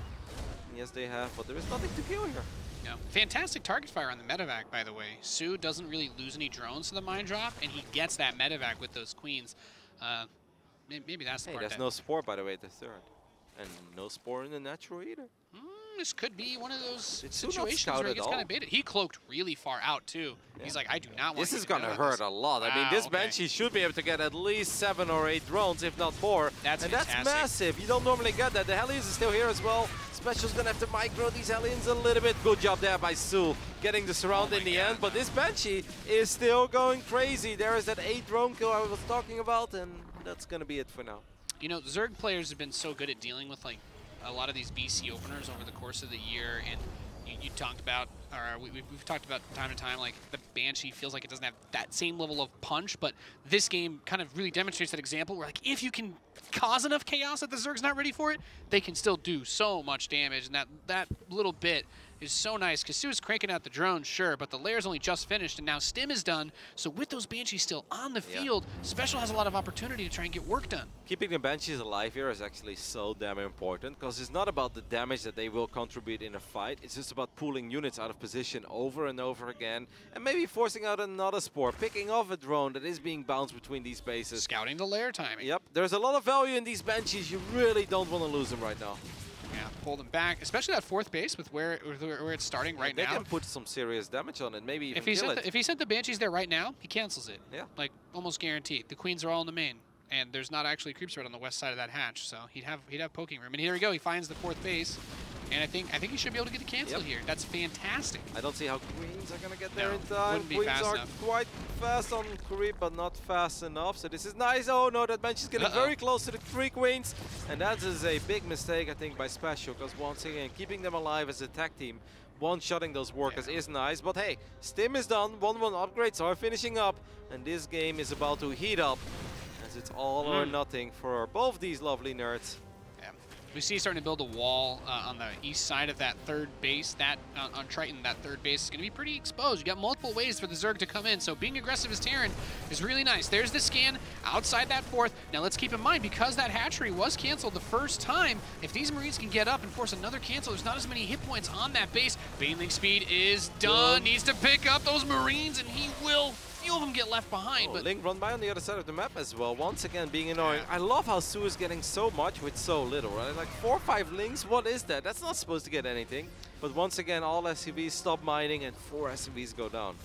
Yes, they have, but there is nothing to kill here. No. Fantastic target fire on the medevac, by the way. soO doesn't really lose any drones to the mine drop, and he gets that medevac with those queens. Maybe that's the part. There's no spore, by the way, at the third. And no spore in the natural either. This could be one of those situations where he gets kind of baited. He cloaked really far out, too. Yeah. He's like, I do not want this is going to hurt a lot. Wow, I mean, this Banshee should be able to get at least 7 or 8 drones, if not more. That's fantastic. That's massive. You don't normally get that. The Hellions is still here as well. SpeCial's going to have to micro these Hellions a little bit. Good job there by soO, getting the surround in the end. But this Banshee is still going crazy. There is that 8 drone kill I was talking about, and that's going to be it for now. You know, Zerg players have been so good at dealing with, like, a lot of these BC openers over the course of the year, and you talked about, or we've talked about time to time, like the Banshee feels like it doesn't have that same level of punch, but this game kind of really demonstrates that example where, like, if you can cause enough chaos that the Zerg's not ready for it, they can still do so much damage, and that little bit is so nice because soO's cranking out the drones, sure, but the layer's only just finished, and now Stim is done. So with those Banshees still on the field, SpeCial has a lot of opportunity to try and get work done. Keeping the Banshees alive here is actually so damn important, because it's not about the damage that they will contribute in a fight. It's just about pulling units out of position over and over again, and maybe forcing out another spore, picking off a drone that is being bounced between these bases. Scouting the layer timing. Yep, there's a lot of value in these Banshees. You really don't want to lose them right now. Yeah, pull them back, especially that fourth base with where it's starting right now. They can put some serious damage on it, maybe even if he sent the Banshees there right now, he cancels it. Yeah. Like, almost guaranteed. The Queens are all in the main, and there's not actually a creep spread on the west side of that hatch, so he'd have poking room. And here we go, he finds the fourth base, and I think he should be able to get the cancel here. That's fantastic. I don't see how Queens are going to get there in No, time. wouldn't be Queens fast are enough. quite fast on creep, but not fast enough. So this is nice. Oh no, that bench is getting very close to the 3 Queens. And that is a big mistake, I think, by SpeCial, because once again, keeping them alive as a tag team, one-shotting those workers is nice. But hey, Stim is done. 1-1 upgrades are finishing up. And this game is about to heat up, as it's all or nothing for both these lovely nerds. We see starting to build a wall on the east side of that third base. That on Triton, that third base is going to be pretty exposed. You got multiple ways for the Zerg to come in, so being aggressive as Terran is really nice. There's the scan outside that fourth. Now let's keep in mind, because that hatchery was canceled the first time, if these Marines can get up and force another cancel, there's not as many hit points on that base. Baneling speed is done. Needs to pick up those Marines, and he will. Few of them get left behind. But Link run by on the other side of the map as well, once again being annoying. I love how soO is getting so much with so little, right? Like 4 or 5 links, what is that? That's not supposed to get anything. But once again, all SCVs stop mining and 4 SCVs go down.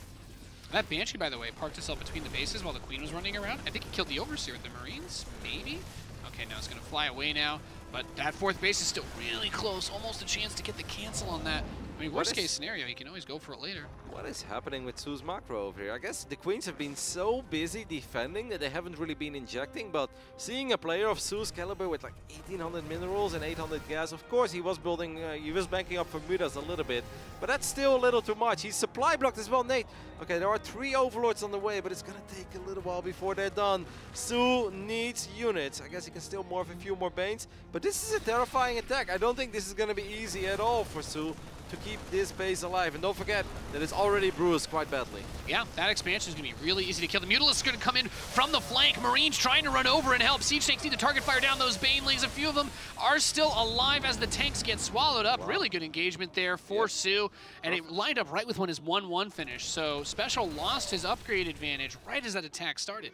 That Banshee, by the way, parked himself between the bases while the Queen was running around. I think he killed the Overseer with the Marines, maybe? Okay, now it's going to fly away now. But that fourth base is still really close, almost a chance to get the cancel on that. I mean, worst case scenario, he can always go for it later. What is happening with soO's macro over here? I guess the Queens have been so busy defending that they haven't really been injecting, but seeing a player of soO's caliber with like 1800 minerals and 800 gas, of course he was building, he was banking up for Mudas a little bit, but that's still a little too much. He's supply blocked as well, Nate. Okay, there are 3 Overlords on the way, but it's gonna take a little while before they're done. soO needs units. I guess he can still morph a few more Banes, but this is a terrifying attack. I don't think this is gonna be easy at all for soO to keep this base alive. And don't forget that it's already bruised quite badly. Yeah, that expansion is going to be really easy to kill. The Mutalisk is going to come in from the flank. Marines trying to run over and help. Siege tanks need to target fire down those Banelings. A few of them are still alive as the tanks get swallowed up. Wow. Really good engagement there for soO. And it lined up right with when his 1-1 finished. So SpeCial lost his upgrade advantage right as that attack started.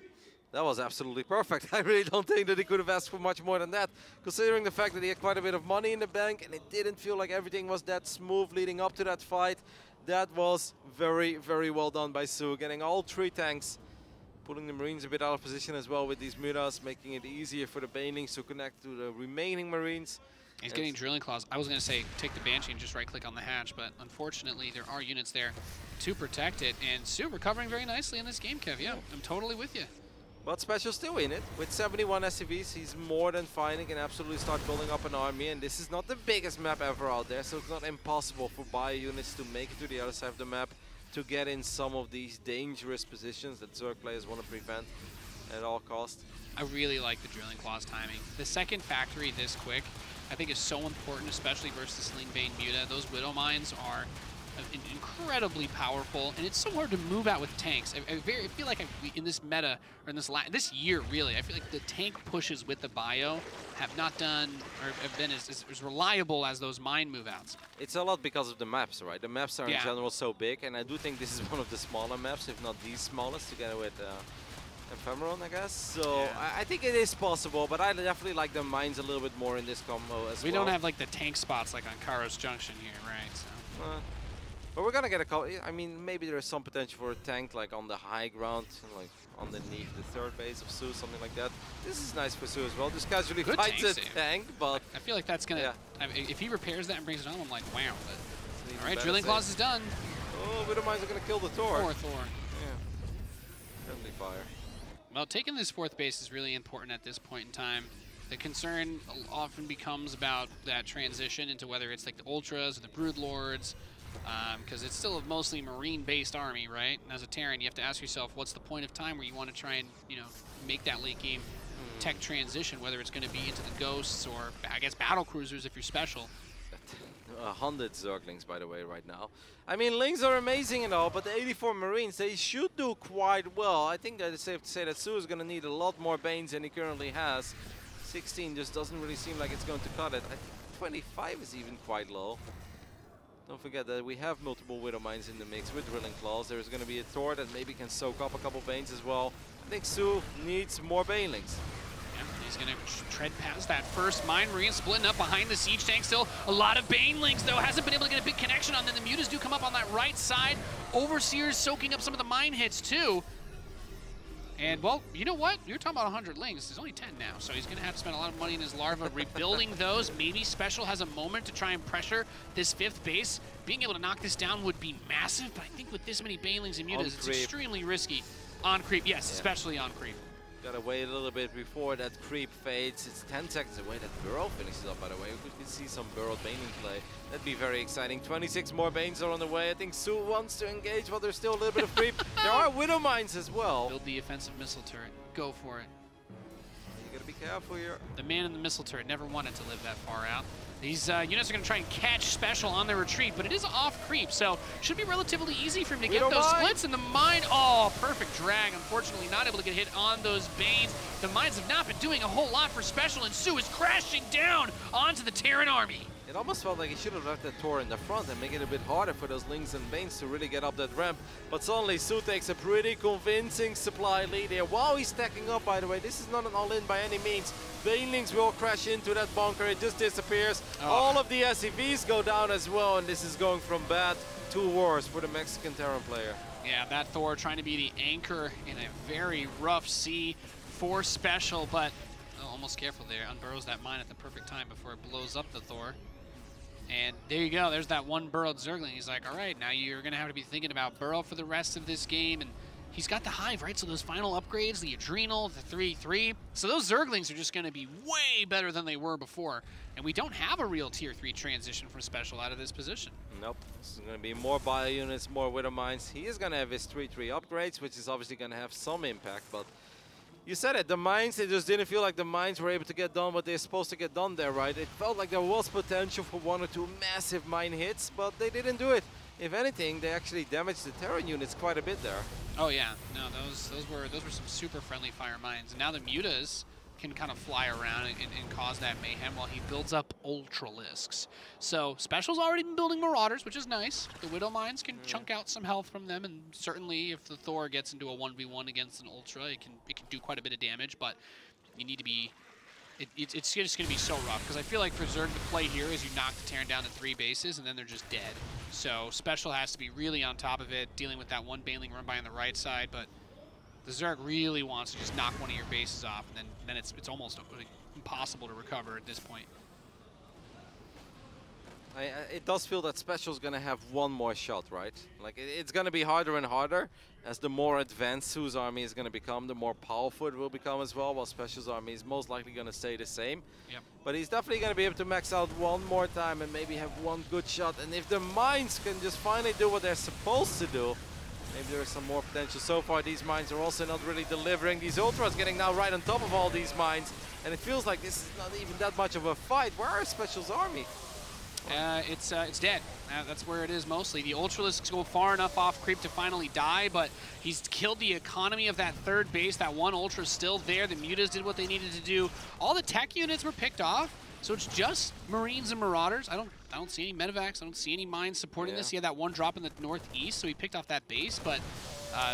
That was absolutely perfect. I really don't think that he could have asked for much more than that, considering the fact that he had quite a bit of money in the bank and it didn't feel like everything was that smooth leading up to that fight. That was very, very well done by soO, getting all 3 tanks, putting the Marines a bit out of position as well with these Mutas, making it easier for the Banelings to connect to the remaining Marines. He's getting drilling claws. I was going to say take the Banshee and just right-click on the hatch, but unfortunately there are units there to protect it. And soO recovering very nicely in this game, Kev. Yeah, I'm totally with you. But SpeCial's still in it. With 71 SCVs, he's more than fine. He can absolutely start building up an army. And this is not the biggest map ever out there, so it's not impossible for bio units to make it to the other side of the map to get in some of these dangerous positions that Zerg players want to prevent at all costs. I really like the drilling claws timing. The second factory this quick, I think is so important, especially versus the Sling Bane Muta. Those Widow Mines are incredibly powerful, and it's so hard to move out with tanks. I feel like in this meta, or in this year really, I feel like the tank pushes with the bio have not done, or have been as reliable as those mine move outs. It's a lot because of the maps, right? The maps are in general so big, and I do think this is one of the smaller maps, if not the smallest, together with Ephemeron, I guess. So I think it is possible, but I definitely like the mines a little bit more in this combo as well. We don't have like the tank spots like on Karos Junction here, right? So. But we're gonna get a couple. I mean, maybe there's some potential for a tank like on the high ground, like underneath the 3rd base of soO, something like that. This is nice for soO as well. Just casually fights a tank, but I feel like that's gonna. I mean, if he repairs that and brings it home, I'm like, wow. But, all right, drilling claws is done. Oh, Widow Mines are gonna kill the Thor. Poor Thor. Yeah. Friendly fire. Well, taking this 4th base is really important at this point in time. The concern often becomes about that transition into whether it's like the Ultras or the Broodlords. Because it's still a mostly Marine-based army, right? And as a Terran, you have to ask yourself, what's the point of time where you want to try and, make that late game tech transition, whether it's going to be into the Ghosts or, I guess, battle cruisers if you're special. 100 Zerglings, by the way, right now. I mean, Lings are amazing and all, but the 84 Marines, they should do quite well. I think that it's safe to say that soO is going to need a lot more Banes than he currently has. 16 just doesn't really seem like it's going to cut it. I think 25 is even quite low. Don't forget that we have multiple Widow Mines in the mix with Drilling Claws. There's going to be a Thor that maybe can soak up a couple Banes as well. I think soO needs more Banelings. He's going to tread past that first Mine Marine, splitting up behind the Siege Tank. Still a lot of Banelings, though. Hasn't been able to get a big connection on them. The Mutas do come up on that right side. Overseer's soaking up some of the Mine hits, too. And, well, you know what? You're talking about 100 Lings. There's only 10 now, so he's going to have to spend a lot of money in his larva rebuilding those. Maybe SpeCial has a moment to try and pressure this 5th base. Being able to knock this down would be massive, but I think with this many Banelings and Mutas, it's extremely risky. On creep, yes, especially on creep. Gotta wait a little bit before that creep fades. It's 10 seconds away. That Burrow finishes up, by the way. We could see some burrowed Baneling play. That'd be very exciting. 26 more Banes are on the way. I think soO wants to engage, but there's still a little bit of creep. There are Widow Mines as well. Build the offensive missile turret. Go for it. You gotta be careful here. The man in the missile turret never wanted to live that far out. These units are going to try and catch SpeCial on their retreat, but it is off creep, so should be relatively easy for him to get those splits. And the mine, oh, perfect drag. Unfortunately, not able to get hit on those Banes. The mines have not been doing a whole lot for SpeCial, and soO is crashing down onto the Terran army. It almost felt like he should have left that Thor in the front and make it a bit harder for those Lings and Banes to really get up that ramp. But suddenly soO takes a pretty convincing supply lead here. While he's stacking up, by the way, this is not an all-in by any means. Banelings will crash into that bunker. It just disappears. Oh. All of the SCVs go down as well, and this is going from bad to worse for the Mexican Terran player. Yeah, that Thor trying to be the anchor in a very rough sea for SpeCial, but almost careful there. Unburrows that mine at the perfect time before it blows up the Thor. And there you go, there's that one burrowed Zergling. He's like, all right, now you're gonna have to be thinking about Burrow for the rest of this game. And he's got the Hive, right? So those final upgrades, the Adrenal, the 3-3. So those Zerglings are just gonna be way better than they were before. And we don't have a real tier 3 transition from SpeCial out of this position. Nope, this is gonna be more bio units, more Widow Mines. He is gonna have his 3-3 upgrades, which is obviously gonna have some impact, but you said it, the mines, it just didn't feel like the mines were able to get done what they're supposed to get done there, right? It felt like there was potential for 1 or 2 massive mine hits, but they didn't do it. If anything, they actually damaged the Terran units quite a bit there. Oh yeah, no, those were some super friendly fire mines. And now the Mutas can kind of fly around and cause that mayhem while he builds up Ultralisks. So SpeCial's already been building Marauders, which is nice. The Widow Mines can chunk out some health from them, and certainly if the Thor gets into a 1v1 against an Ultra, it can do quite a bit of damage, but you need to be... It's just going to be so rough, because I feel like for Zerg, the play here is you knock the Terran down to 3 bases, and then they're just dead. So SpeCial has to be really on top of it, dealing with that one Baneling run by on the right side, but the Zerg really wants to just knock one of your bases off, and then it's almost impossible to recover at this point. It does feel that SpeCial's going to have one more shot, right? Like, it's going to be harder and harder as the more advanced soO's army is going to become, the more powerful it will become as well, while SpeCial's army is most likely going to stay the same. Yep. But he's definitely going to be able to max out one more time and maybe have one good shot. And if the mines can just finally do what they're supposed to do, maybe there is some more potential. So far, these mines are also not really delivering. These Ultras getting now right on top of all these mines. And it feels like this is not even that much of a fight. Where is SpeCial's army? It's dead. That's where it is mostly. The Ultralisks go far enough off creep to finally die, but he's killed the economy of that 3rd base. That one Ultra's still there. The Mutas did what they needed to do. All the tech units were picked off, so it's just Marines and Marauders. I don't see any Medivacs. I don't see any mines supporting this. He had that one drop in the northeast, so he picked off that base, but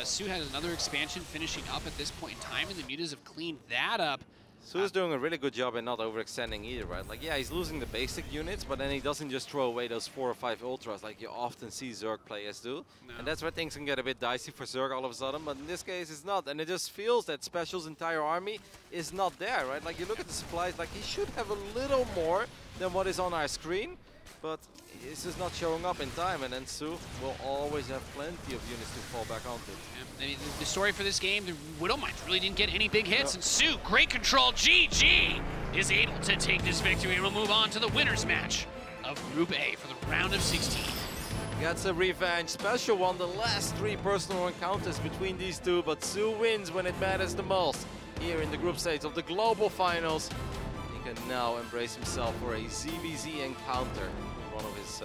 soO has another expansion finishing up at this point in time, and the Mutas have cleaned that up. soO's doing a really good job in not overextending either, right? Like, yeah, he's losing the basic units, but then he doesn't just throw away those 4 or 5 Ultras like you often see Zerg players do. No. And that's where things can get a bit dicey for Zerg all of a sudden, but in this case it's not. And it just feels that SpeCial's entire army is not there, right? Like, you look at the supplies, like, he should have a little more than what is on our screen, but it's just not showing up in time, and then soO will always have plenty of units to fall back onto. Yeah, the story for this game, the Widow Mines really didn't get any big hits, and soO, great control, GG, is able to take this victory, and we'll move on to the winner's match of Group A for the round of 16. Gets a revenge. SpeCial won the last 3 personal encounters between these two, but soO wins when it matters the most. Here in the group stage of the global finals, he can now embrace himself for a ZvT encounter. one of his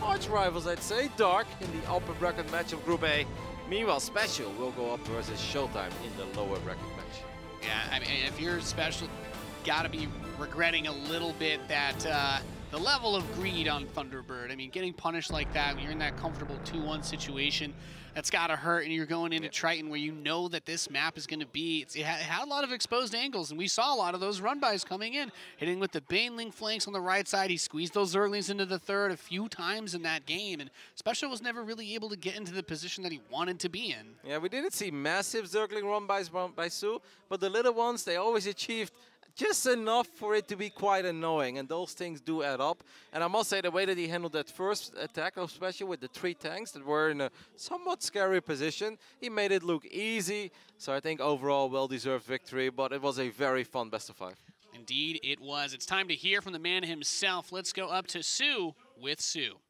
arch rivals, I'd say, Dark, in the upper bracket match of Group A. Meanwhile, SpeCial will go up versus Showtime in the lower bracket match. Yeah, I mean, if you're SpeCial, gotta be regretting a little bit that the level of greed on Thunderbird. I mean, getting punished like that when you're in that comfortable 2-1 situation, that's gotta hurt, and you're going into Triton where you know that this map is gonna be, it had a lot of exposed angles, and we saw a lot of those run-bys coming in, hitting with the Baneling flanks on the right side. He squeezed those Zerglings into the third a few times in that game, and SpeCial was never really able to get into the position that he wanted to be in. Yeah, we didn't see massive Zergling run-bys by soO, but the little ones, they always achieved just enough for it to be quite annoying, and those things do add up. And I must say, the way that he handled that first attack of SpeCial with the 3 tanks that were in a somewhat scary position, he made it look easy. So I think overall, well-deserved victory, but it was a very fun best of 5. Indeed, it was. It's time to hear from the man himself. Let's go up to soO with soO.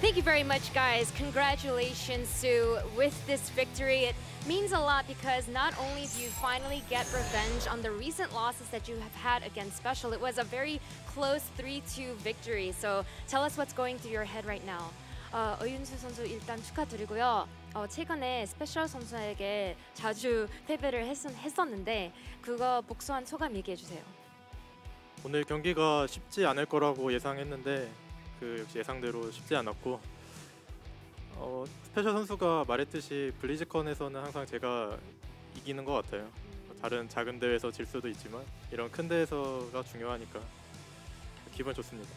Thank you very much, guys. Congratulations, soO, with this victory. It means a lot because not only do you finally get revenge on the recent losses that you have had against SpeCial, it was a very close 3-2 victory. So tell us what's going through your head right now. 어윤수 선수 일단 축하드리고요. 최근에 SpeCial 선수에게 자주 패배를 했었는데 그거 복수한 소감 얘기해 주세요. 오늘 경기가 쉽지 않을 거라고 예상했는데 그 역시 예상대로 쉽지 않았고 스페셜 선수가 말했듯이 블리즈컨에서는 항상 제가 이기는 것 같아요. 다른 작은 대회에서 질 수도 있지만 이런 큰 대회에서가 중요하니까 기분 좋습니다.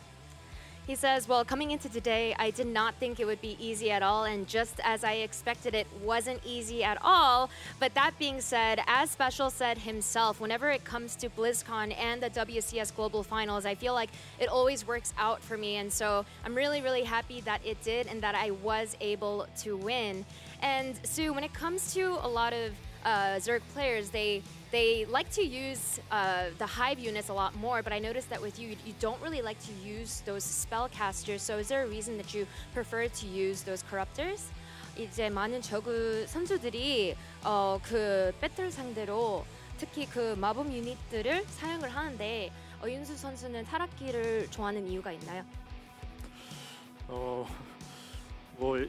He says, well, coming into today, I did not think it would be easy at all, and just as I expected, it wasn't easy at all. But that being said, as SpeCial said himself, whenever it comes to BlizzCon and the WCS Global Finals, I feel like it always works out for me, and so I'm really, really happy that it did and that I was able to win. And soO, when it comes to a lot of Zerg players, they like to use the Hive units a lot more, but I noticed that with you, you don't really like to use those spellcasters. So is there a reason that you prefer to use those corruptors? 이제 많은 저그 선수들이 그 배틀 상대로 특히 그 마법 유닛들을 사용을 하는데 윤수 선수는 타락기를 좋아하는 이유가 있나요? 뭐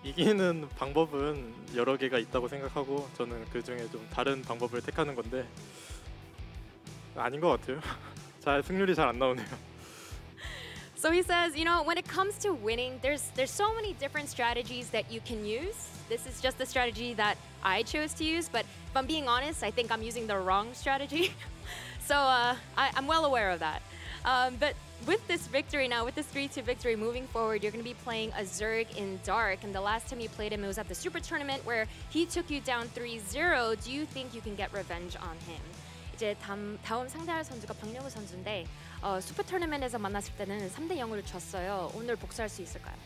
이기는 방법은 여러 개가 있다고 생각하고 저는 그 중에 좀 다른 방법을 택하는 건데 아닌 것 같아요. 승률이 잘 안 나오네요. So he says, you know, when it comes to winning, there's so many different strategies that you can use. This is just the strategy that I chose to use, but if I'm being honest, I think I'm using the wrong strategy. So I'm well aware of that. But with this victory now, with this 3-2 victory, moving forward, you're going to be playing a Zerg in Dark. And the last time you played him, it was at the Super Tournament where he took you down 3-0. Do you think you can get revenge on him? 이제 다음 상대할 선수가 박영우 선수인데 슈퍼 토너먼트에서 만났을 때는 3-0을 졌어요. 오늘 복수할 수 있을까요?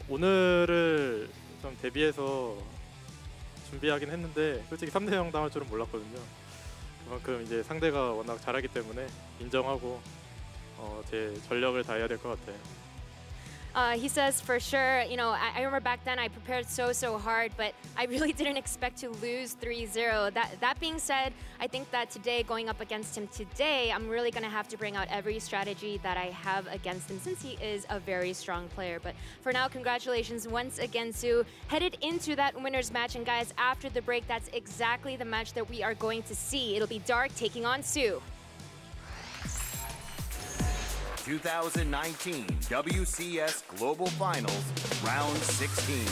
오늘을 좀 대비해서 준비하긴 했는데 솔직히 3-0 당할 줄은 몰랐거든요. 그만큼 이제 상대가 워낙 잘하기 때문에 인정하고 제 전력을 다해야 될 것 같아요. He says, for sure, you know, I remember back then I prepared so hard, but I really didn't expect to lose 3-0. That being said, I think that today, going up against him today, I'm really going to have to bring out every strategy that I have against him since he is a very strong player. But for now, congratulations once again, soO. Headed into that winner's match, and guys, after the break, that's exactly the match that we are going to see. It'll be Dark taking on soO. 2019 WCS Global Finals, Round 16.